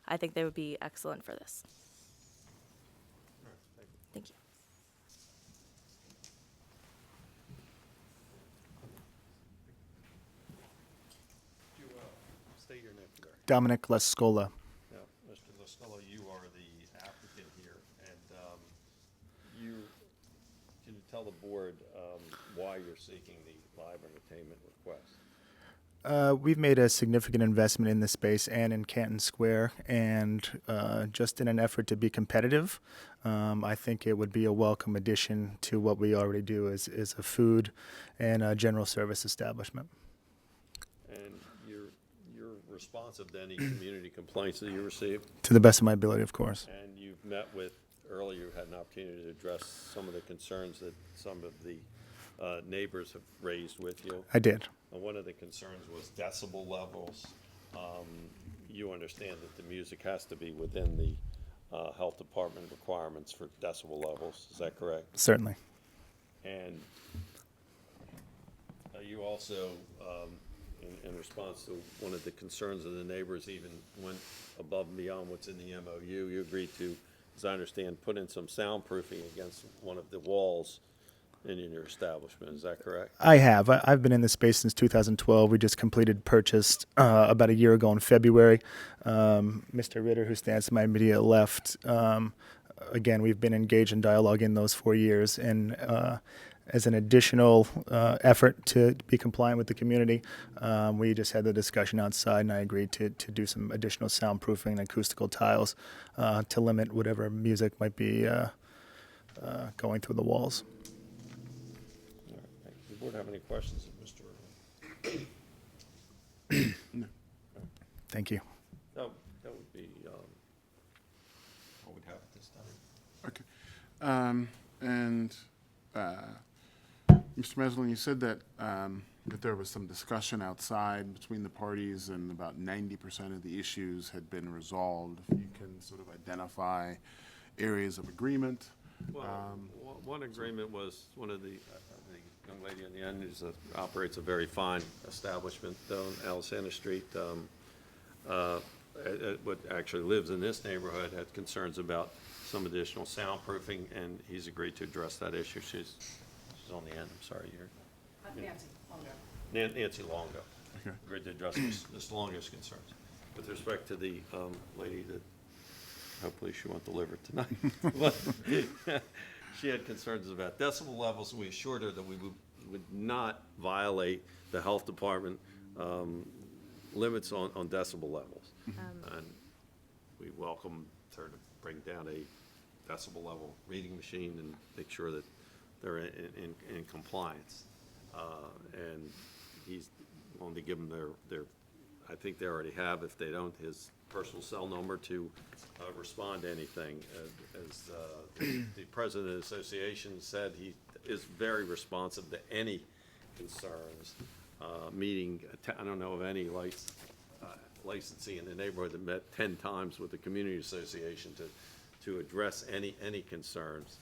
I think they would be excellent for this. Thank you. Could you state your name for the record? Dominic Lescola. Now, Mr. Lascolo, you are the applicant here, and can you tell the board why you're seeking the live entertainment request? We've made a significant investment in this space and in Canton Square, and just in an effort to be competitive, I think it would be a welcome addition to what we already do as a food and a general service establishment. And you're responsive to any community complaints that you receive? To the best of my ability, of course. And you've met with, earlier you had an opportunity to address some of the concerns that some of the neighbors have raised with you. I did. And one of the concerns was decibel levels. You understand that the music has to be within the health department requirements for decibel levels, is that correct? Certainly. And you also, in response to one of the concerns of the neighbors, even went above and beyond what's in the MOU. You agreed to, as I understand, put in some soundproofing against one of the walls in your establishment, is that correct? I have. I've been in this space since 2012. We just completed purchase about a year ago in February. Mr. Ritter, who stands to my immediate left, again, we've been engaged in dialogue in those 4 years. And as an additional effort to be compliant with the community, we just had the discussion outside, and I agreed to do some additional soundproofing and acoustical tiles to limit whatever music might be going through the walls. Does the board have any questions of Mr. No. Thank you. That would be what we'd have at this time. Okay. And Mr. Meslin, you said that that there was some discussion outside between the parties and about 90% of the issues had been resolved. If you can sort of identify areas of agreement. Well, one agreement was one of the young lady on the end who operates a very fine establishment on Alexander Street, what actually lives in this neighborhood, had concerns about some additional soundproofing, and he's agreed to address that issue. She's on the end. I'm sorry, you're Nancy Longo. Nancy Longo. Okay. Agreed to address Ms. Longo's concerns. With respect to the lady that hopefully she won't deliver tonight, but she had concerns about decibel levels. We assured her that we would not violate the health department limits on decibel levels. And we welcomed her to bring down a decibel level reading machine and make sure that they're in compliance. And he's willing to give them their, I think they already have, if they don't, his personal cell number to respond to anything. As the president of the association said, he is very responsive to any concerns. I don't know of any licensee in the neighborhood that met 10 times with the community association to address any concerns.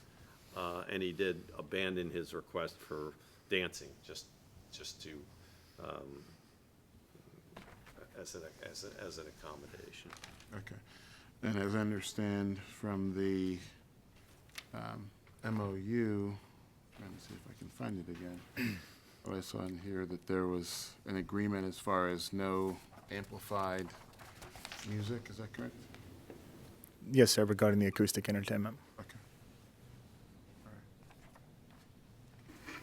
And he did abandon his request for dancing, just to as an accommodation. Okay. And as I understand from the MOU, trying to see if I can find it again. I saw in here that there was an agreement as far as no amplified music. Is that correct? Yes, sir, regarding the acoustic entertainment. Okay.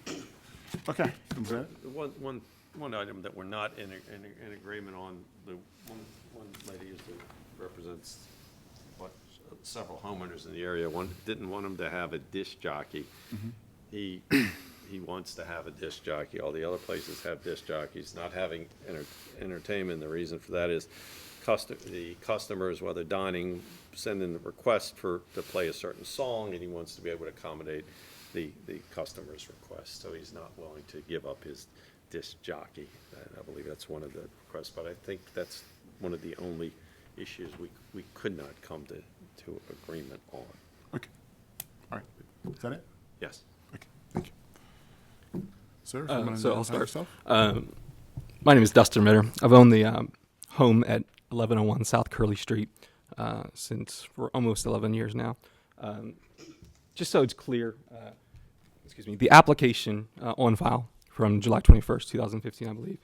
All right. Okay. Is that? One item that we're not in agreement on, the one lady represents several homeowners in the area. One didn't want him to have a disc jockey. He wants to have a disc jockey. All the other places have disc jockeys. Not having entertainment, the reason for that is the customers, whether dining, send in the request to play a certain song, and he wants to be able to accommodate the customer's request. So he's not willing to give up his disc jockey. I believe that's one of the requests, but I think that's one of the only issues we could not come to agreement on. Okay. All right. Is that it? Yes. Okay. Thank you. Sir, so I'll start. My name is Dustin Ritter. I've owned the home at 1101 South Curly Street for almost 11 years now. Just so it's clear, the application on file from July 21st, 2015, I believe,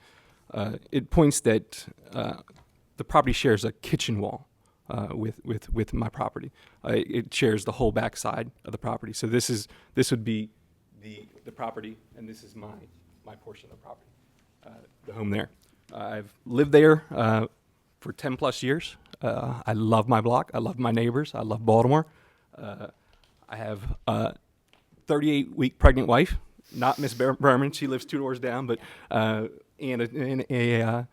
it points that the property shares a kitchen wall with my property. It shares the whole back side of the property. So this would be the property, and this is my portion of the property, the home there. I've lived there for 10 plus years. I love my block. I love my neighbors. I love Baltimore. I have a 38-week pregnant wife, not Miss Berman. She lives 2 doors down, but and a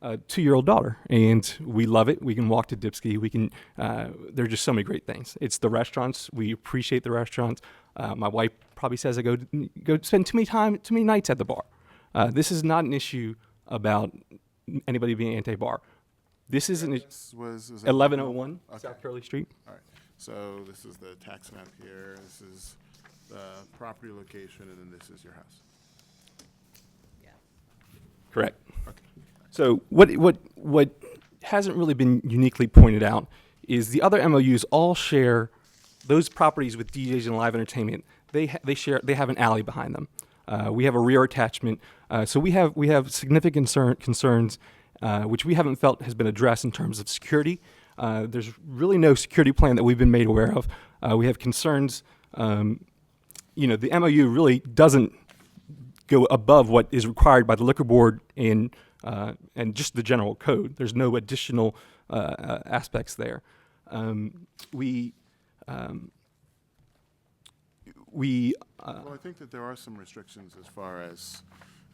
2-year-old daughter, and we love it. We can walk to Dipsky. We can. There are just so many great things. It's the restaurants. We appreciate the restaurants. My wife probably says I go spend too many nights at the bar. This is not an issue about anybody being anti-bar. This is an 1101 South Curly Street. All right. So this is the tax map here. This is the property location, and then this is your house. Correct. Okay. So what hasn't really been uniquely pointed out is the other MOUs all share those properties with DJs and live entertainment. They have an alley behind them. We have a rear attachment. So we have significant concerns which we haven't felt has been addressed in terms of security. There's really no security plan that we've been made aware of. We have concerns. The MOU really doesn't go above what is required by the liquor board and just the general code. There's no additional aspects there. Well, I think that there are some restrictions as far as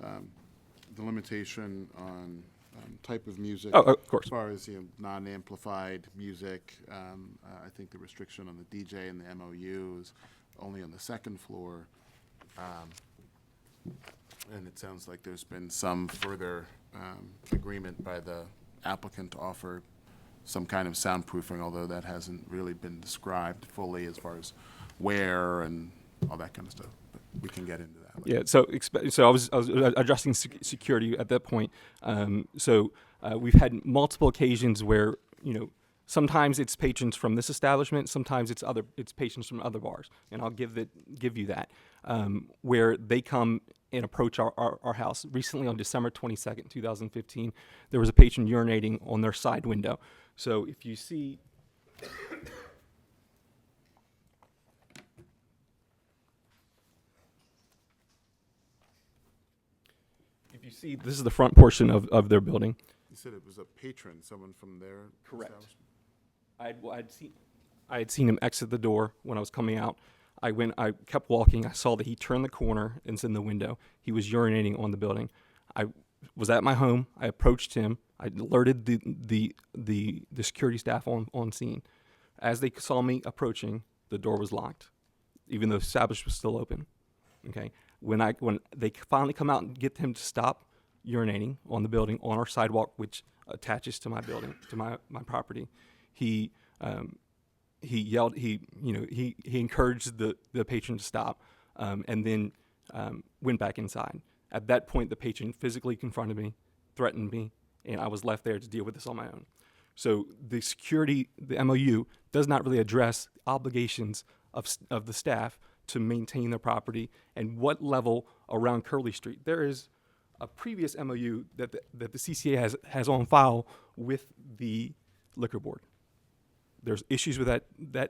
the limitation on type of music. Oh, of course. As far as, non-amplified music, I think the restriction on the DJ and the MOU is only on the second floor. And it sounds like there's been some further agreement by the applicant to offer some kind of soundproofing, although that hasn't really been described fully as far as where and all that kind of stuff. But we can get into that later. Yeah, so I was addressing security at that point. We've had multiple occasions where, sometimes it's patrons from this establishment, sometimes it's patrons from other bars, and I'll give you that, where they come and approach our house. Recently, on December 22nd, 2015, there was a patron urinating on their side window. So if you see, this is the front portion of their building. You said it was a patron, someone from their Correct. establishment? I had seen him exit the door when I was coming out. I kept walking. I saw that he turned the corner and was in the window. He was urinating on the building. I was at my home. I approached him. I alerted the security staff on scene. As they saw me approaching, the door was locked, even though the establishment was still open. Okay. When they finally come out and get him to stop urinating on the building, on our sidewalk, which attaches to my building, to my property, he yelled. He encouraged the patron to stop, and then went back inside. At that point, the patron physically confronted me, threatened me, and I was left there to deal with this on my own. So the security, the MOU, does not really address obligations of the staff to maintain their property and what level around Curley Street. There is a previous MOU that the CCA has on file with the liquor board. There's issues with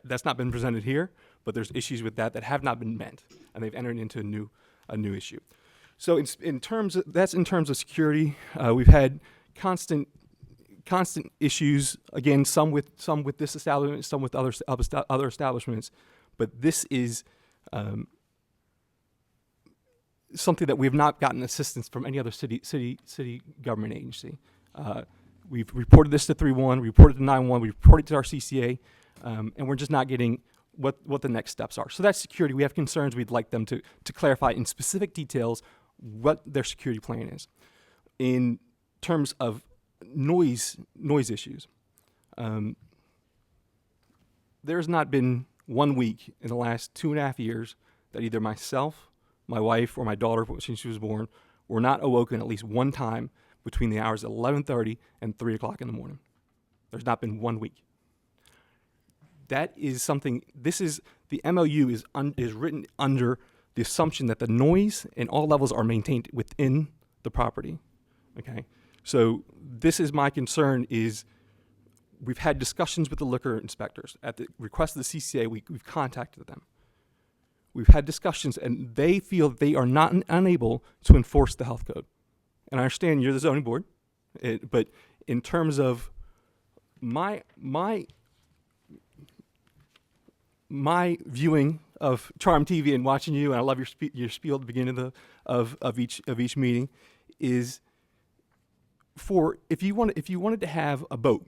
that's not been presented here, but there's issues with that have not been met, and they've entered into a new issue. So in terms of security, we've had constant issues. Again, some with this establishment, some with other establishments, but this is something that we have not gotten assistance from any other city government agency. We've reported this to 311, we reported to 911, we reported to our CCA, and we're just not getting what the next steps are. So that's security. We have concerns. We'd like them to clarify in specific details what their security plan is. In terms of noise issues, there's not been 1 week in the last 2.5 years that either myself, my wife, or my daughter, since she was born, were not awoken at least one time between the hours of 11:30 and 3 o'clock in the morning. There's not been 1 week. That is something. The MOU is written under the assumption that the noise in all levels are maintained within the property. Okay, so this is my concern. Is we've had discussions with the liquor inspectors at the request of the CCA. We've contacted them. We've had discussions, and they feel they are not unable to enforce the health code. And I understand you're the zoning board, but in terms of my viewing of Charm TV and watching you, and I love your spiel at the beginning of each meeting, is for if you wanted to have a boat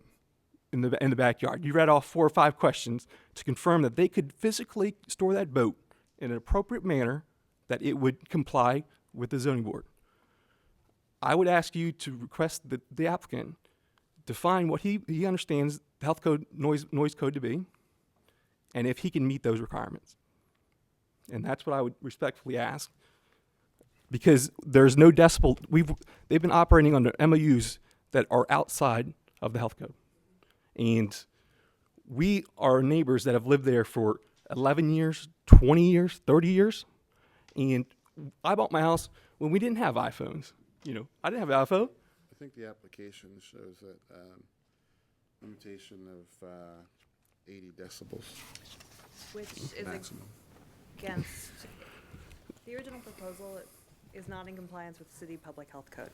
in the backyard, you read off 4 or 5 questions to confirm that they could physically store that boat in an appropriate manner that it would comply with the zoning board. I would ask you to request the applicant define what he understands the health code, noise code to be, and if he can meet those requirements. And that's what I would respectfully ask, because there's no decibel. They've been operating under MOUs that are outside of the health code. And we are neighbors that have lived there for 11 years, 20 years, 30 years. And I bought my house when we didn't have iPhones. I didn't have an iPhone. I think the application shows that limitation of 80 decibels. Which is maximum. against the original proposal. Is not in compliance with city public health code.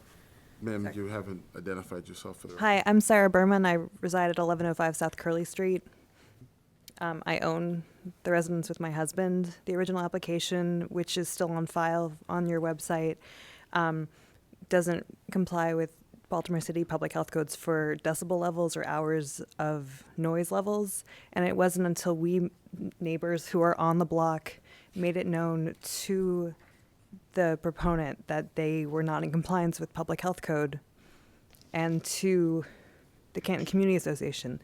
Ma'am, you haven't identified yourself for the Hi, I'm Sarah Berman. I reside at 1105 South Curley Street. I own the residence with my husband. The original application, which is still on file on your website, doesn't comply with Baltimore City public health codes for decibel levels or hours of noise levels, and it wasn't until we neighbors who are on the block made it known to the proponent that they were not in compliance with public health code and to the Canton Community Association.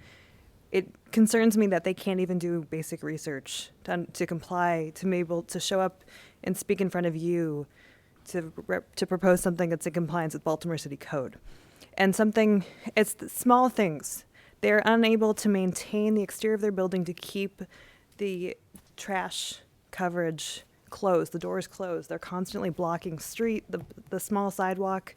It concerns me that they can't even do basic research to comply, to be able to show up and speak in front of you to propose something that's in compliance with Baltimore City Code. And it's the small things. They're unable to maintain the exterior of their building to keep the trash coverage closed, the doors closed. They're constantly blocking the small sidewalk.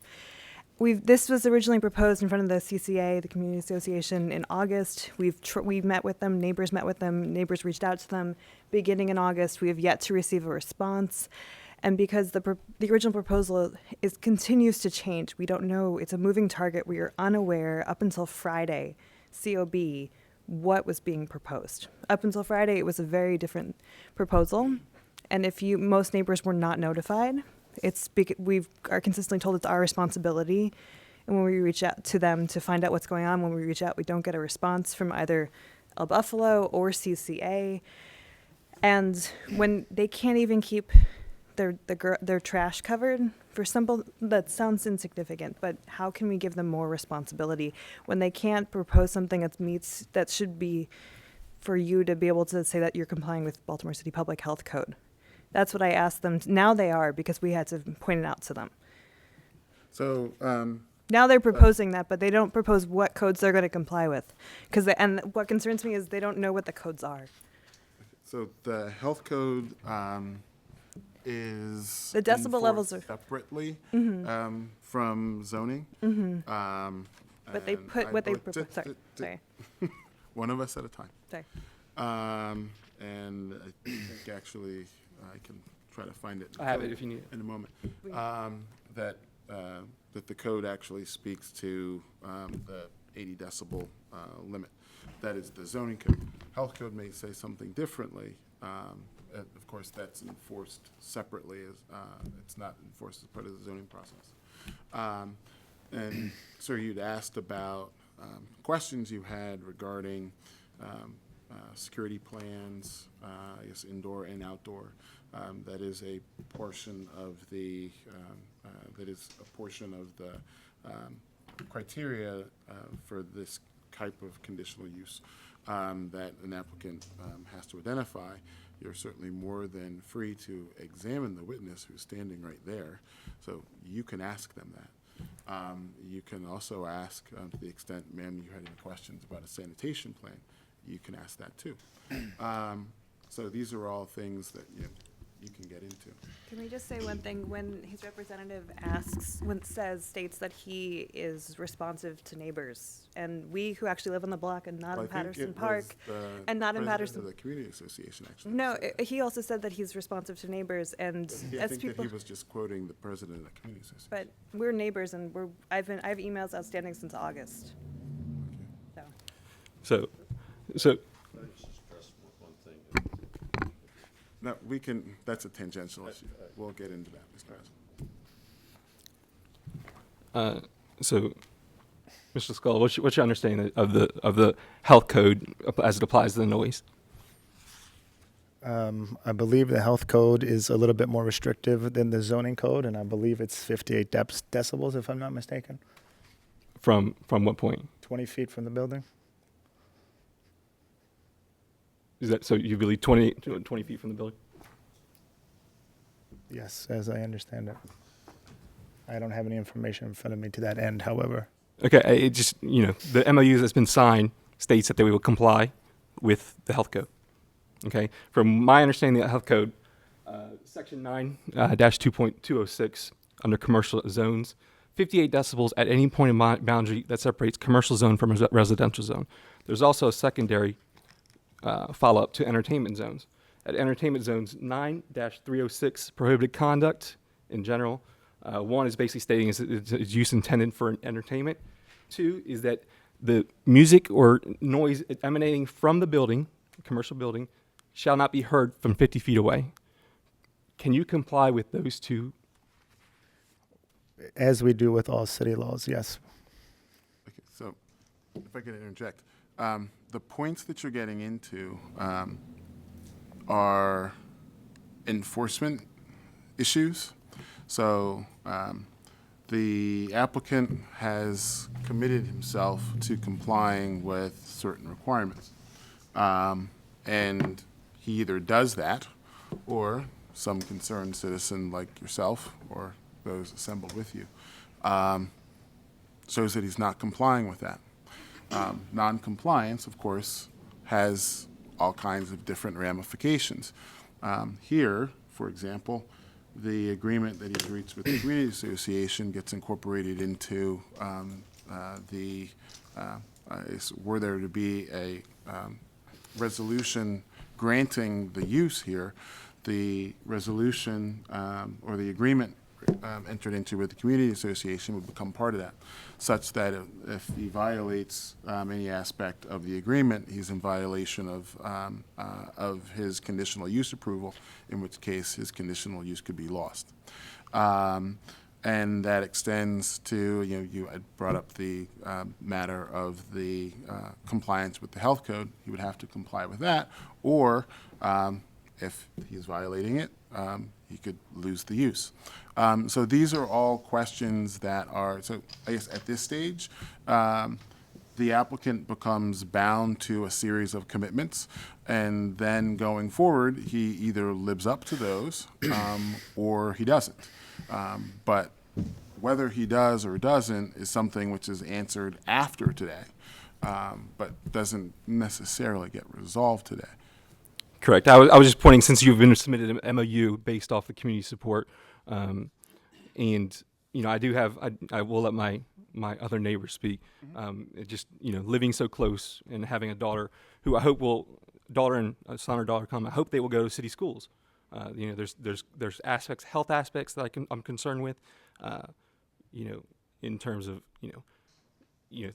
This was originally proposed in front of the CCA, the Community Association, in August. We met with them, neighbors met with them, neighbors reached out to them beginning in August. We have yet to receive a response. And because the original proposal continues to change, we don't know, it's a moving target. We are unaware up until Friday, COB, what was being proposed. Up until Friday, it was a very different proposal. And most neighbors were not notified. We are consistently told it's our responsibility. And when we reach out to them to find out what's going on, when we reach out, we don't get a response from either El Buffalo or CCA. And when they can't even keep their trash covered for simple, that sounds insignificant, but how can we give them more responsibility when they can't propose something that should be for you to be able to say that you're complying with Baltimore City Public Health Code? That's what I asked them. Now they are, because we had to point it out to them. So now they're proposing that, but they don't propose what codes they're going to comply with. And what concerns me is they don't know what the codes are. So the health code is the decibel levels are separately from zoning. But they put what they propose. Sorry. One of us at a time. Sorry. And I think actually I can try to find it. I have it if you need it in a moment. That the code actually speaks to the 80 decibel limit. That is the zoning code. Health code may say something differently. Of course, that's enforced separately. It's not enforced as part of the zoning process. And sir, you'd asked about questions you had regarding security plans, I guess indoor and outdoor. That is a portion of the criteria for this type of conditional use that an applicant has to identify. You're certainly more than free to examine the witness who's standing right there, so you can ask them that. You can also ask, to the extent, ma'am, you had any questions about a sanitation plan, you can ask that too. So these are all things that you can get into. Can we just say one thing? When his representative states that he is responsive to neighbors, and we who actually live on the block and not in Patterson Park, and not in Patterson. Of the Community Association, actually. No, he also said that he's responsive to neighbors, and I as think people. that he was just quoting the president of the Community Association. But we're neighbors, and I have emails outstanding since August. So. No, that's a tangential issue. We'll get into that, Mr. President. So, Mr. Scull, what's your understanding of the health code as it applies to the noise? I believe the health code is a little bit more restrictive than the zoning code, and I believe it's 58 decibels, if I'm not mistaken. From what point? 20 feet from the building. Is that so? You believe 20 feet from the building? Yes, as I understand it. I don't have any information in front of me to that end, however. Okay, it just, the MOU that's been signed states that they will comply with the health code. Okay, from my understanding of the health code, section 9-2.206 under commercial zones, 58 decibels at any point in boundary that separates commercial zone from a residential zone. There's also a secondary follow-up to entertainment zones. At entertainment zones, 9-306, prohibited conduct in general. One is basically stating it's use intended for entertainment. Two is that the music or noise emanating from the building, commercial building, shall not be heard from 50 feet away. Can you comply with those two? As we do with all city laws, yes. if I could interject, the points that you're getting into are enforcement issues. So the applicant has committed himself to complying with certain requirements. And he either does that, or some concerned citizen like yourself or those assembled with you shows that he's not complying with that. Non-compliance, of course, has all kinds of different ramifications. Here, for example, the agreement that he's reached with the Community Association gets incorporated into were there to be a resolution granting the use here, the resolution or the agreement entered into with the Community Association would become part of that, such that if he violates any aspect of the agreement, he's in violation of his conditional use approval, in which case his conditional use could be lost. And that extends to, you had brought up the matter of the compliance with the health code. He would have to comply with that, or if he's violating it, he could lose the use. So these are all questions that are, so I guess at this stage, the applicant becomes bound to a series of commitments, and then going forward, he either lives up to those or he doesn't. But whether he does or doesn't is something which is answered after today, but doesn't necessarily get resolved today. Correct. I was just pointing, since you've been submitted an MOU based off the community support, and I do have, I will let my other neighbors speak. It just, living so close and having a daughter who I hope son or daughter come, I hope they will go to city schools. There's aspects, health aspects that I'm concerned with, in terms of,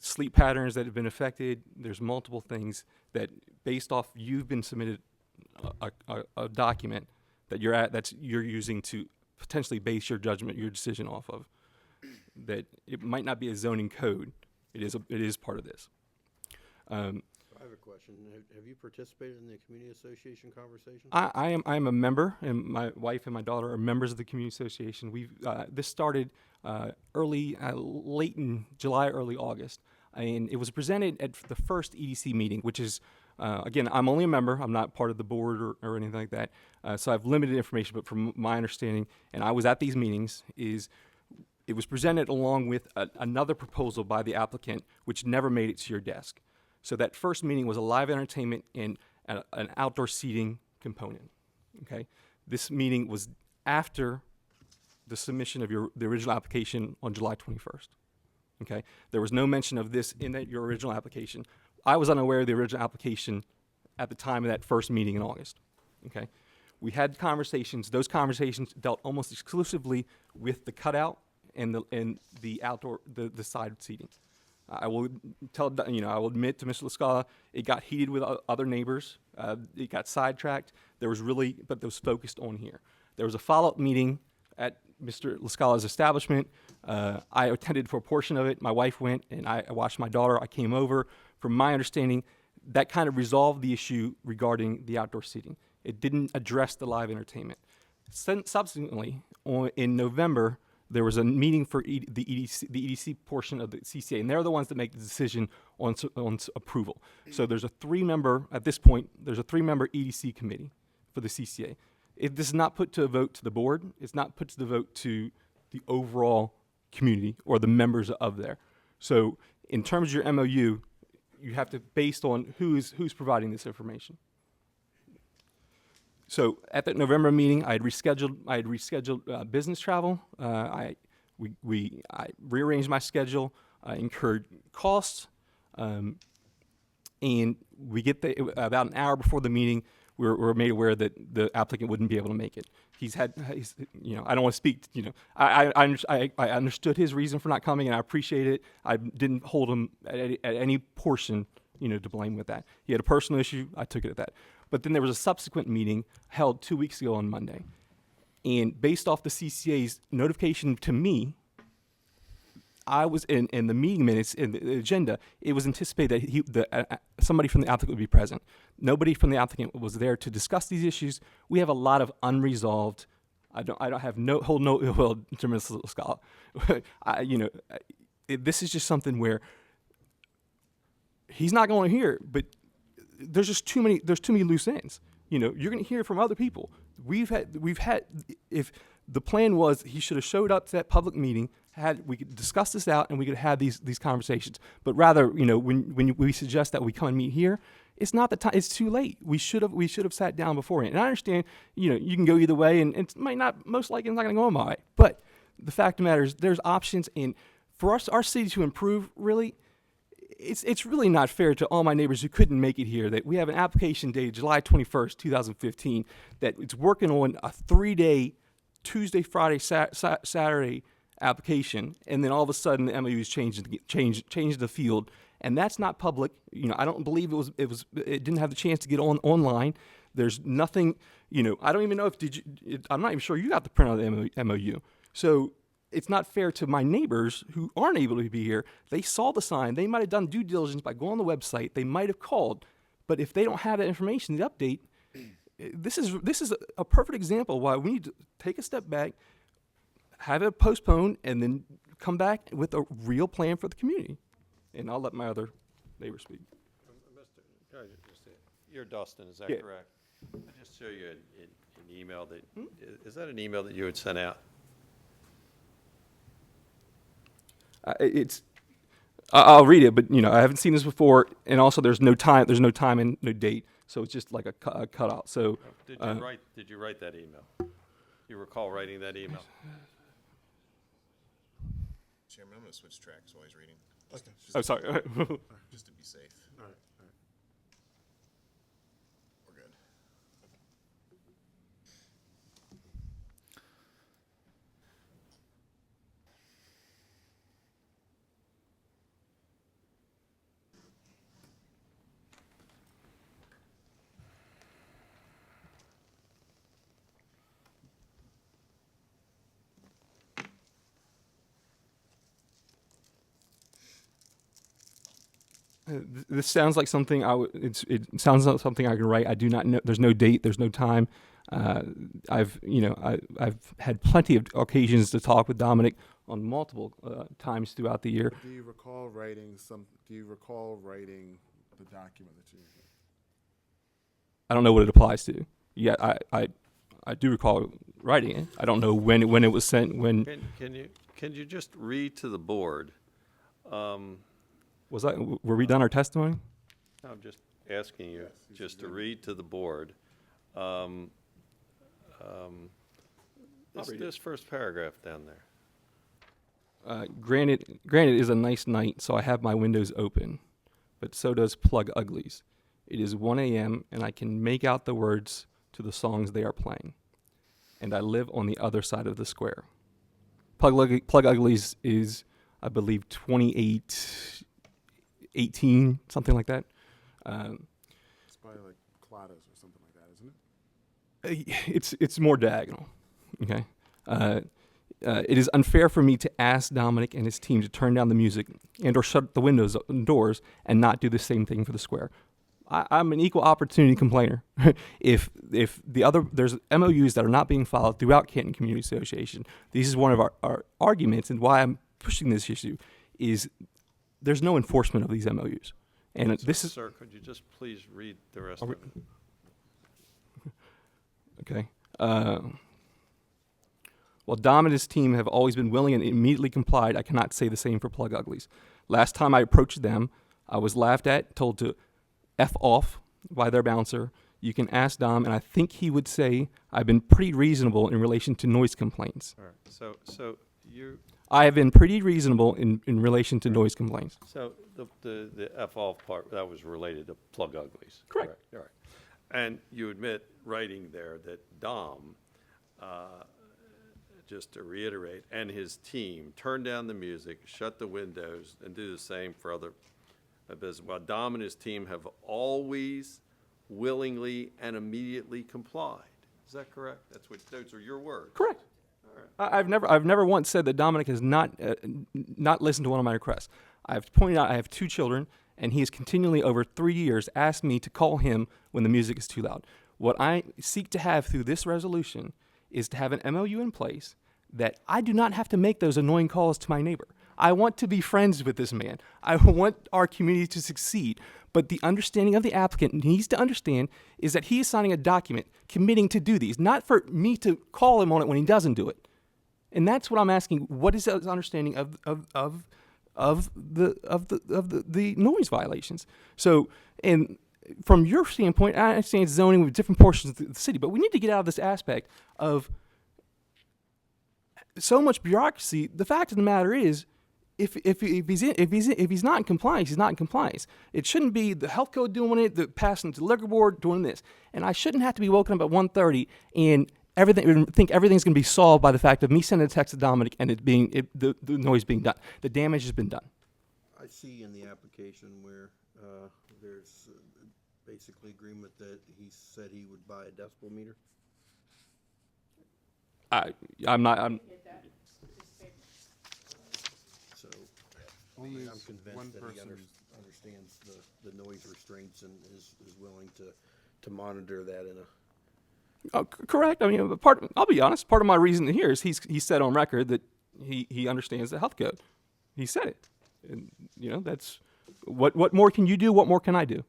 sleep patterns that have been affected. There's multiple things that, based off, you've been submitted a document that you're using to potentially base your judgment, your decision off of. That it might not be a zoning code. It is part of this. I have a question. Have you participated in the community association conversation? I am a member, and my wife and my daughter are members of the community association. This started late in July, early August, and it was presented at the first EDC meeting, which is, again, I'm only a member. I'm not part of the board or anything like that, so I have limited information. But from my understanding, and I was at these meetings, it was presented along with another proposal by the applicant, which never made it to your desk. So that first meeting was a live entertainment and an outdoor seating component. Okay, this meeting was after the submission of the original application on July 21st. Okay, there was no mention of this in your original application. I was unaware of the original application at the time of that first meeting in August. Okay, we had conversations. Those conversations dealt almost exclusively with the cutout and the outdoor, the side seating. I will admit to Mr. LaScala, it got heated with other neighbors. It got sidetracked. But it was focused on here. There was a follow-up meeting at Mr. LaScala's establishment. I attended for a portion of it. My wife went, and I watched my daughter. I came over. From my understanding, that kind of resolved the issue regarding the outdoor seating. It didn't address the live entertainment. Subsequently, in November, there was a meeting for the EDC portion of the CCA, and they're the ones that make the decision on approval. So there's a 3-member, at this point, there's a 3-member EDC committee for the CCA. This is not put to a vote to the board. It's not put to the vote to the overall community or the members of there. So in terms of your MOU, you have to, based on who's providing this information. So at that November meeting, I had rescheduled business travel. I rearranged my schedule, incurred costs, and we get about an hour before the meeting, we were made aware that the applicant wouldn't be able to make it. I don't want to speak. I understood his reason for not coming, and I appreciate it. I didn't hold him at any portion, to blame with that. He had a personal issue. I took it at that. But then there was a subsequent meeting held 2 weeks ago on Monday. And based off the CCA's notification to me, I was in the meeting minutes, in the agenda, it was anticipated that somebody from the applicant would be present. Nobody from the applicant was there to discuss these issues. We have a lot of unresolved. I don't have well, tremendous scholar. This is just something where he's not going to hear, but there's too many loose ends. You're going to hear from other people. We've had, if the plan was he should have showed up to that public meeting, we could discuss this out and we could have these conversations. But rather, when we suggest that we come and meet here, it's not the time. It's too late. We should have sat down beforehand. And I understand, you can go either way, and it might not, most likely, it's not going to go my way. But the fact of the matter is, there's options, and for our city to improve, really, it's really not fair to all my neighbors who couldn't make it here that we have an application dated July 21st, 2015, that it's working on a 3-day, Tuesday, Friday, Saturday application, and then all of a sudden the MOU's changed the field, and that's not public. I don't believe it didn't have the chance to get online. There's nothing. I don't even know I'm not even sure you got the print of the MOU. So it's not fair to my neighbors who aren't able to be here. They saw the sign. They might have done due diligence by going on the website. They might have called, but if they don't have that information, the update. This is a perfect example why we need to take a step back, have it postponed, and then come back with a real plan for the community. And I'll let my other neighbor speak. You're Dustin, is that correct? I just show you an email that is that an email that you had sent out? I'll read it, but I haven't seen this before, and also there's no time and no date, so it's just like a cutout. So Did you write that email? You recall writing that email? Chairman, I'm going to switch tracks while he's reading. Oh, sorry. Just to be safe. All right. We're good. This sounds like something it sounds like something I can write. I do not know. There's no date. There's no time. I've had plenty of occasions to talk with Dominic on multiple times throughout the year. Do you recall writing the document that you? I don't know what it applies to. Yeah, I do recall writing it. I don't know when it was sent. Can you just read to the board? Were we done our testimony? No, I'm just asking you just to read to the board. This first paragraph down there. Granted is a nice night, so I have my windows open, but so does Plug Uglies. It is 1 a.m. and I can make out the words to the songs they are playing, and I live on the other side of the square. Plug Uglies is, I believe, 2818, something like that. It's probably like Cladas or something like that, isn't it? It's more diagonal. Okay. It is unfair for me to ask Dominic and his team to turn down the music and/or shut the windows and doors and not do the same thing for the square. I'm an equal opportunity complainer. If there's MOUs that are not being followed throughout Canton Community Association, this is one of our arguments, and why I'm pushing this issue is there's no enforcement of these MOUs. And Sir, could you just please read the rest of it? Okay. While Dom and his team have always been willing and immediately complied, I cannot say the same for Plug Uglies. Last time I approached them, I was laughed at, told to F off by their bouncer. You can ask Dom, and I think he would say I've been pretty reasonable in relation to noise complaints. All right. So you. I have been pretty reasonable in relation to noise complaints. So the F off part, that was related to Plug Uglies. Correct. All right. And you admit writing there that Dom, just to reiterate, and his team turn down the music, shut the windows, and do the same for other business. While Dom and his team have always willingly and immediately complied. Is that correct? Those are your words. Correct. All I've never once said that Dominic has not listened to one of my requests. I've pointed out I have 2 children, and he has continually over 3 years asked me to call him when the music is too loud. What I seek to have through this resolution is to have an MOU in place that I do not have to make those annoying calls to my neighbor. I want to be friends with this man. I want our community to succeed. But the understanding of the applicant needs to understand is that he is signing a document committing to do these, not for me to call him on it when he doesn't do it. And that's what I'm asking. What is his understanding of the noise violations? So, and from your standpoint, I understand zoning with different portions of the city, but we need to get out of this aspect of so much bureaucracy. The fact of the matter is, if he's not in compliance, he's not in compliance. It shouldn't be the health code doing it, the passing to the liquor board doing this, and I shouldn't have to be woken up at 1:30 and think everything's going to be solved by the fact of me sending a text to Dominic and the noise being done. The damage has been done. I see in the application where there's basically agreement that he said he would buy a decibel meter. I'm So Only I'm one convinced that he person. understands the noise restraints and is willing to monitor that in a. Correct. I mean, I'll be honest. Part of my reason here is he said on record that he understands the health code. He said it, and that's what more can you do? What more can I do?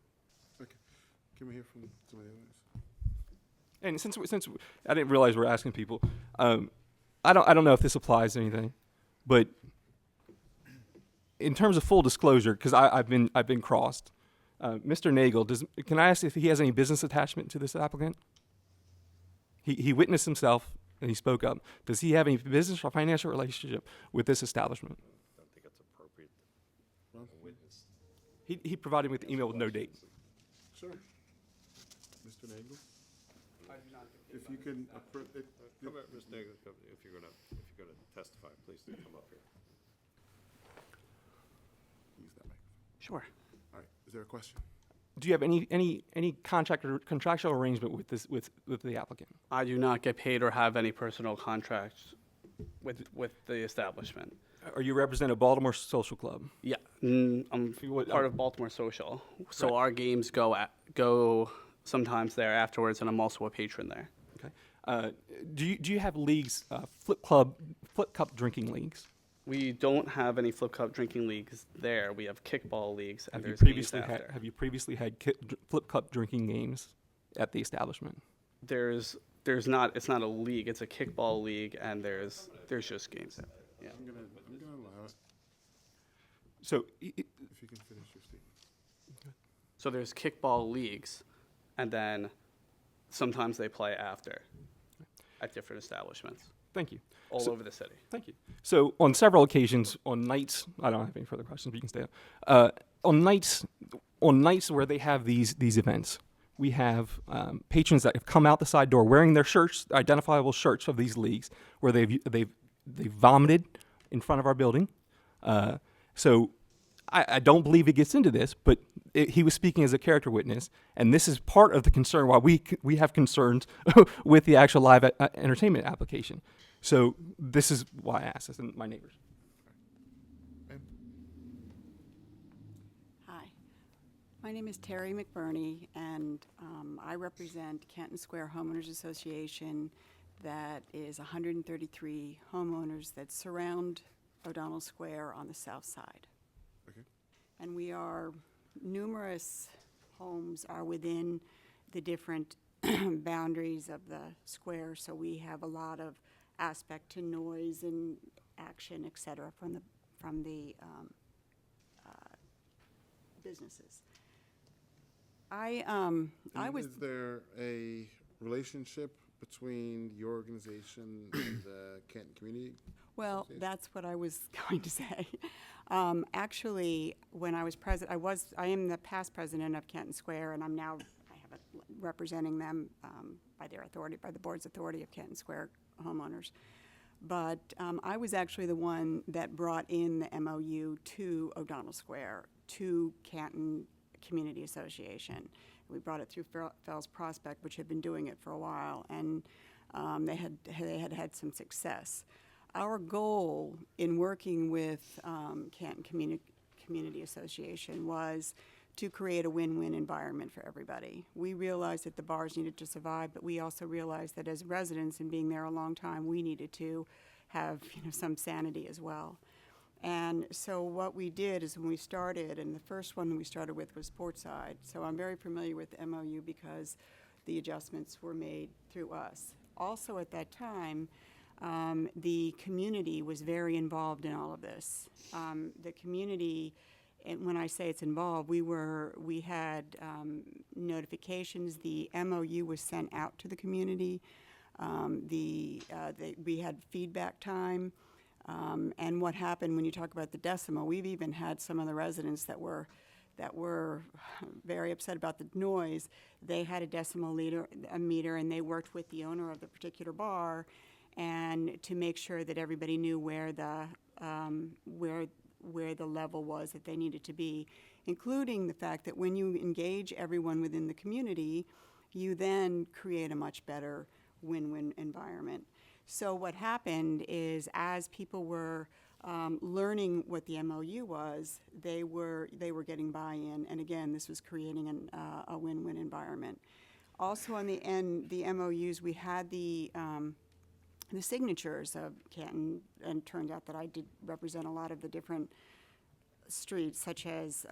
Okay. Can we hear from some of the others? And since I didn't realize we're asking people, I don't know if this applies to anything, but in terms of full disclosure, because I've been crossed, Mr. Nagel, can I ask if he has any business attachment to this applicant? He witnessed himself and he spoke up. Does he have any business or financial relationship with this establishment? I don't think it's appropriate. Witness. He provided me with the email with no date. Sure. Mr. Nagel? If you can, Come here, Mr. Nagel, if you're gonna testify, please do come up here. use that microphone. Sure. All right. Is there a question? Do you have any contract or contractual arrangement with the applicant? I do not get paid or have any personal contracts with the establishment. Are you represent a Baltimore Social Club? Yeah, I'm part of Baltimore Social, so our games go sometimes there afterwards, and I'm also a patron there. Okay. Do you have leagues, flip cup drinking leagues? We don't have any flip cup drinking leagues there. We have kickball leagues, and Have you there's previously had flip cup drinking games at the establishment? There's not. It's not a league. It's a kickball league, and there's just games. Yeah. I'm gonna allow it So, if you can finish your statement. So there's kickball leagues, and then sometimes they play after at different establishments. Thank you. All over the city. Thank you. So on several occasions, on nights, I don't have any further questions, but you can stay up. On nights where they have these events, we have patrons that have come out the side door wearing their shirts, identifiable shirts of these leagues, where they've vomited in front of our building. So I don't believe it gets into this, but he was speaking as a character witness, and this is part of the concern why we have concerns with the actual live entertainment application. So this is why I asked this, and my neighbors. Hi, my name is Terry McBurney, and I represent Canton Square Homeowners Association. That is 133 homeowners that surround O'Donnell Square on the south side. Okay. And numerous homes are within the different boundaries of the square, so we have a lot of aspect to noise and action, et cetera, from the businesses. Is there a relationship between your organization and the Canton Community? Well, that's what I was going to say. Actually, when I was president, I am the past president of Canton Square, and I have representing them by the board's authority of Canton Square homeowners. But I was actually the one that brought in the MOU to O'Donnell Square, to Canton Community Association. We brought it through Fells Prospect, which had been doing it for a while. And They had some success. Our goal in working with Canton Community Association was to create a win-win environment for everybody. We realized that the bars needed to survive, but we also realized that as residents and being there a long time, we needed to have some sanity as well. And so what we did is when we started, and the first one we started with was Portside. So I'm very familiar with the MOU because the adjustments were made through us. Also at that time, the community was very involved in all of this. The community, and when I say it's involved, we had notifications. The MOU was sent out to the community. We had feedback time. And what happened when you talk about the decimal, we've even had some of the residents that were very upset about the noise. They had a decimal meter, and they worked with the owner of the particular bar, and to make sure that everybody knew where the level was that they needed to be, including the fact that when you engage everyone within the community, you then create a much better win-win environment. So what happened is, as people were learning what the MOU was, they were getting buy-in, and again, this was creating a win-win environment. Also, on the end, the MOUs, we had the signatures of Canton, and it turned out that I did represent a lot of the different streets, such as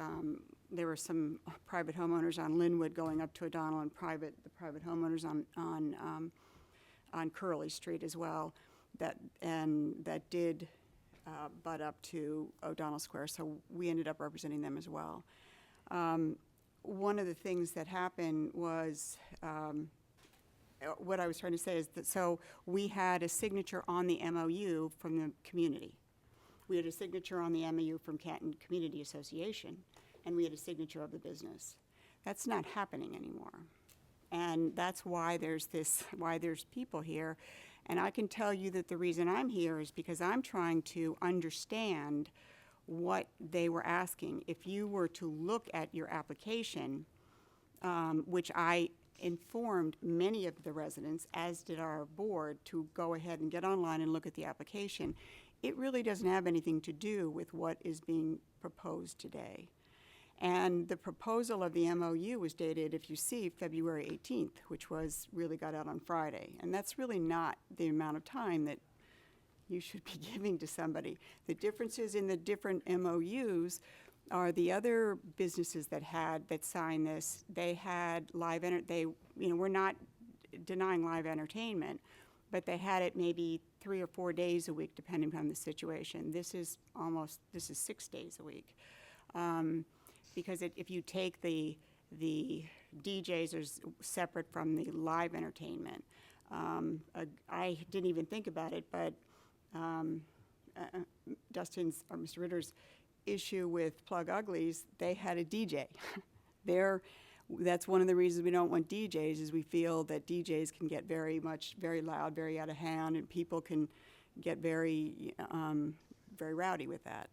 there were some private homeowners on Linwood going up to O'Donnell, and the private homeowners on Curley Street as well, that did butt up to O'Donnell Square, so we ended up representing them as well. One of the things that happened was, what I was trying to say is that, so we had a signature on the MOU from the community. We had a signature on the MOU from Canton Community Association, and we had a signature of the business. That's not happening anymore. And that's why there's people here. And I can tell you that the reason I'm here is because I'm trying to understand what they were asking. If you were to look at your application, which I informed many of the residents, as did our board, to go ahead and get online and look at the application, it really doesn't have anything to do with what is being proposed today. And the proposal of the MOU was dated, if you see, February 18th, which really got out on Friday. And that's really not the amount of time that you should be giving to somebody. The differences in the different MOUs are the other businesses that signed this. They had we're not denying live entertainment, but they had it maybe 3 or 4 days a week, depending on the situation. This is 6 days a week. Because if you take the DJs are separate from the live entertainment. I didn't even think about it, but Dustin's or Mr. Ritter's issue with Plug Uglies, they had a DJ. That's one of the reasons we don't want DJs, is we feel that DJs can get very loud, very out of hand, and people can get very rowdy with that.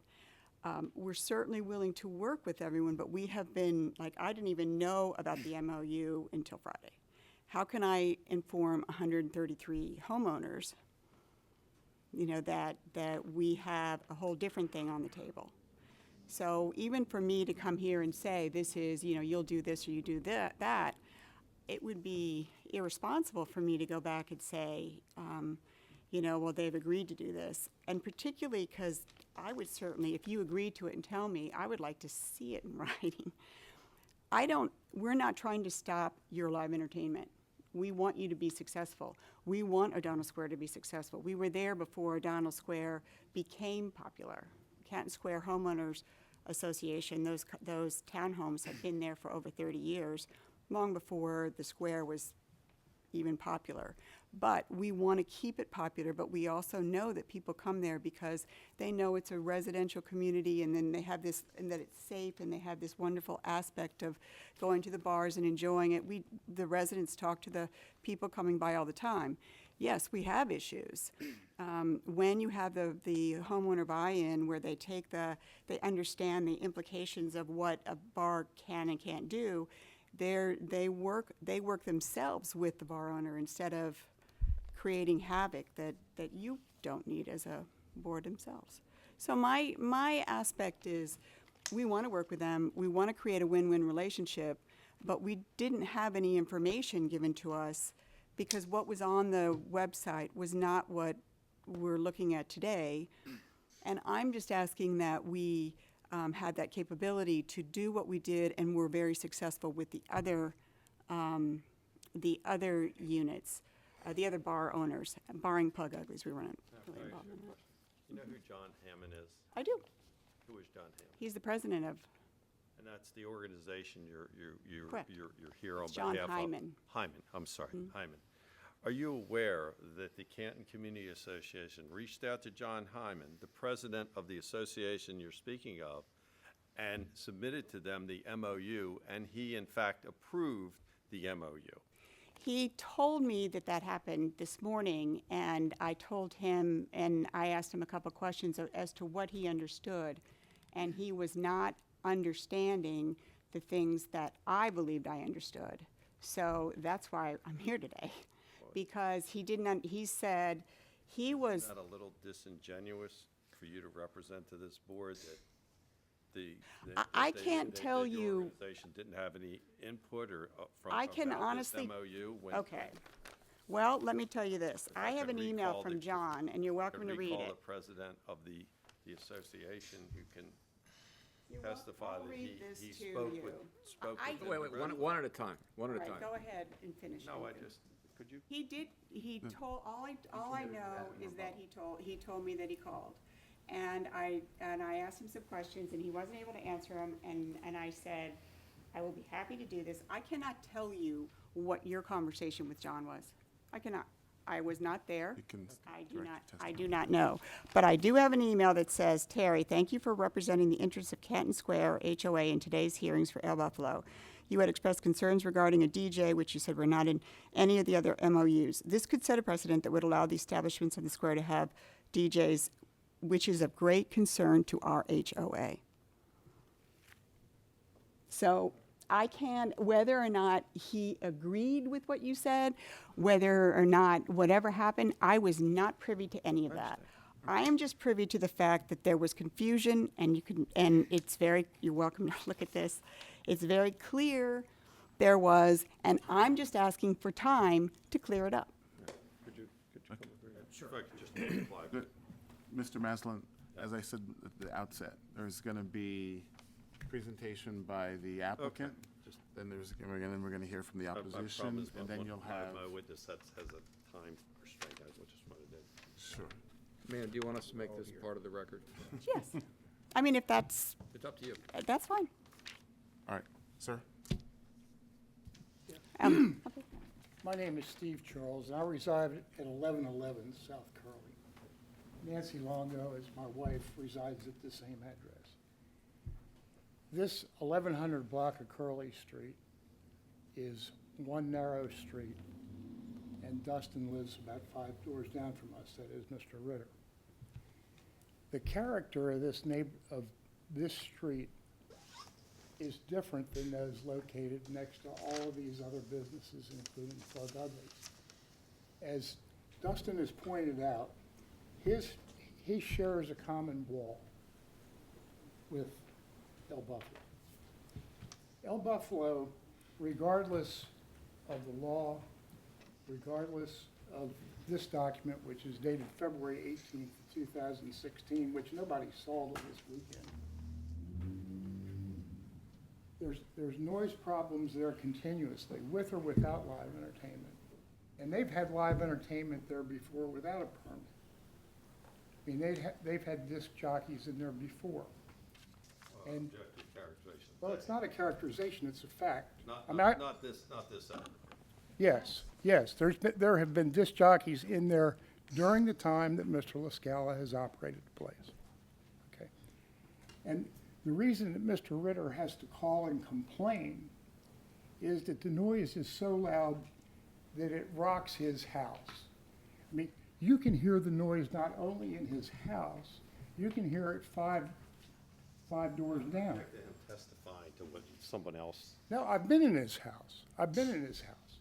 We're certainly willing to work with everyone, but we have been, I didn't even know about the MOU until Friday. How can I inform 133 homeowners, that we have a whole different thing on the table? So even for me to come here and say, this is, you'll do this or you do that, it would be irresponsible for me to go back and say, well, they've agreed to do this. And particularly because I would certainly, if you agreed to it and tell me, I would like to see it in writing. We're not trying to stop your live entertainment. We want you to be successful. We want O'Donnell Square to be successful. We were there before O'Donnell Square became popular. Canton Square Homeowners Association, those townhomes have been there for over 30 years, long before the square was even popular. But we want to keep it popular, but we also know that people come there because they know it's a residential community, and then they have this, and that it's safe, and they have this wonderful aspect of going to the bars and enjoying it. The residents talk to the people coming by all the time. Yes, we have issues. When you have the homeowner buy-in, where they they understand the implications of what a bar can and can't do, they work themselves with the bar owner instead of creating havoc that you don't need as a board themselves. So my aspect is, we want to work with them, we want to create a win-win relationship, but we didn't have any information given to us because what was on the website was not what we're looking at today. And I'm just asking that we had that capability to do what we did, and we're very successful with the other units, the other bar owners, barring Plug Uglies. We weren't really involved in that. You know who John Hammond is? I do. Who is John Hammond? He's the president of. And that's the organization you're Correct. here on John behalf Hyman. of. Hyman, I'm sorry, Mm-hmm. Hyman. Are you aware that the Canton Community Association reached out to John Hyman, the president of the association you're speaking of, and submitted to them the MOU, and he in fact approved the MOU? He told me that happened this morning, and I told him, and I asked him a couple questions as to what he understood, and he was not understanding the things that I believed I understood. So that's why I'm here today, because he didn't, he said he was. Is that a little disingenuous for you to represent to this board that I can't tell your you. organization didn't have any input or I can about honestly. this MOU when Okay. Well, let me tell you this. I have an email recall from the- John, and you're welcome to read recall it. the president of the association who can You're testify welcome. I'll that read this he to spoke you. with I- them Wait, directly. one at a time, one at a All right, time. go ahead and finish. No, I Andrew. just, could you? He told, all I know is that he told me that he called. And I asked him some questions, and he wasn't able to answer them, and I said, I will be happy to do this. I cannot tell you what your conversation with John was. I cannot. I was not there. I do not know. But I do have an email that says, Terry, thank you for representing the interests of Canton Square HOA in today's hearings for El Buffalo. You had expressed concerns regarding a DJ, which you said were not in any of the other MOUs. This could set a precedent that would allow the establishments of the square to have DJs, which is of great concern to our HOA. So I can, whether or not he agreed with what you said, whether or not whatever happened, I was not privy to any of that. I am just privy to the fact that there was confusion, and it's very, you're welcome to look at this. It's very clear there was, and I'm just asking for time to clear it up. Could you come over here? Sure. If I could just multiply. Mr. Maslin, as I said at the outset, there's going to be presentation by the applicant. Just- Then we're going to hear from the opposition, and then you'll have. My witness has a time restraint, I just wanted to. Sure. Man, do you want us to make this part of the record? Yes. I mean, if that's, It's up to you. that's fine. All right, sir. Okay. My name is Steve Charles, and I reside at 1111 South Curly. Nancy Longo, as my wife, resides at the same address. This 1100 block of Curly Street is one narrow street, and Dustin lives about 5 doors down from us, that is Mr. Ritter. The character of this street is different than those located next to all of these other businesses, including Plug Uglies. As Dustin has pointed out, he shares a common wall with El Buffalo. El Buffalo, regardless of the law, regardless of this document, which is dated February 18th, 2016, which nobody saw till this weekend, there's noise problems there continuously, with or without live entertainment. And they've had live entertainment there before without a permit. I mean, they've had disc jockeys in there before. And, Objective characterization. well, it's not a characterization, it's a fact. Not this end. Yes, there have been disc jockeys in there during the time that Mr. LaScala has operated the place. Okay. And the reason that Mr. Ritter has to call and complain is that the noise is so loud that it rocks his house. I mean, you can hear the noise not only in his house, you can hear it five doors down. Back to him testifying to what someone else. No, I've been in his house. I've been in his house.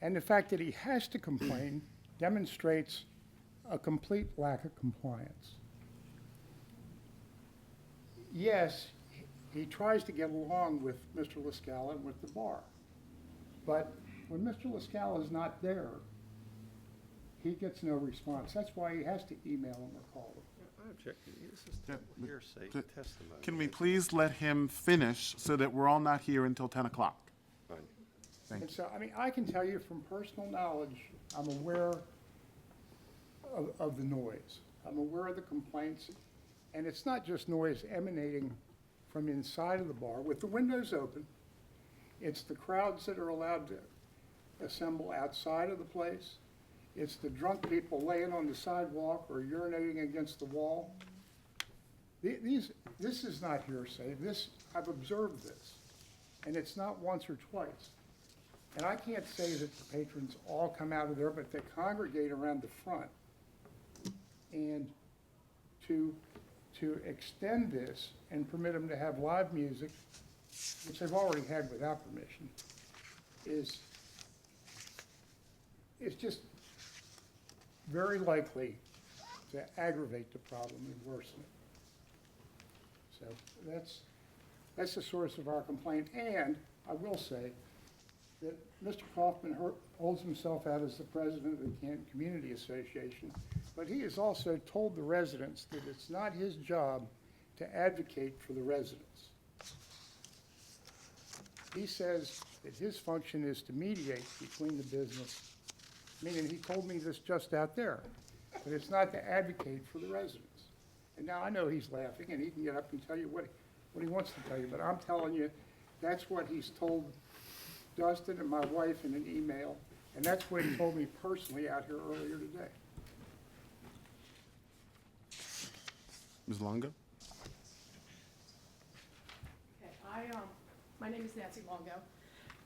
And the fact that he has to complain demonstrates a complete lack of compliance. Yes, he tries to get along with Mr. LaScala and with the bar. But when Mr. LaScala is not there, he gets no response. That's why he has to email him or call him. I object. This is hearsay testimony. Can we please let him finish so that we're all not here until 10 o'clock? Fine. Thank And you. so, I mean, I can tell you from personal knowledge, I'm aware of the noise. I'm aware of the complaints, and it's not just noise emanating from inside of the bar with the windows open. It's the crowds that are allowed to assemble outside of the place. It's the drunk people laying on the sidewalk or urinating against the wall. This is not hearsay. I've observed this, and it's not once or twice. And I can't say that the patrons all come out of there, but they congregate around the front. And to extend this and permit them to have live music, which they've already had without permission, is just very likely to aggravate the problem and worsen it. So that's the source of our complaint. And I will say that Mr. Kaufman holds himself out as the president of the Canton Community Association, but he has also told the residents that it's not his job to advocate for the residents. He says that his function is to mediate between the business, meaning he told me this just out there, but it's not to advocate for the residents. And now I know he's laughing, and he can get up and tell you what he wants to tell you, but I'm telling you, that's what he's told Dustin and my wife in an email, and that's what he told me personally out here earlier today. Ms. Longo? Okay, my name is Nancy Longo.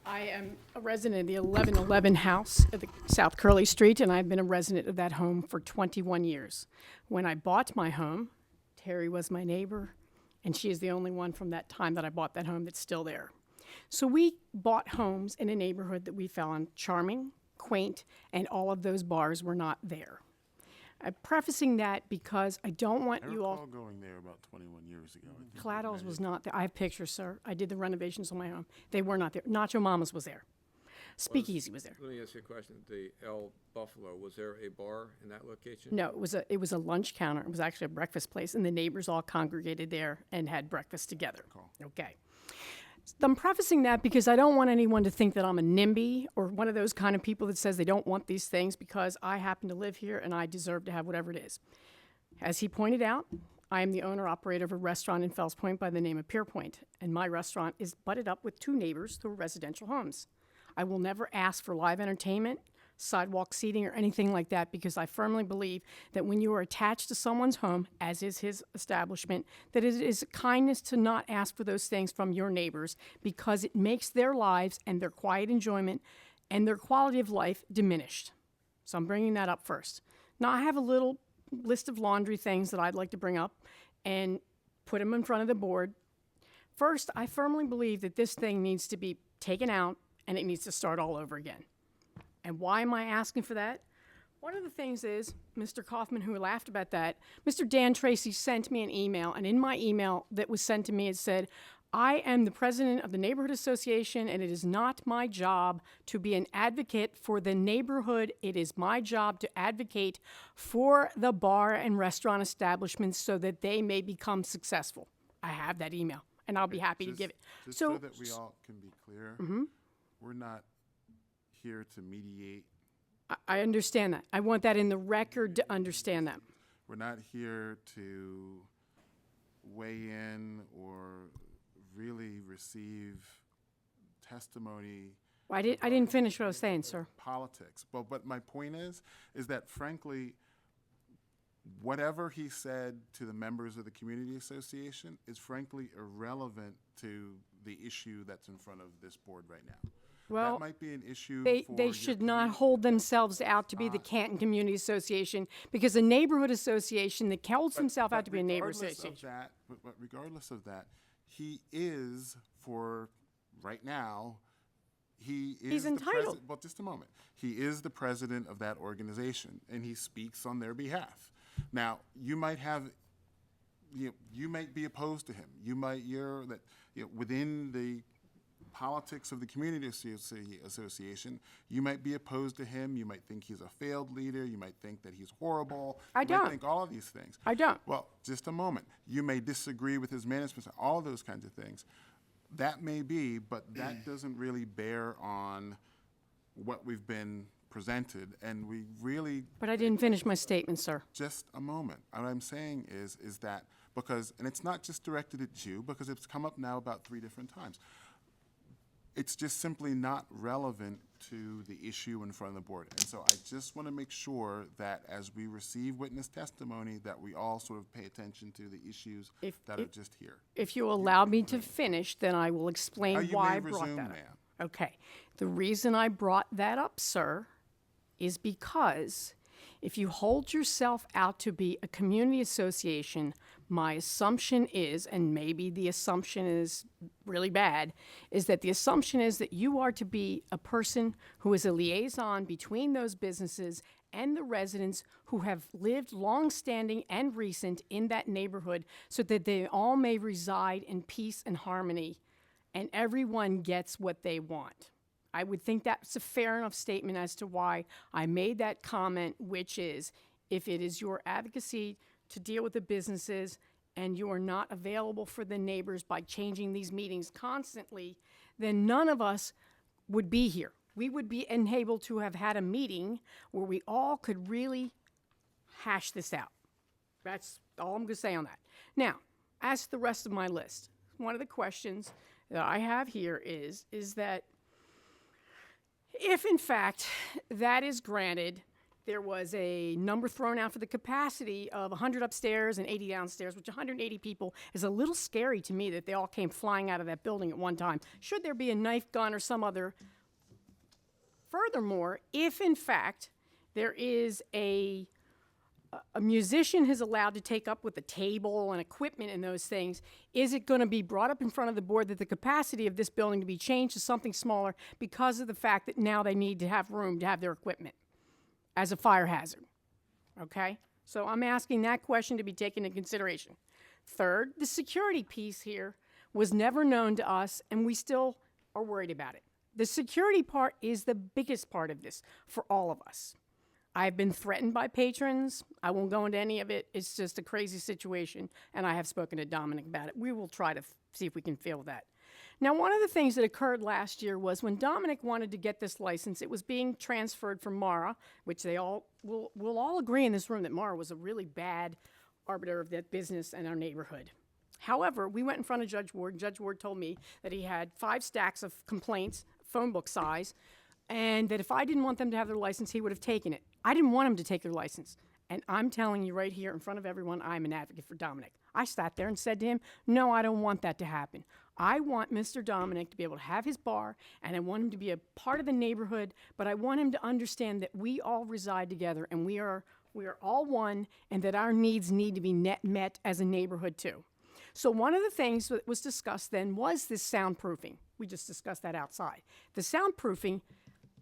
I am a resident of the 1111 house at the South Curly Street, and I've been a resident of that home for 21 years. When I bought my home, Terry was my neighbor, and she is the only one from that time that I bought that home that's still there. So we bought homes in a neighborhood that we found charming, quaint, and all of those bars were not there. I'm prefacing that because I don't want you all... I recall going there about 21 years ago. Claddles was not there. I have pictures, sir. I did the renovations on my home. They were not there. Nacho Mama's was there. Speakeasy was there. Let me ask you a question. The El Buffalo, was there a bar in that location? No, it was a lunch counter. It was actually a breakfast place, and the neighbors all congregated there and had breakfast together. Cool. Okay. I'm prefacing that because I don't want anyone to think that I'm a NIMBY or one of those kind of people that says they don't want these things because I happen to live here and I deserve to have whatever it is. As he pointed out, I am the owner-operator of a restaurant in Fells Point by the name of Pierpoint, and my restaurant is butted up with two neighbors who are residential homes. I will never ask for live entertainment, sidewalk seating, or anything like that because I firmly believe that when you are attached to someone's home, as is his establishment, that it is kindness to not ask for those things from your neighbors because it makes their lives and their quiet enjoyment and their quality of life diminished. So I'm bringing that up first. Now I have a little list of laundry things that I'd like to bring up and put them in front of the board. First, I firmly believe that this thing needs to be taken out and it needs to start all over again. And why am I asking for that? One of the things is, Mr. Kaufman, who laughed about that, Mr. Dan Tracy sent me an email, and in my email that was sent to me, it said, I am the president of the neighborhood association, and it is not my job to be an advocate for the neighborhood. It is my job to advocate for the bar and restaurant establishments so that they may become successful. I have that email, and I'll be happy to give it. Just so that we all can be clear, we're not here to mediate. I understand that. I want that in the record to understand that. We're not here to weigh in or really receive testimony. I didn't finish what I was saying, sir. Politics. But my point is that frankly, whatever he said to the members of the community association is frankly irrelevant to the issue that's in front of this board right now. Well, that might be an issue. They should not hold themselves out to be the Canton Community Association because a neighborhood association that holds himself out to be a neighborhood association. But regardless of that, he is, for right now, He's entitled. Well, just a moment. He is the president of that organization, and he speaks on their behalf. Now, you might have, you might be opposed to him. Within the politics of the community association, you might be opposed to him. You might think he's a failed leader. You might think that he's horrible. I You don't. might think all of these things. I don't. Well, just a moment. You may disagree with his management, all those kinds of things. That may be, but that doesn't really bear on what we've been presented, and we really. But I didn't finish my statement, sir. Just a moment. What I'm saying is that because, and it's not just directed at you, because it's come up now about 3 different times. It's just simply not relevant to the issue in front of the board. And so I just want to make sure that as we receive witness testimony, that we all sort of pay attention to the issues that are just here. If you allow me to finish, then I will explain You why may I brought resume, that up. ma'am. Okay. The reason I brought that up, sir, is because if you hold yourself out to be a community association, my assumption is, and maybe the assumption is really bad, is that the assumption is that you are to be a person who is a liaison between those businesses and the residents who have lived long-standing and recent in that neighborhood so that they all may reside in peace and harmony and everyone gets what they want. I would think that's a fair enough statement as to why I made that comment, which is if it is your advocacy to deal with the businesses and you are not available for the neighbors by changing these meetings constantly, then none of us would be here. We would be unable to have had a meeting where we all could really hash this out. That's all I'm going to say on that. Now, as to the rest of my list, one of the questions that I have here is that if, in fact, that is granted, there was a number thrown out for the capacity of 100 upstairs and 80 downstairs, which 180 people is a little scary to me that they all came flying out of that building at one time. Should there be a knife gun or some other? Furthermore, if, in fact, there is a musician who's allowed to take up with the table and equipment and those things, is it going to be brought up in front of the board that the capacity of this building to be changed to something smaller because of the fact that now they need to have room to have their equipment as a fire hazard? Okay? So I'm asking that question to be taken into consideration. Third, the security piece here was never known to us, and we still are worried about it. The security part is the biggest part of this for all of us. I've been threatened by patrons. I won't go into any of it. It's just a crazy situation, and I have spoken to Dominic about it. We will try to see if we can fill that. Now, one of the things that occurred last year was when Dominic wanted to get this license, it was being transferred from Mara, which they all will all agree in this room that Mara was a really bad arbiter of that business and our neighborhood. However, we went in front of Judge Ward, and Judge Ward told me that he had 5 stacks of complaints, phone book size, and that if I didn't want them to have their license, he would have taken it. I didn't want him to take their license. And I'm telling you right here in front of everyone, I'm an advocate for Dominic. I sat there and said to him, no, I don't want that to happen. I want Mr. Dominic to be able to have his bar, and I want him to be a part of the neighborhood, but I want him to understand that we all reside together, and we are all one, and that our needs need to be met as a neighborhood too. So one of the things that was discussed then was this soundproofing. We just discussed that outside. The soundproofing,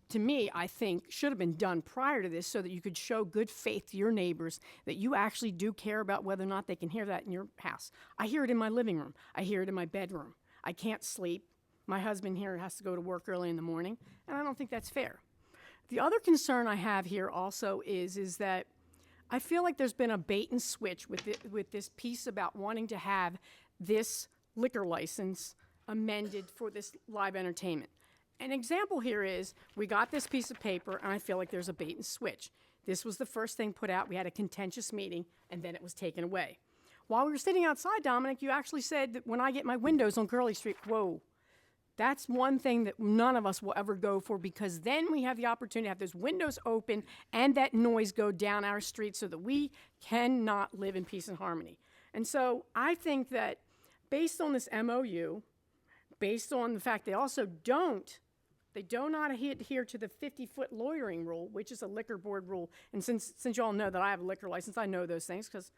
to me, I think, should have been done prior to this so that you could show good faith to your neighbors that you actually do care about whether or not they can hear that in your house. I hear it in my living room. I hear it in my bedroom. I can't sleep. My husband here has to go to work early in the morning, and I don't think that's fair. The other concern I have here also is that I feel like there's been a bait and switch with this piece about wanting to have this liquor license amended for this live entertainment. An example here is we got this piece of paper, and I feel like there's a bait and switch. This was the first thing put out. We had a contentious meeting, and then it was taken away. While we were sitting outside, Dominic, you actually said that when I get my windows on Curly Street, whoa, that's one thing that none of us will ever go for, because then we have the opportunity to have those windows open and that noise go down our street so that we cannot live in peace and harmony. And so I think that based on this MOU, based on the fact they also do not adhere to the 50-foot loitering rule, which is a liquor board rule. And since you all know that I have a liquor license, I know those things because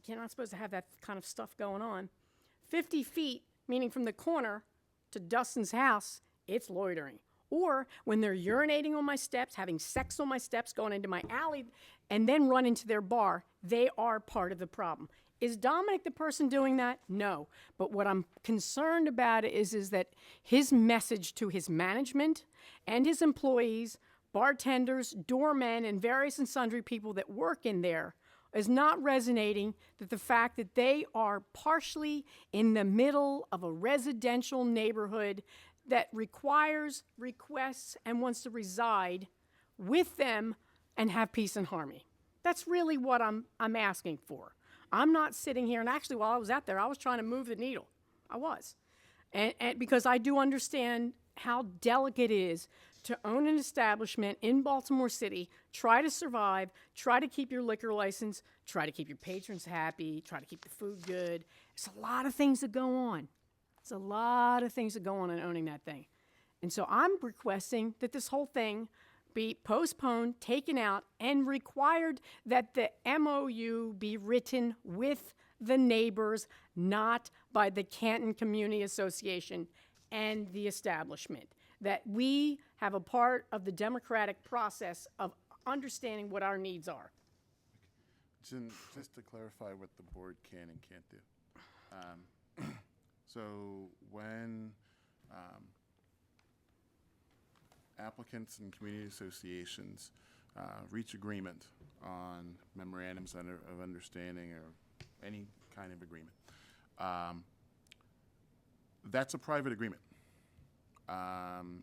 we're not supposed to have that kind of stuff going on. 50 feet, meaning from the corner to Dustin's house, it's loitering. or when they're urinating on my steps, having sex on my steps, going into my alley, and then run into their bar, they are part of the problem. Is Dominic the person doing that? No. But what I'm concerned about is that his message to his management and his employees, bartenders, doormen, and various and sundry people that work in there is not resonating, that the fact that they are partially in the middle of a residential neighborhood that requires, requests, and wants to reside with them and have peace and harmony. That's really what I'm asking for. I'm not sitting here, and actually while I was out there, I was trying to move the needle. I was. And because I do understand how delicate it is to own an establishment in Baltimore City, try to survive, try to keep your liquor license, try to keep your patrons happy, try to keep the food good. There's a lot of things that go on. There's a lot of things that go on in owning that thing. And so I'm requesting that this whole thing be postponed, taken out, and required that the MOU be written with the neighbors, not by the Canton Community Association and the establishment. That we have a part of the democratic process of understanding what our needs are. Jen, just to clarify what the board can and can't do. So when applicants and community associations reach agreement on memorandums of understanding or any kind of agreement, that's a private agreement.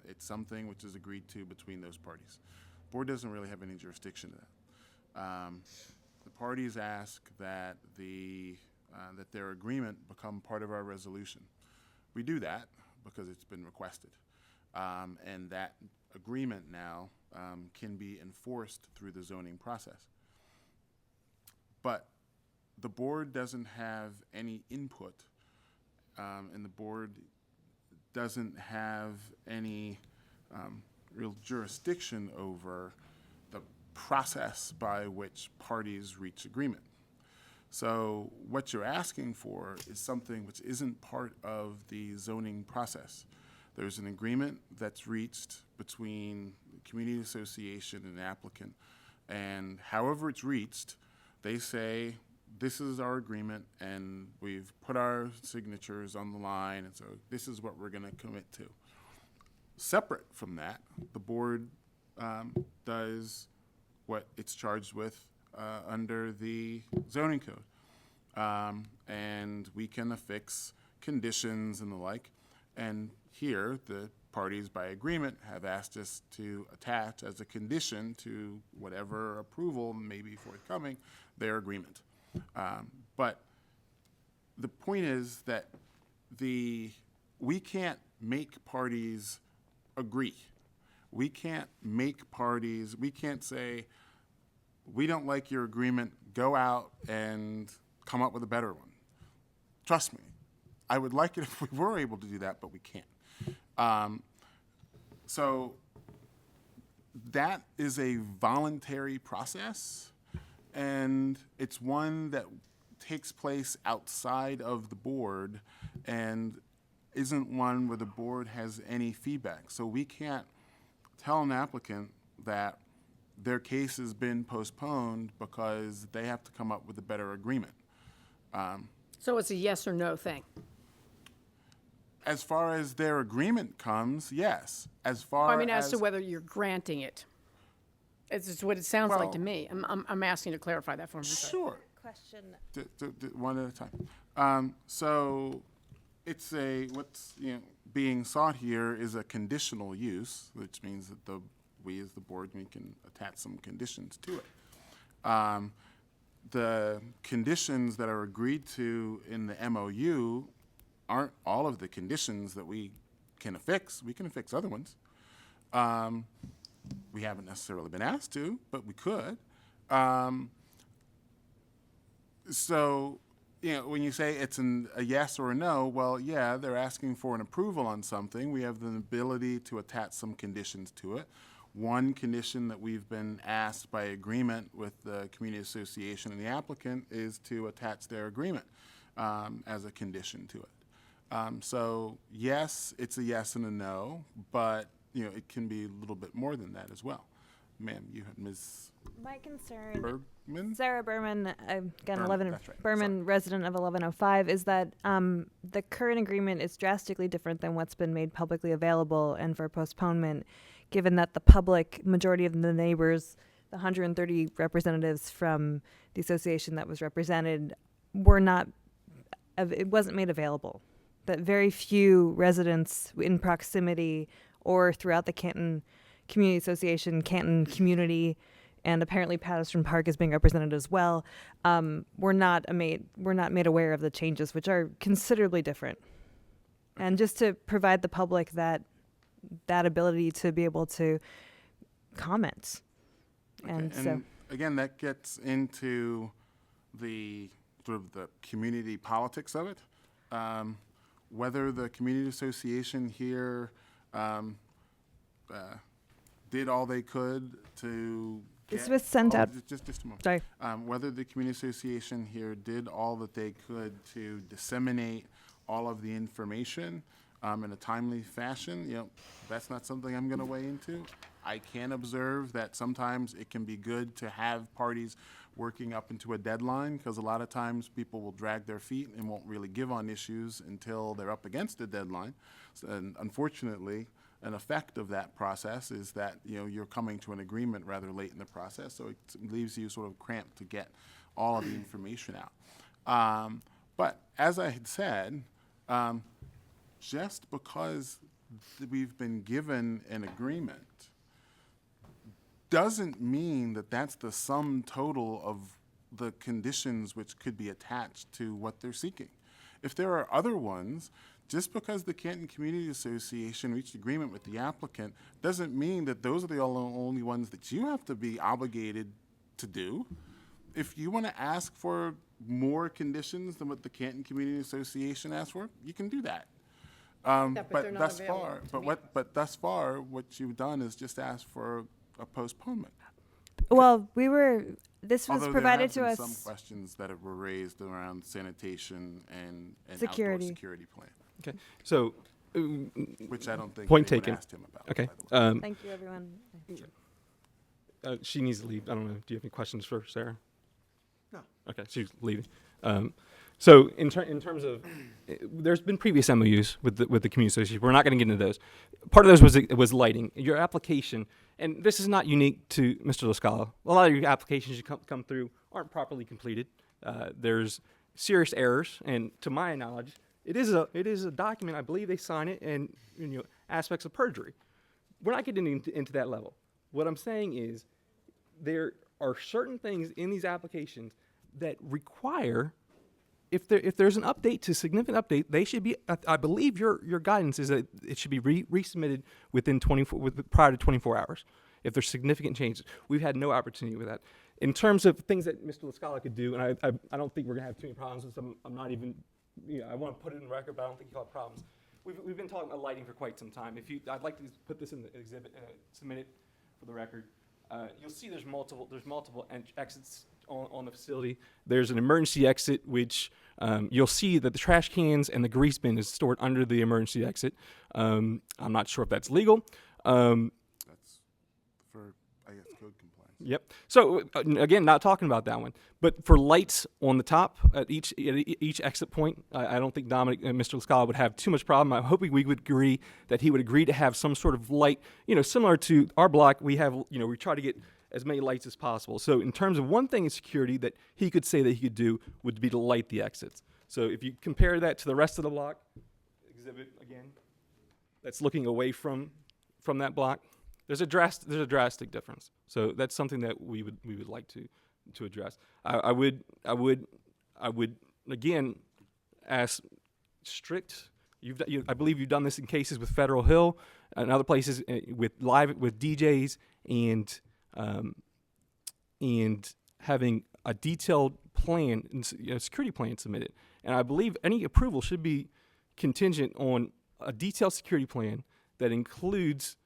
It's something which is agreed to between those parties. Board doesn't really have any jurisdiction to that. The parties ask that that their agreement become part of our resolution. We do that because it's been requested, and that agreement now can be enforced through the zoning process. But the board doesn't have any input, and the board doesn't have any real jurisdiction over the process by which parties reach agreement. So what you're asking for is something which isn't part of the zoning process. There's an agreement that's reached between the community association and the applicant, and however it's reached, they say, this is our agreement, and we've put our signatures on the line, and so this is what we're going to commit to. Separate from that, the board does what it's charged with under the zoning code. And we can affix conditions and the like. And here, the parties by agreement have asked us to attach as a condition to whatever approval may be forthcoming, their agreement. But the point is that we can't make parties agree. We can't make parties, we can't say, we don't like your agreement, go out and come up with a better one. Trust me, I would like it if we were able to do that, but we can't. So that is a voluntary process, and it's one that takes place outside of the board and isn't one where the board has any feedback. So we can't tell an applicant that their case has been postponed because they have to come up with a better agreement. So it's a yes or no thing. As far as their agreement comes, yes. As far I mean, as to whether you're granting it. It's just what it sounds like to Well- me. I'm asking you to clarify that for me. Sure. Question. One at a time. So it's what's being sought here is a conditional use, which means that we as the board, we can attach some conditions to it. The conditions that are agreed to in the MOU aren't all of the conditions that we can affix. We can affix other ones. We haven't necessarily been asked to, but we could. So, when you say it's a yes or a no, well, yeah, they're asking for an approval on something. We have the ability to attach some conditions to it. One condition that we've been asked by agreement with the community association and the applicant is to attach their agreement as a condition to it. So yes, it's a yes and a no, but it can be a little bit more than that as well. Ma'am, you had Ms. My concern, Bergman? Sarah Berman, again, Berman, 11 that's right. Berman, resident of 1105, is that the current agreement is drastically different than what's been made publicly available and for postponement, given that the public majority of the neighbors, the 130 representatives from the association that was represented, were not, it wasn't made available. That very few residents in proximity or throughout the Canton Community Association, Canton community, and apparently Patterson Park is being represented as well, were not made aware of the changes, which are considerably different. And just to provide the public that ability to be able to comment. And so, again, that gets into the sort of the community politics of it. Whether the community association here did all they could to this was sent out. Just a moment. Sorry. Whether the community association here did all that they could to disseminate all of the information in a timely fashion, that's not something I'm going to weigh into. I can observe that sometimes it can be good to have parties working up into a deadline, because a lot of times people will drag their feet and won't really give on issues until they're up against a deadline. And unfortunately, an effect of that process is that you're coming to an agreement rather late in the process, so it leaves you sort of cramped to get all of the information out. But as I had said, just because we've been given an agreement doesn't mean that that's the sum total of the conditions which could be attached to what they're seeking. If there are other ones, just because the Canton Community Association reached agreement with the applicant doesn't mean that those are the only ones that you have to be obligated to do. If you want to ask for more conditions than what the Canton Community Association asked for, you can do that. But thus far, what you've done is just ask for a postponement. Well, this was Although provided there to have us. been some questions that were raised around sanitation and Security. outdoor security plan. Okay, so which I don't think point anyone taken. asked him about. Okay, Thank you, everyone. she needs to leave. I don't know. Do you have any questions for Sarah? No. Okay, she's leaving. So in terms of, there's been previous MOUs with the community association. We're not going to get into those. Part of those was lighting. Your application, and this is not unique to Mr. LaScala. A lot of your applications you come through aren't properly completed. There's serious errors, and to my knowledge, it is a document. I believe they sign it, and aspects of perjury. We're not getting into that level. What I'm saying is, there are certain things in these applications that require, if there's an update to significant update, they should be. I believe your guidance is that it should be resubmitted within prior to 24 hours. If there's significant changes, we've had no opportunity with that. In terms of things that Mr. LaScala could do, and I don't think we're gonna have too many problems with them. I'm not even. I want to put it in the record, but I don't think you'll have problems. We've been talking about lighting for quite some time. I'd like to put this in the exhibit, submit it for the record. You'll see there's multiple exits on the facility. There's an emergency exit, which you'll see that the trash cans and the grease bin is stored under the emergency exit. I'm not sure if that's legal. That's for, I guess, code compliance. Yep. So again, not talking about that one, but for lights on the top at each exit point, I don't think Dominic and Mr. LaScala would have too much problem. I'm hoping we would agree that he would agree to have some sort of light, similar to our block. We have, we try to get as many lights as possible. So in terms of one thing in security that he could say that he could do would be to light the exits. So if you compare that to the rest of the block, exhibit again, that's looking away from that block. There's a drastic difference. So that's something that we would like to address. I would again ask strict. I believe you've done this in cases with Federal Hill and other places with DJs and having a detailed plan, security plan submitted. And I believe any approval should be contingent on a detailed security plan that includes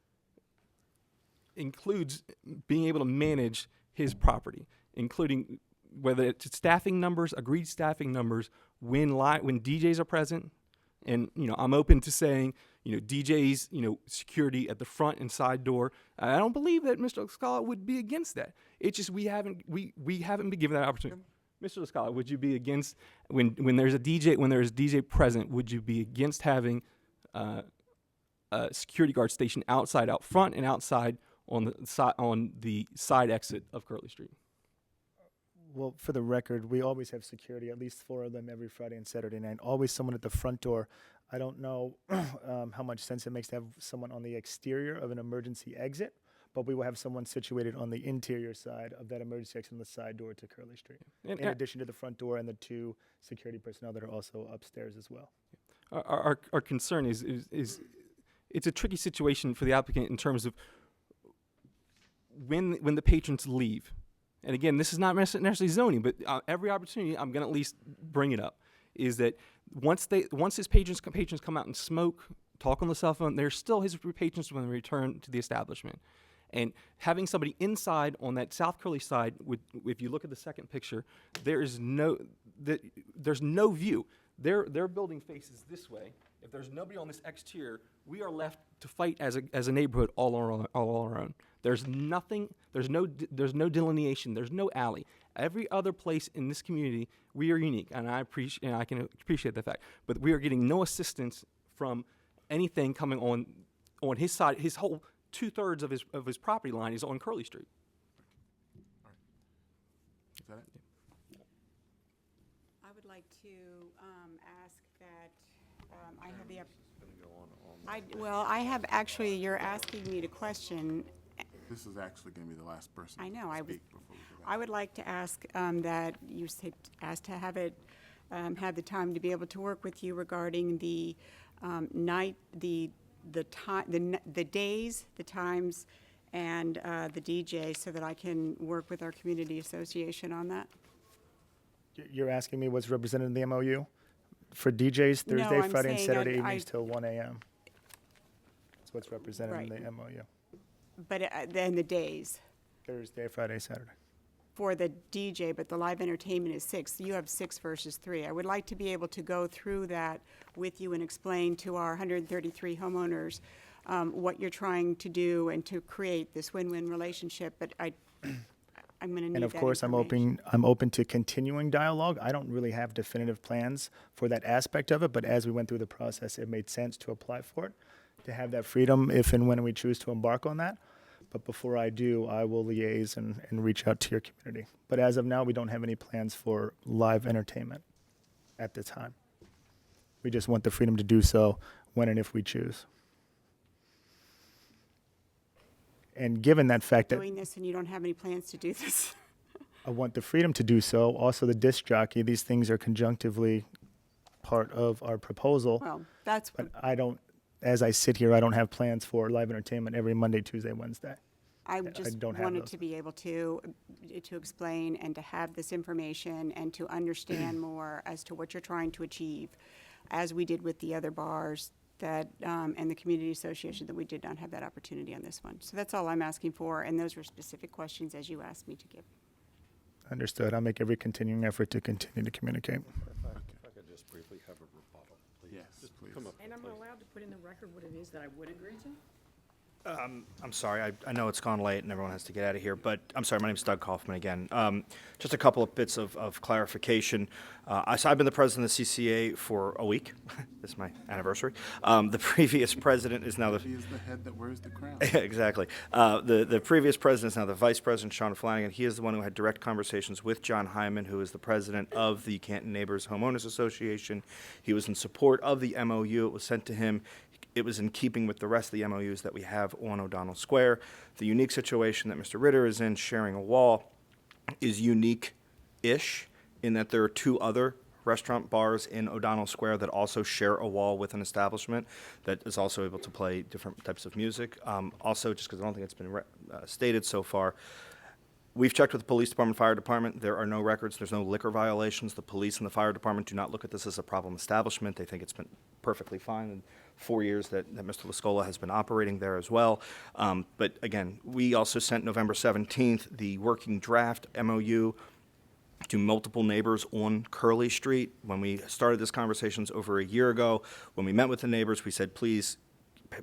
being able to manage his property, including whether it's staffing numbers, agreed staffing numbers, when DJs are present, And, I'm open to saying, DJs, security at the front and side door. I don't believe that Mr. Scala would be against that. It's just we haven't been given that opportunity. Mr. Scala, would you be against when there's DJ present? Would you be against having a security guard stationed outside, out front, and outside on the side exit of Curly Street? Well, for the record, we always have security, at least 4 of them every Friday and Saturday night. Always someone at the front door. I don't know how much sense it makes to have someone on the exterior of an emergency exit, but we will have someone situated on the interior side of that emergency exit on the side door to Curly Street, in addition to the front door and the 2 security personnel that are also upstairs as well. Our concern is it's a tricky situation for the applicant in terms of when the patrons leave. And again, this is not necessarily zoning, but every opportunity I'm going to at least bring it up, is that once his patrons come out and smoke, talk on the cell phone, they're still his patrons when they return to the establishment. And having somebody inside on that South Curly side, if you look at the second picture, there's no view. Their building faces this way. If there's nobody on this exterior, we are left to fight as a neighborhood all our own. There's nothing. There's no delineation. There's no alley. Every other place in this community, we are unique, and I can appreciate the fact. But we are getting no assistance from anything coming on his side. His whole 2/3 of his property line is on Curly Street. Is that it? I would like to ask that I have the. I have actually. You're asking me to question. This is actually going to be the last person. I know. To speak before we go back. I would like to ask that you asked to have it have the time to be able to work with you regarding the night, the days, the times, and the DJ, so that I can work with our community association on that. You're asking me what's represented in the MOU? For DJs, No, Thursday, I'm Friday, and saying Saturday I- evenings till 1 a.m. That's what's represented in Right. the MOU. But then the days Thursday, Friday, Saturday. for the DJ, but the live entertainment is 6. You have 6 versus 3. I would like to be able to go through that with you and explain to our 133 homeowners what you're trying to do and to create this win-win relationship. But I'm going to need And of that course, I'm open to continuing dialogue. I don't really have definitive plans for that aspect of it, but as we went through the process, it made sense to apply for it, to have that freedom if and when we choose to embark on that. But before I do, I will liaise and reach out to your community. But as of now, we don't have any plans for live entertainment at the time. We just want the freedom to do so when and if we choose. And given that fact that doing this and you don't have any plans to do this. I want the freedom to do so, also the disc jockey, these things are conjunctively part of our proposal. Well, that's But I don't, as I sit here, I don't have plans for live entertainment every Monday, Tuesday, Wednesday. I just don't have wanted those. to be able to explain and to have this information and to understand more as to what you're trying to achieve, as we did with the other bars that, and the community association, that we did not have that opportunity on this one. So that's all I'm asking for, and those were specific questions as you asked me to give. Understood. I'll make every continuing effort to continue to communicate. If I could just briefly have a rebuttal, please. Yes, Just please. come up, And I'm please. allowed to put in the record what it is that I would agree to? I'm sorry, I know it's gone late and everyone has to get out of here, but I'm sorry, my name's Doug Kaufman again. Just a couple of bits of clarification. So I've been the president of the CCA for a week. This is my anniversary. The previous president is now He is the head that wears the crown. Exactly. The previous president is now the vice president, Sean Flanagan. He is the one who had direct conversations with John Hyman, who is the president of the Canton Neighbors Homeowners Association. He was in support of the MOU. It was sent to him. It was in keeping with the rest of the MOUs that we have on O'Donnell Square. The unique situation that Mr. Ritter is in, sharing a wall, is unique-ish in that there are 2 other restaurant bars in O'Donnell Square that also share a wall with an establishment that is also able to play different types of music. Also, just because I don't think it's been stated so far, we've checked with the police department, fire department. There are no records. There's no liquor violations. The police and the fire department do not look at this as a problem establishment. They think it's been perfectly fine in 4 years that Mr. Lascola has been operating there as well. But again, we also sent November 17th the working draft MOU to multiple neighbors on Curly Street. When we started this conversations over a year ago, when we met with the neighbors, we said, please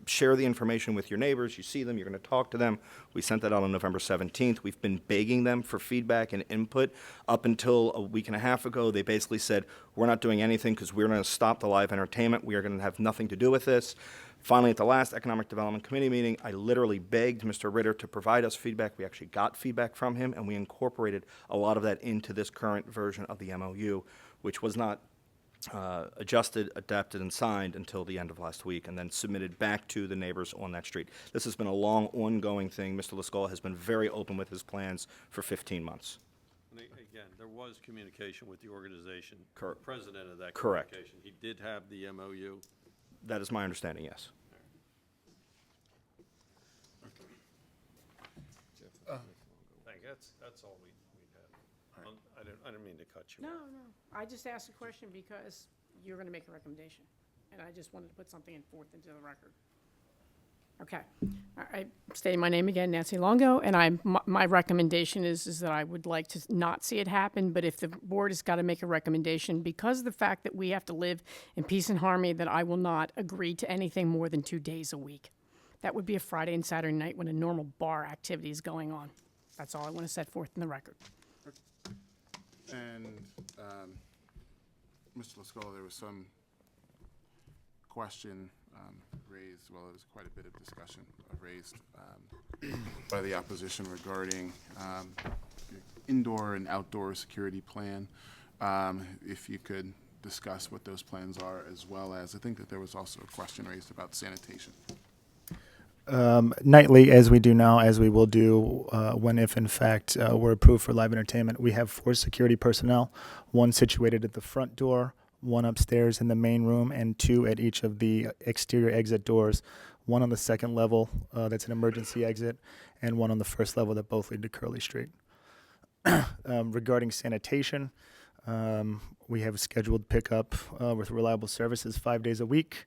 share the information with your neighbors. You see them, you're going to talk to them. We sent that out on November 17th. We've been begging them for feedback and input. Up until a week and a half ago, they basically said, we're not doing anything because we're going to stop the live entertainment. We are going to have nothing to do with this. Finally, at the last Economic Development Committee meeting, I literally begged Mr. Ritter to provide us feedback. We actually got feedback from him, and we incorporated a lot of that into this current version of the MOU, which was not adjusted, adapted, and signed until the end of last week, and then submitted back to the neighbors on that street. This has been a long, ongoing thing. Mr. Lascola has been very open with his plans for 15 months. And again, there was communication with the organization. Correct. The president of that Correct. communication. He did have the MOU. That is my understanding, yes. Thank you. That's all we had. I didn't mean to cut you No, off. no. I just asked a question because you're going to make a recommendation, and I just wanted to put something forth into the record. Okay. I stating my name again, Nancy Longo, and my recommendation is that I would like to not see it happen, but if the board has got to make a recommendation, because of the fact that we have to live in peace and harmony, that I will not agree to anything more than 2 days a week. That would be a Friday and Saturday night when a normal bar activity is going on. That's all I want to set forth in the record. And, Mr. Lascola, there was some question raised, well, there was quite a bit of discussion raised by the opposition regarding indoor and outdoor security plan. If you could discuss what those plans are, as well as, I think that there was also a question raised about sanitation. Nightly, as we do now, as we will do when, if in fact we're approved for live entertainment, we have 4 security personnel, 1 situated at the front door, 1 upstairs in the main room, and 2 at each of the exterior exit doors, 1 on the second level that's an emergency exit, and 1 on the first level that both lead to Curly Street. Regarding sanitation, we have scheduled pickup with Reliable Services 5 days a week.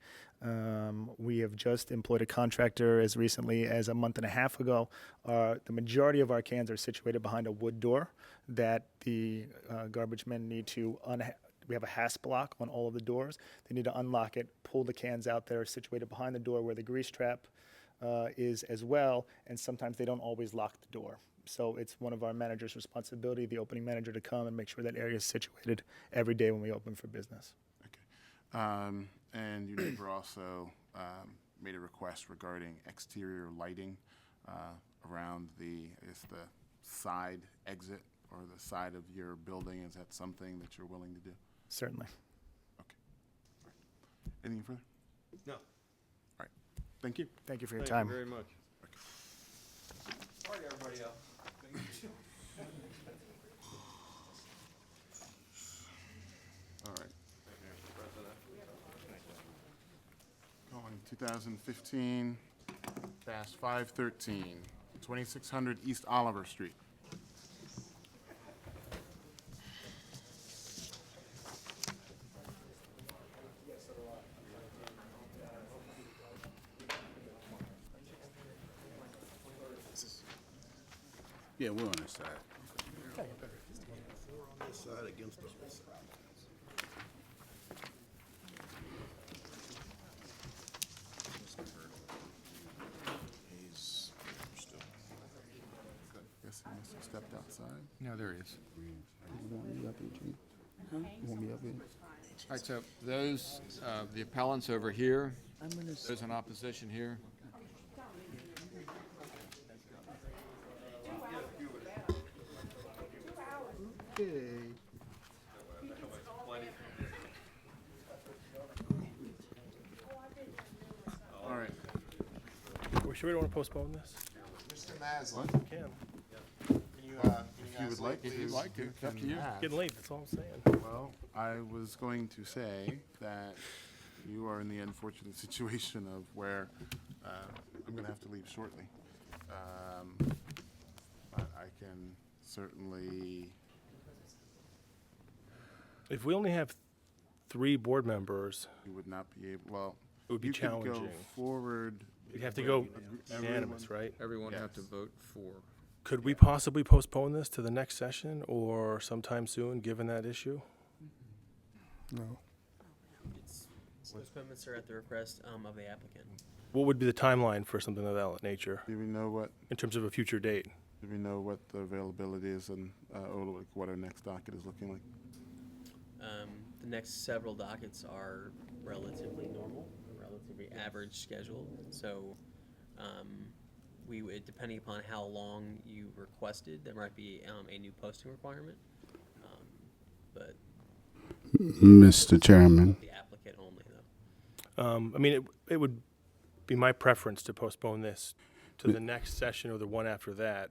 We have just employed a contractor as recently as a month and a half ago. The majority of our cans are situated behind a wood door that the garbage men need to we have a hasp block on all of the doors. They need to unlock it, pull the cans out that are situated behind the door where the grease trap is as well, and sometimes they don't always lock the door. So it's one of our manager's responsibility, the opening manager, to come and make sure that area is situated every day when we open for business. And your neighbor also made a request regarding exterior lighting around the side exit or the side of your building. Is that something that you're willing to do? Certainly. Okay. All right. Anything further? No. All right. Thank you. Thank you for your Thank time. you very much. Sorry, everybody else. All right. Calling 2015 Fast 513, 2600 East Oliver Street. Yeah, we're on this side. On this side against the other side. He's still. Guess he must have stepped outside. No, there is. You want me up here, Chief? You want me up here? All right, so those, the appellants over here, those in opposition here. All right. We're sure we don't want to postpone this? Mr. Maslin. Can. If you would like, if you'd like to, it's up to you. Getting late, that's all I'm saying. Well, I was going to say that you are in the unfortunate situation of where I'm going to have to leave shortly. But I can certainly. If we only have 3 board members, You would not be able. Well, it would be you could go challenging. forward. We'd have to go Everyone- unanimous, right? Everyone have Yes. to vote for. Could we possibly postpone this to the next session or sometime soon, given that issue? No. Postponements are at the request of the applicant. What would be the timeline for something of that nature? Do we know what, in terms of a future date? do we know what the availability is and, or like what our next docket is looking like? The next several dockets are relatively normal, relatively average schedule. So we would, depending upon how long you requested, there might be a new posting requirement. But Mr. Chairman. the applicant only, though. I mean, it would be my preference to postpone this to the next session or the one after that.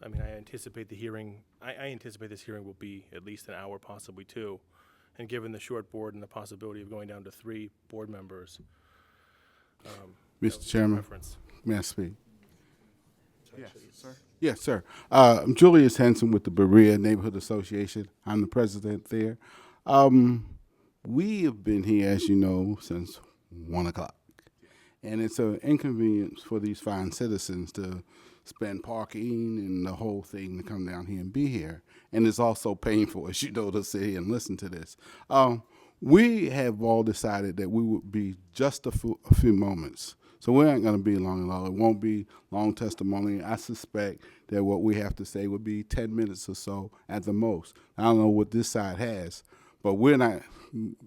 I mean, I anticipate the hearing, I anticipate this hearing will be at least an hour, possibly two. And given the short board and the possibility of going down to 3 board members. Mr. Chairman, preference. may I speak? Yes, sir. Yes, sir. I'm Julius Henson with the Berea Neighborhood Association. I'm the president there. We have been here, as you know, since 1 o'clock. And it's an inconvenience for these fine citizens to spend parking and the whole thing to come down here and be here. And it's also painful, as you know, to sit here and listen to this. We have all decided that we would be just a few moments. So we aren't going to be long at all. It won't be long testimony. I suspect that what we have to say would be 10 minutes or so at the most. I don't know what this side has, but we're not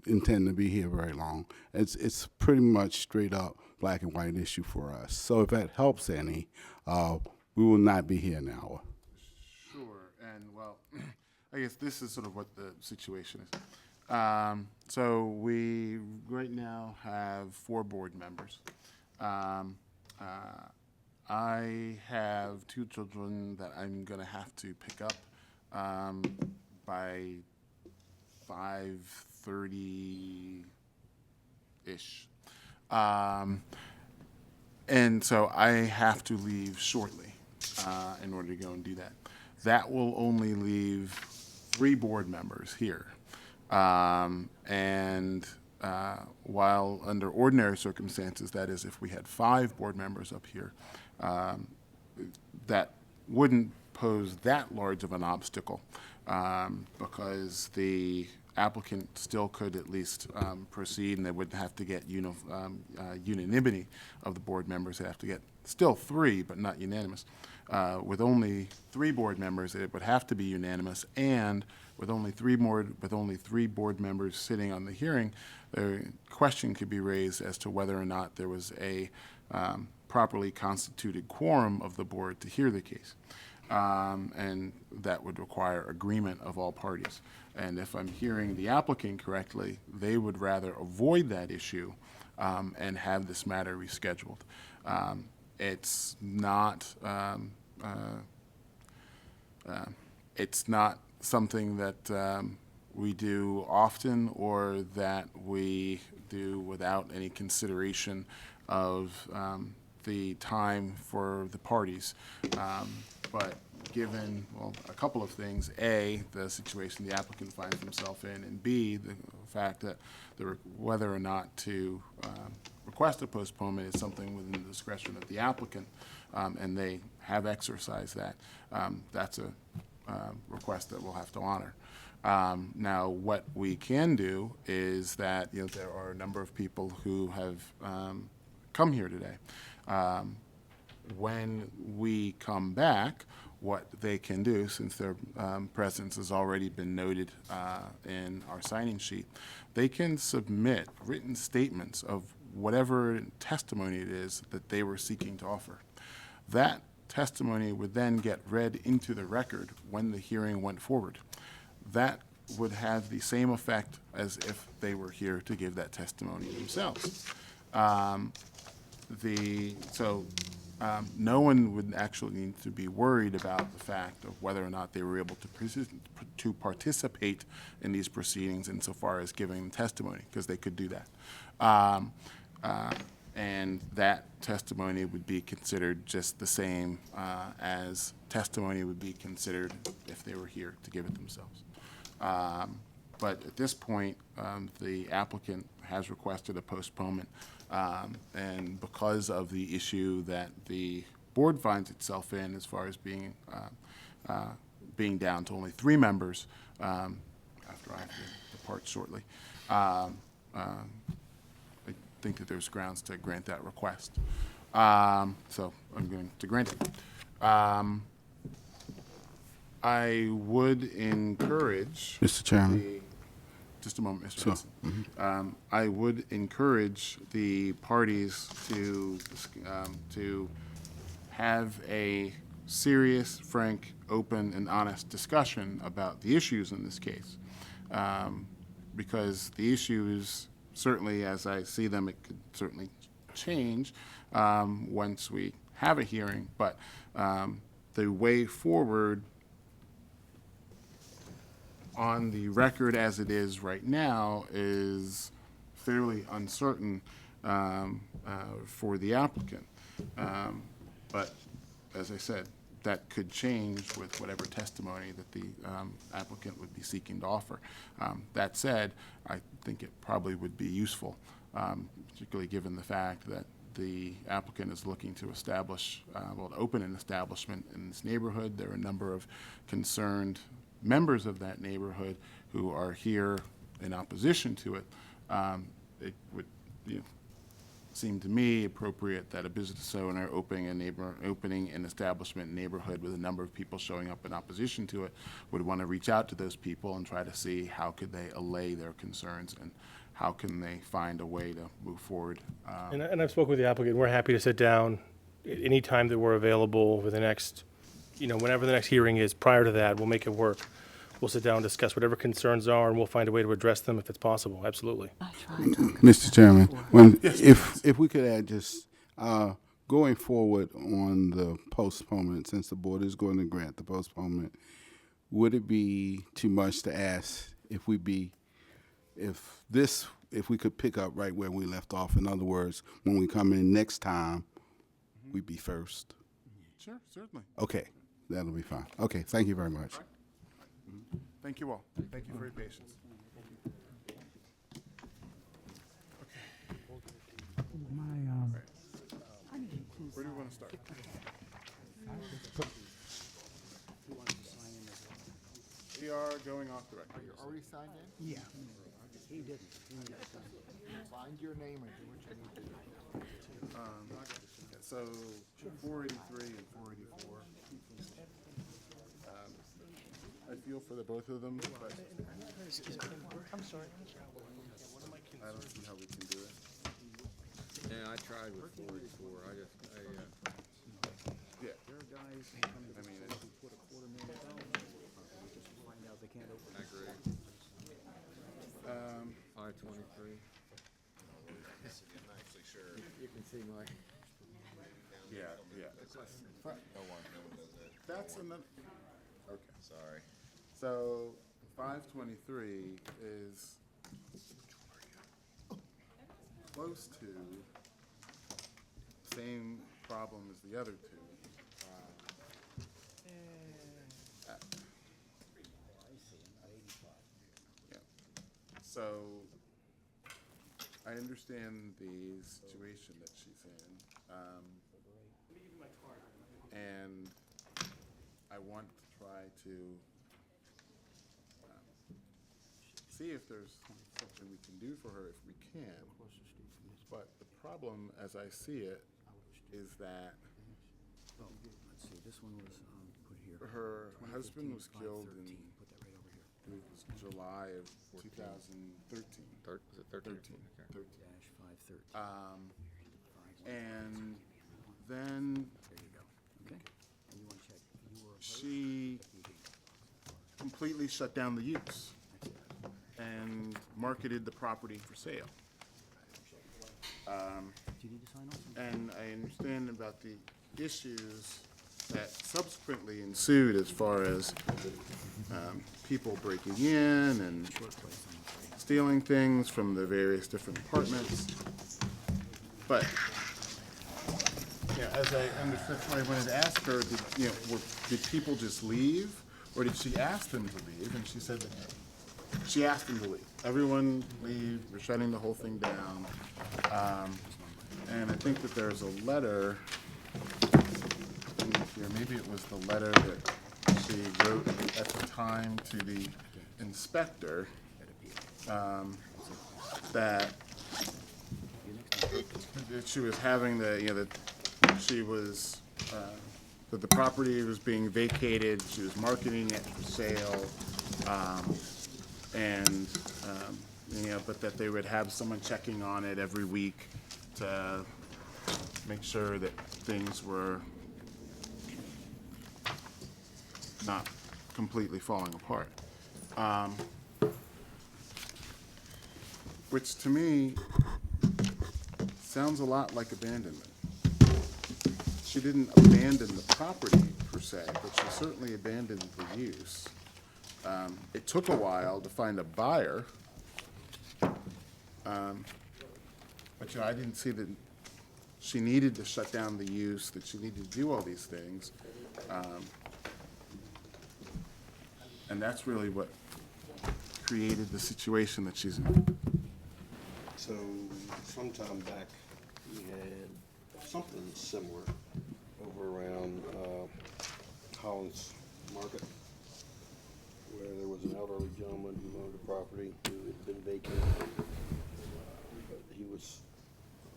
intending to be here very long. It's pretty much straight up black and white issue for us. So if that helps any, we will not be here an hour. Sure, and well, I guess this is sort of what the situation is. So we right now have 4 board members. I have 2 children that I'm gonna have to pick up by 5:30-ish. And so I have to leave shortly in order to go and do that. That will only leave 3 board members here. While under ordinary circumstances, that is, if we had 5 board members up here, that wouldn't pose that large of an obstacle because the applicant still could at least proceed, and they wouldn't have to get unanimity of the board members. They have to get still 3, but not unanimous. With only 3 board members, it would have to be unanimous, and with only 3 board members sitting on the hearing, the question could be raised as to whether or not there was a properly constituted quorum of the board to hear the case. And that would require agreement of all parties. And if I'm hearing the applicant correctly, they would rather avoid that issue and have this matter rescheduled. It's not something that we do often or that we do without any consideration of the time for the parties. But given, well, a couple of things: A, the situation the applicant finds himself in, and B, the fact that whether or not to request a postponement is something within the discretion of the applicant, and they have exercised that. That's a request that we'll have to honor. Now, what we can do is that there are a number of people who have come here today. When we come back, what they can do, since their presence has already been noted in our signing sheet, they can submit written statements of whatever testimony it is that they were seeking to offer. That testimony would then get read into the record when the hearing went forward. That would have the same effect as if they were here to give that testimony themselves. No one would actually need to be worried about the fact of whether or not they were able to participate in these proceedings insofar as giving testimony, because they could do that. And that testimony would be considered just the same as testimony would be considered if they were here to give it themselves. But at this point, the applicant has requested a postponement, and because of the issue that the board finds itself in as far as being down to only 3 members after I have to depart shortly. I think that there's grounds to grant that request. So I'm going to grant it. I would encourage Mr. Chairman. Just a moment, Mr. Sure. Henson. I would encourage the parties to have a serious, frank, open, and honest discussion about the issues in this case. Because the issues, certainly as I see them, it could certainly change once we have a hearing, but the way forward on the record as it is right now is fairly uncertain for the applicant. But as I said, that could change with whatever testimony that the applicant would be seeking to offer. That said, I think it probably would be useful, particularly given the fact that the applicant is looking to establish, to open an establishment in this neighborhood. There are a number of concerned members of that neighborhood who are here in opposition to it. It would seem to me appropriate that a business owner opening an establishment in a neighborhood with a number of people showing up in opposition to it would want to reach out to those people and try to see how could they allay their concerns and how can they find a way to move forward. And I've spoken with the applicant. We're happy to sit down any time that we're available over the next, whenever the next hearing is. Prior to that, we'll make it work. We'll sit down and discuss whatever concerns are, and we'll find a way to address them if it's possible. Absolutely. Mr. Chairman, if we could add just going forward on the postponement, since the board is going to grant the postponement, would it be too much to ask if we could pick up right where we left off? In other words, when we come in next time, we'd be first. Sure, certainly. Okay, that'll be fine. Okay, thank you very much. Thank you all. Thank you for your patience. Where do we want to start? We are going off the record. Are you already signed in? Yeah. He didn't. Find your name and do what you need to do. So 483 and 484. I feel for the both of them, but I'm sorry. I don't see how we can do it. Yeah, I tried with 484. Yeah. There are guys I mean, who put $250,000 just to find out they can't open. I agree. 523. I'm not actually sure. You can see my. Yeah. No one does that. That's another. Okay. Sorry. So 523 is close to the same problem as the other two. Yeah. So I understand the situation that she's in. And I want to try to see if there's something we can do for her if we can. But the problem, as I see it, is that Let's see, this one was put here. her husband was killed in Put that right over here. I believe it was July of 2013. Was it 13? Okay. Dash 513. And then There you go. Okay. And you want to check. You were opposed? she completely shut down the use and marketed the property for sale. Do you need to sign off? And I understand about the issues that subsequently ensued as far as people breaking in and stealing things from the various different apartments. But as I understood, I wanted to ask her, did people just leave, or did she ask them to leave? And she said that she asked them to leave. Everyone leave. We're shutting the whole thing down. And I think that there's a letter here, maybe it was the letter that she wrote at the time to the inspector, that she was having that the property was being vacated, she was marketing it for sale, but that they would have someone checking on it every week to make sure that things were not completely falling apart. Which to me sounds a lot like abandonment. She didn't abandon the property per se, but she certainly abandoned the use. It took a while to find a buyer, but I didn't see that she needed to shut down the use, that she needed to do all these things. And that's really what created the situation that she's in. So sometime back, we had something similar over around Holland's Market, where there was an elderly gentleman who owned a property who had been vacated. But he was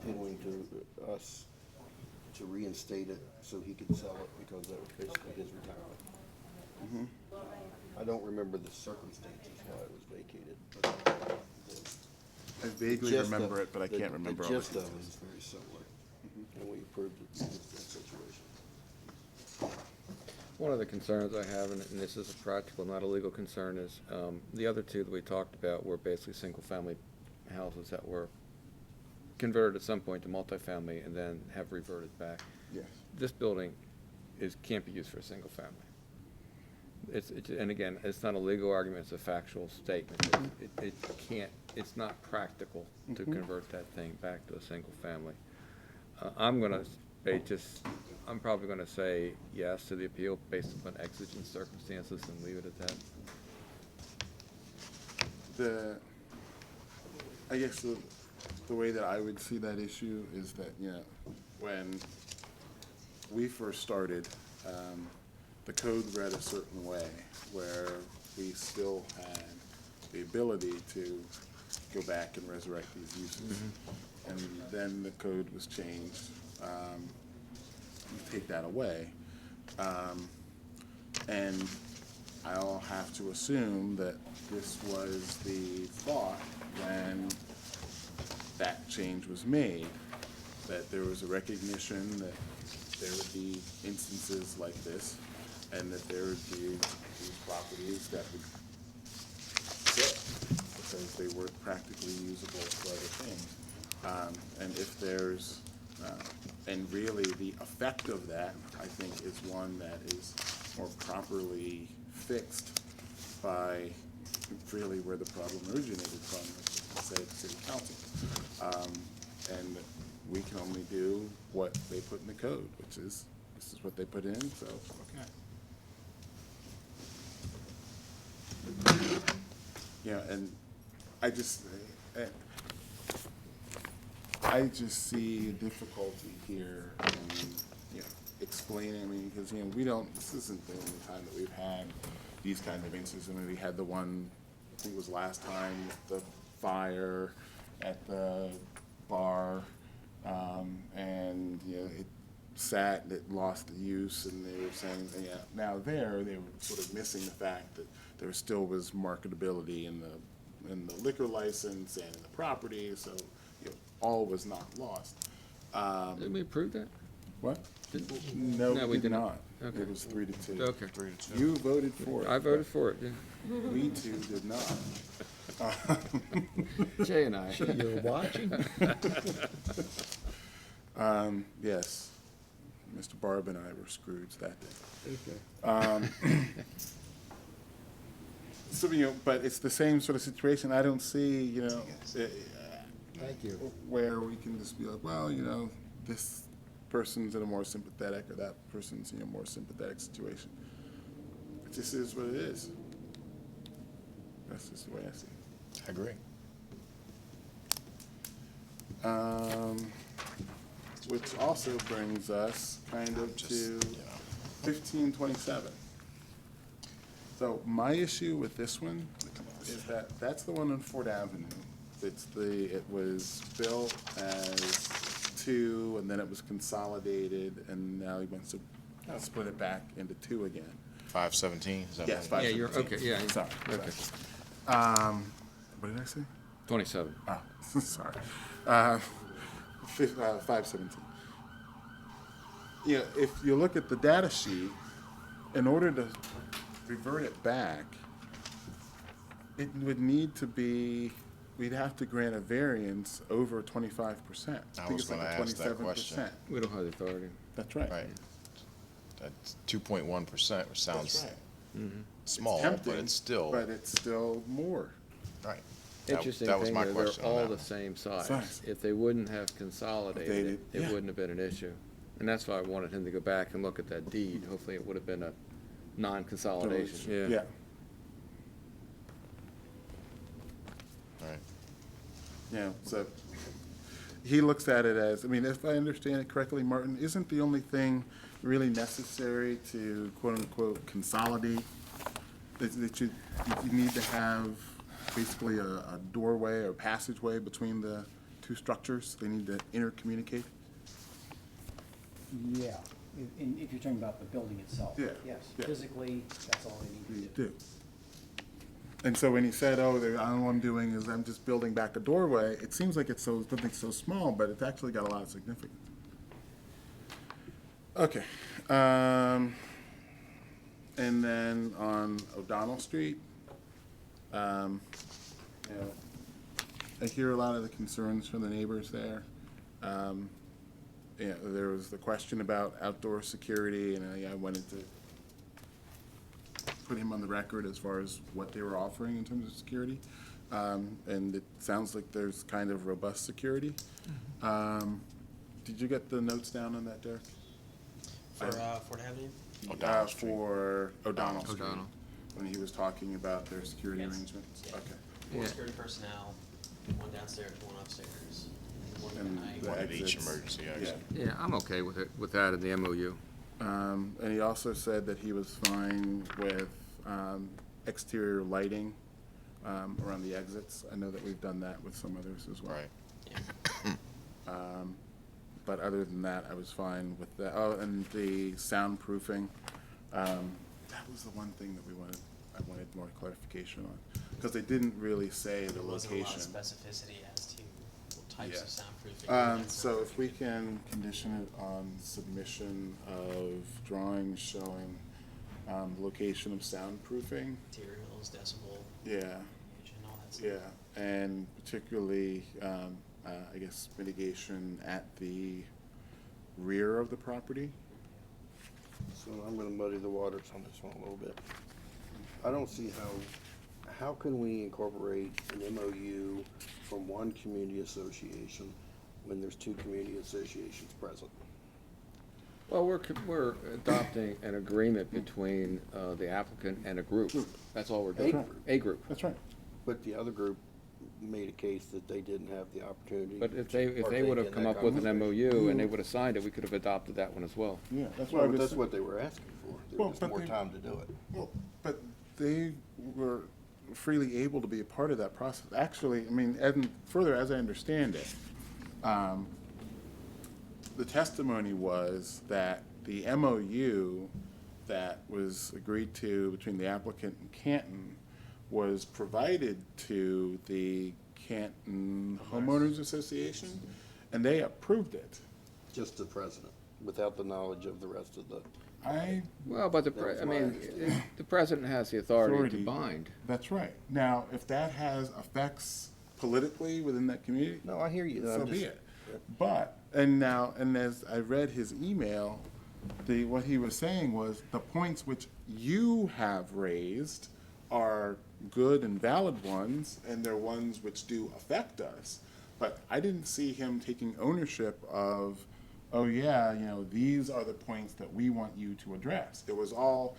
appealing to us to reinstate it so he could sell it because that was basically his retirement. I don't remember the circumstances why it was vacated, but I vaguely remember it, but I can't remember all the the gist of it details. is very similar, and we approved it in that situation. One of the concerns I have, and this is a practical, not a legal concern, is the other two that we talked about were basically single-family houses that were converted at some point to multifamily and then have reverted back. Yes. This building can't be used for a single family. And again, it's not a legal argument, it's a factual statement. It can't, it's not practical to convert that thing back to a single family. I'm probably gonna say yes to the appeal based upon exigent circumstances and leave it at that. I guess the way that I would see that issue is that, when we first started, the code read a certain way where we still had the ability to go back and resurrect these uses. And then the code was changed, take that away. And I'll have to assume that this was the thought when that change was made, that there was a recognition that there would be instances like this, and that there would be these properties that would sit because they weren't practically usable for other things. And if there's, and really the effect of that, I think, is one that is more properly fixed by really where the problem originated from, say, the city council. And we can only do what they put in the code, which is, this is what they put in, so, okay. And I just see a difficulty here in, explaining, because, this isn't the only time that we've had these kinds of instances. I mean, we had the one, I think it was last time, the fire at the bar, and, it sat, it lost the use, and they were saying, now they were sort of missing the fact that there still was marketability in the liquor license and in the property, so, all was not lost. Didn't we approve that? What? No, No, we we did didn't. not. Okay. It was 3-2. Okay. 3-2. You voted for it. I voted for it, yeah. We two did not. Jay and I. You're watching? Yes. Mr. Barb and I were Scrooge that day. Okay. So, but it's the same sort of situation. I don't see, Thank you. where we can just be like, well, this person's in a more sympathetic, or that person's in a more sympathetic situation. It just is what it is. That's just the way I see it. I agree. Which also brings us kind of to 1527. So my issue with this one is that that's the one on Fort Avenue. It was built as two, and then it was consolidated, and now he wants to split it back into two again. 517, is that Yes, right? Yeah, you're, okay, yeah. Sorry. Okay. What did I say? 27. Oh, sorry. 517. Yeah, if you look at the data sheet, in order to revert it back, it would need to be, we'd have to grant a variance over 25%. I was gonna ask that question. We don't have the authority. That's right. Right. That's 2.1%, which sounds Right. small, Tempting, but it's still, But it's still more. right. Interesting That was thing, my they're question on all that the one. same size. Size. If they wouldn't have consolidated, it yeah. wouldn't have been an issue. And that's why I wanted him to go back and look at that deed. Hopefully, it would have been a non-consolidation. Yeah. All right. Yeah, so he looks at it as, I mean, if I understand it correctly, Martin, isn't the only thing really necessary to quote-unquote consolidate, that you need to have basically a doorway or passageway between the two structures? They need to intercommunicate? Yeah, if you're talking about the building itself. Yeah, Yes, yeah. physically, that's all they need You to do. do. And so when he said, oh, all I'm doing is I'm just building back a doorway, it seems like it's something so small, but it's actually got a lot of significance. Okay. And then on O'Donnell Street, you know, I hear a lot of the concerns from the neighbors there. Yeah, there was the question about outdoor security, and I wanted to put him on the record as far as what they were offering in terms of security. And it sounds like there's kind of robust security. Did you get the notes down on that, Derek? For Fort Avenue? For O'Donnell Street. O'Donnell. When he was talking about their security Yes. arrangements? Yeah. Okay. Four Yeah. security personnel, one downstairs, one upstairs, and one And at night. the One at each exits. emergency Yeah. exit. Yeah, I'm okay with it, with that in the MOU. And he also said that he was fine with exterior lighting around the exits. I know that we've done that with some others as well. Right. But other than that, I was fine with that. Oh, and the soundproofing, that was the one thing that I wanted more clarification on. Because they didn't really say the There wasn't a lot location. of specificity as to what types of Yeah. soundproofing. and So if we soundproofing. can condition it on submission of drawings showing location of soundproofing, Materials, decibel, yeah, radiation, all that stuff. yeah, and particularly, I guess mitigation at the rear of the property. So I'm gonna muddy the waters on this one a little bit. I don't see how can we incorporate an MOU from one community association when there's two community associations present? Well, we're adopting an agreement between the applicant and a group. That's all we're doing. A group. That's right. But the other group made a case that they didn't have the opportunity. But if to they partake would have in come that up with an conversation. MOU and they would have signed it, we could have adopted that one as well. Yeah, that's Well, why but that's what they were asking for. There Well, was but more they- time to do it. Well, but they were freely able to be a part of that process. Actually, I mean, and further, as I understand it, the testimony was that the MOU that was agreed to between the applicant and Canton was provided to the Canton Homeowners Association, and they approved it. Just the president, without the knowledge of the rest of the. Well, but That was I my mean, understanding. the president has the authority to bind. That's right. Now, if that has effects politically within that community. No, I hear you. So I'm be just- it. But, and as I read his email, what he was saying was the points which you have raised are good and valid ones, and they're ones which do affect us. But I didn't see him taking ownership of, oh yeah, these are the points that we want you to address. It was all,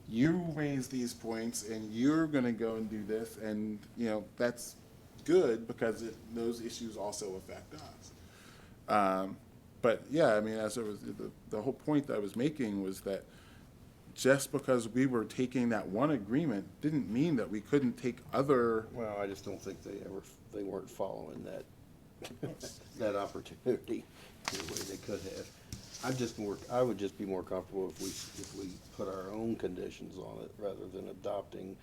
you raise these points and you're gonna go and do this, and, that's good because those issues also affect us. But yeah, I mean, as it was, the whole point that I was making was that, just because we were taking that one agreement didn't mean that we couldn't take other. Well, I just don't think they weren't following that opportunity the way they could have. I would just be more comfortable if we put our own conditions on it rather than adopting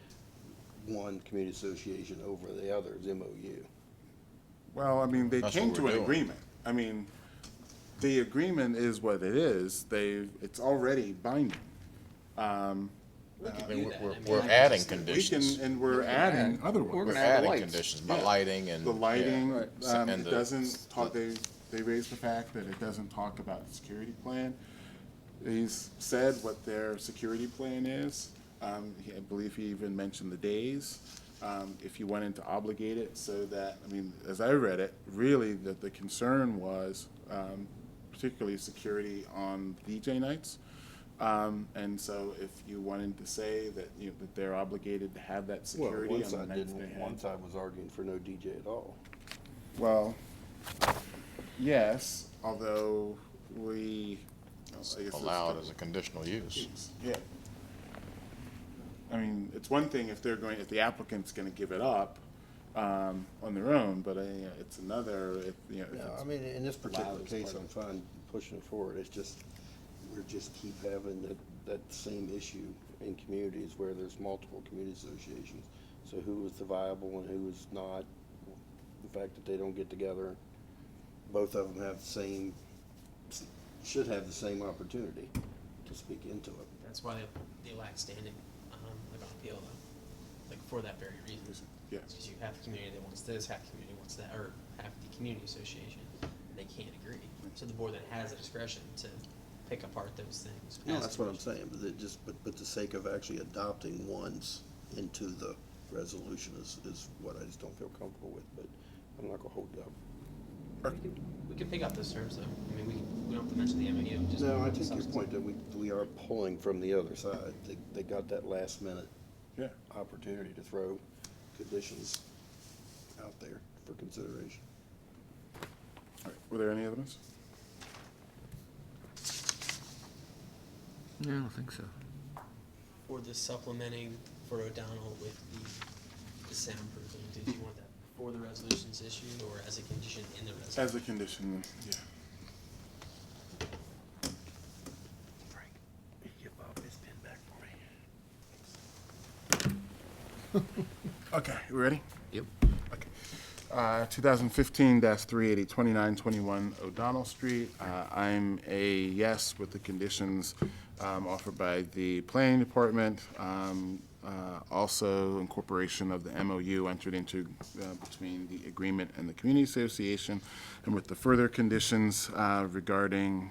one community association over the other's MOU. Well, I mean, they That's came what to we're an doing. agreement. I mean, the agreement is what it is. It's already binding. I mean, we're we adding can- conditions. And we're adding other ones. We're adding conditions by Yeah. lighting and. The lighting, yeah, it doesn't talk, they raised the fact that it doesn't talk about the security plan. He's said what their security plan is. I believe he even mentioned the days. If you wanted to obligate it so that, I mean, as I read it, really the concern was particularly security on DJ nights. And so if you wanted to say that, that they're obligated to have that security Well, on the nights they had. one side was arguing for no DJ at all. Well, yes, although we. I guess Allowed as a conditional use. Yeah. I mean, it's one thing if if the applicant's gonna give it up, on their own, but, it's another if, if Yeah, it's I mean, in this particular allowed as case, part I'm of- fine pushing it forward. It's just, we just keep having that same issue in communities where there's multiple community associations. So who is the viable and who is not? The fact that they don't get together, both of them have should have the same opportunity to speak into it. That's why they lack standing, like on appeal though, like for that very reason. Yes. Because you have the community that wants this, half the community wants that, or half the community association, and they can't agree. So the board then has the discretion to pick apart those things. No, as that's what I'm conditions. saying, but the sake of actually adopting ones into the resolution is what I just don't feel comfortable with, but I'm not gonna hold you up. We can pick out those terms though. I mean, we don't have to mention the MOU. Just No, I the take your substance. point that we are pulling from the other side. They got that last minute opportunity to throw conditions out there for consideration. All right, were there any other ones? No, I don't think so. For the supplementing for O'Donnell with the soundproofing, did you want that before the resolution's issued or as a condition in the resolution? As a condition, yeah. Okay, you ready? Yep. Okay. 2015-380, 2921 O'Donnell Street. I'm a yes with the conditions offered by the planning department. Also incorporation of the MOU entered into between the agreement and the community association, and with the further conditions regarding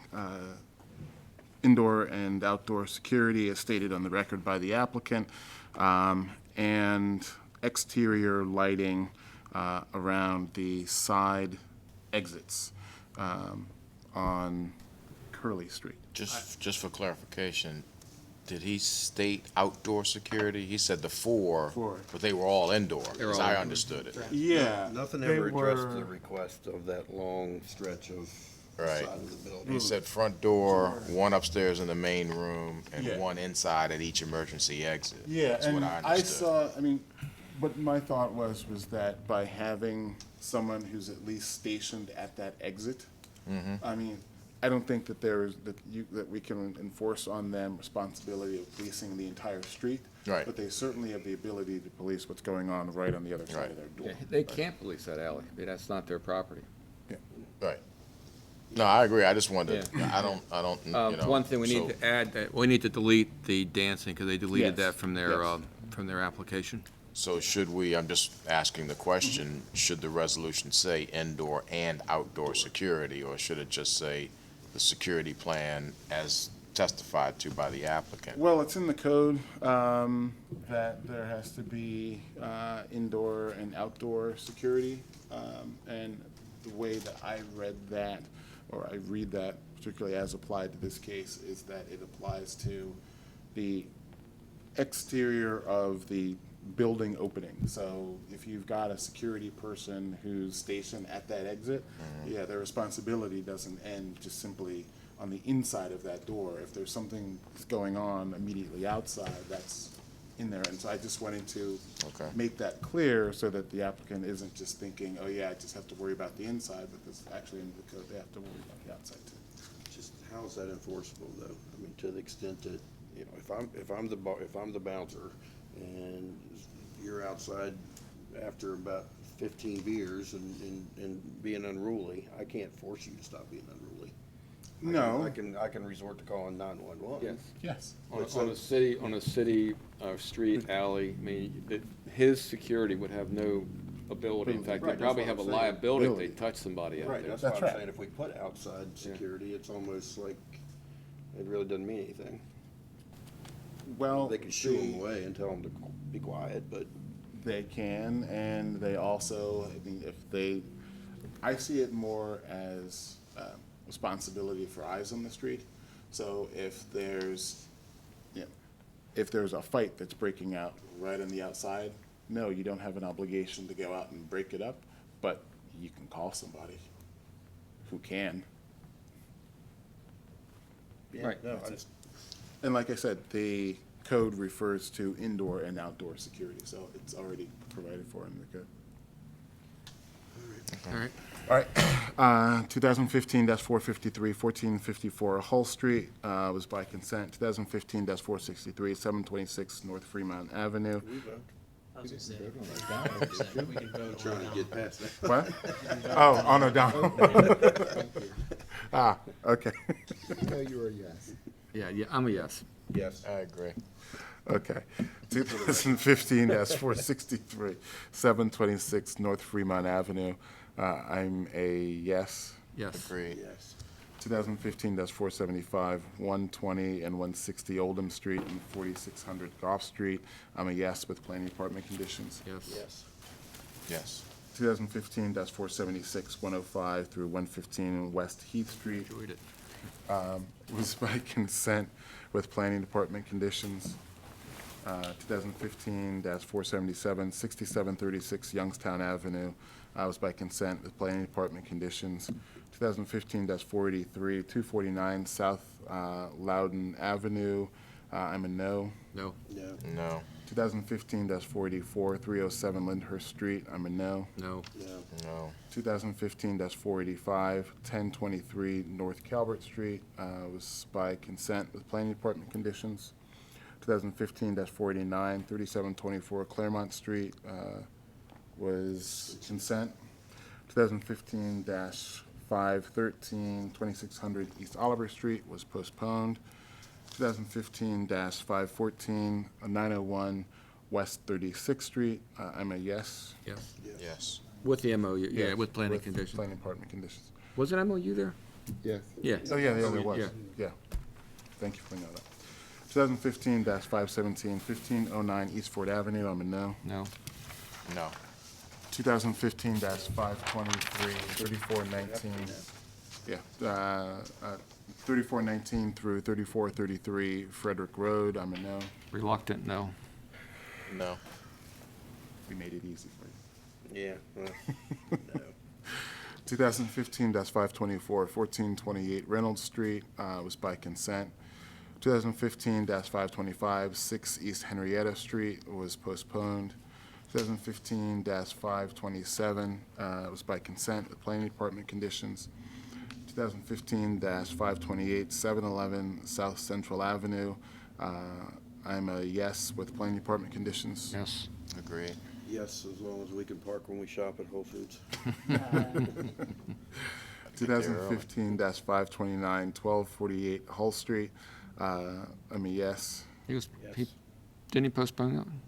indoor and outdoor security as stated on the record by the applicant, and exterior lighting around the side exits on Curly Street. Just for clarification, did he state outdoor security? He said the four, but they were all indoor, They were as all I indoor. understood it. Yeah. Nothing they ever addressed were- the request of that long stretch of Right. side of the building. He said front door, one upstairs in the main room, and Yeah. one inside at each emergency exit. Yeah, That's and what I I understood. saw, I mean, what my thought was that by having someone who's at least stationed at that exit, I mean, I don't think that that we can enforce on them responsibility of policing the entire street. Right. But they certainly have the ability to police what's going on right on the other side of their door. Yeah, they can't police that alley. I mean, that's not their property. Right. No, I agree. I just wanted, I don't, you know. One thing we need so- to add, that we need to delete the dancing, because they deleted Yes, that from their application. So should we, I'm just asking the question, should the resolution say indoor and outdoor security, or should it just say the security plan as testified to by the applicant? Well, it's in the code that there has to be indoor and outdoor security. And the way that I read that, or I read that particularly as applied to this case, is that it applies to the exterior of the building opening. So if you've got a security person who's stationed at that exit, yeah, their responsibility doesn't end just simply on the inside of that door. If there's something that's going on immediately outside, that's in there. And so I just wanted to make that clear so that the applicant isn't just thinking, oh yeah, I just have to worry about the inside, because actually in the code, they have to worry about the outside too. Just how is that enforceable though? I mean, to the extent that, you know, if I'm the bouncer and you're outside after about 15 beers and being unruly, I can't force you to stop being unruly. No. I can resort to calling 911. Yes. Yes. On a city street, alley, I mean, his security would have no ability. In fact, Right, they'd probably that's have a what I'm saying. liability if they touch somebody out Right, there. that's what I'm saying. If we put outside security, it's almost like it really doesn't mean anything. Well, they can shoo them away and tell them to be quiet, but they can, and they also, I mean, I see it more as responsibility for eyes on the street. So if there's a fight that's breaking out right on the outside, no, you don't have an obligation to go out and break it up, but you can call somebody who can. yeah, Right. no, And like I said, the code refers to indoor and outdoor security, so it's already provided for in the code. All right. All right, 2015-453, 1454 Hull Street was by consent. 2015-463, 726 North Fremont Avenue. I was gonna say, we can vote. trying to get past that. What? Oh, no, down. Okay. No, you were a yes. Yeah, I'm a yes. Yes. I agree. Okay. 2015-463, 726 North Fremont Avenue. I'm a yes. Yes. Agreed. Yes. 2015-475, 120 and 160 Oldham Street and 4600 Goff Street. I'm a yes with planning department conditions. Yes. Yes. Yes. 2015-476, 105 through 115 West Heath Street. Enjoyed it. Was by consent with planning department conditions. 2015-477, 6736 Youngstown Avenue. Was by consent with planning department conditions. 2015-483, 249 South Loudon Avenue. I'm a no. No. No. No. 2015-484, 307 Lyndhurst Street. I'm a no. No. No. No. 2015-485, 1023 North Calvert Street, was by consent with planning department conditions. 2015-489, 3724 Claremont Street, was consent. 2015-513, 2600 East Oliver Street was postponed. 2015-514, 901 West 36th Street, I'm a yes. Yes. Yes. With the MOU, yeah, Yes, with planning conditions. Planning department conditions. Was it MOU there? Yes. Yeah. Oh, yeah, there was, Yeah. yeah. Thank you for bringing that up. 2015-517, 1509 East Ford Avenue, I'm a no. No. No. 2015-523, 3419, yeah, 3419 through 3433 Frederick Road, I'm a no. Reluctant, no. No. We made it easy for you. Yeah. Well, no. 2015-524, 1428 Reynolds Street, was by consent. 2015-525, 6 East Henrietta Street was postponed. 2015-527, was by consent with planning department conditions. 2015-528, 711 South Central Avenue, I'm a yes with planning department conditions. Yes. Agreed. Yes, as long as we can park when we shop at Whole Foods. 2015-529, 1248 Hull Street, I'm a yes. He was, Yes. didn't he postpone that one?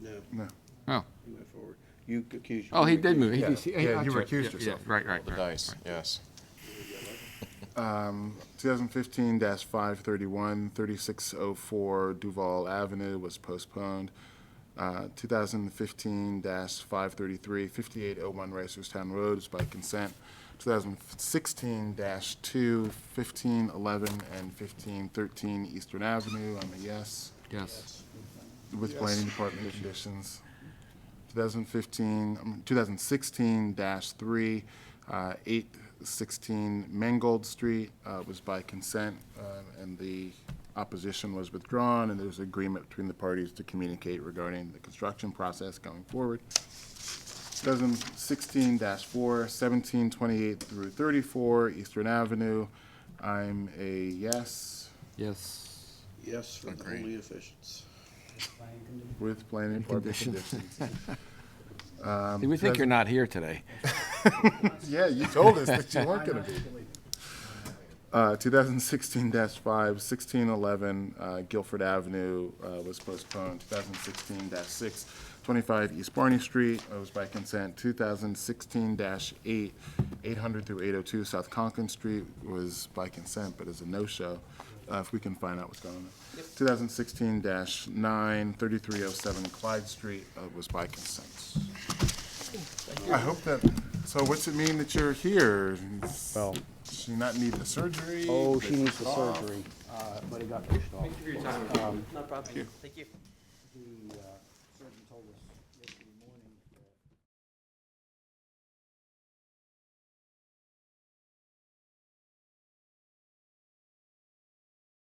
No, No. Oh. he went forward. You accused. Oh, he did move. Yeah. He, Yeah, you that's right. recused Yeah, yourself. Yeah, right. The dice, yes. 2015-531, 3604 Duval Avenue was postponed. 2015-533, 5801 Ricerstown Road is by consent. 2016-2, 1511 and 1513 Eastern Avenue, I'm a yes. Yes. With planning department conditions. 2016-3, 16 Mangold Street was by consent, and the opposition was withdrawn, and there was agreement between the parties to communicate regarding the construction process going forward. 2016-4, 1728 through 34 Eastern Avenue. I'm a yes. Yes. Yes, for the only officials. With planning department conditions. See, we think you're not here today. Yeah, you told us that you weren't going to be. 2016-5, 1611 Guilford Avenue was postponed. 2016-6, 25 East Barney Street was by consent. 2016-8, 800 through 802 South Conklin Street was by consent, but is a no-show. If we can find out what's going on. 2016-9, 3307 Clyde Street was by consent. I hope that, so what's it mean that you're here? Well, does she not need the surgery? Oh, They she needs pushed the it off? surgery, but it got pushed off. No problem. Thank you. The surgeon told us yesterday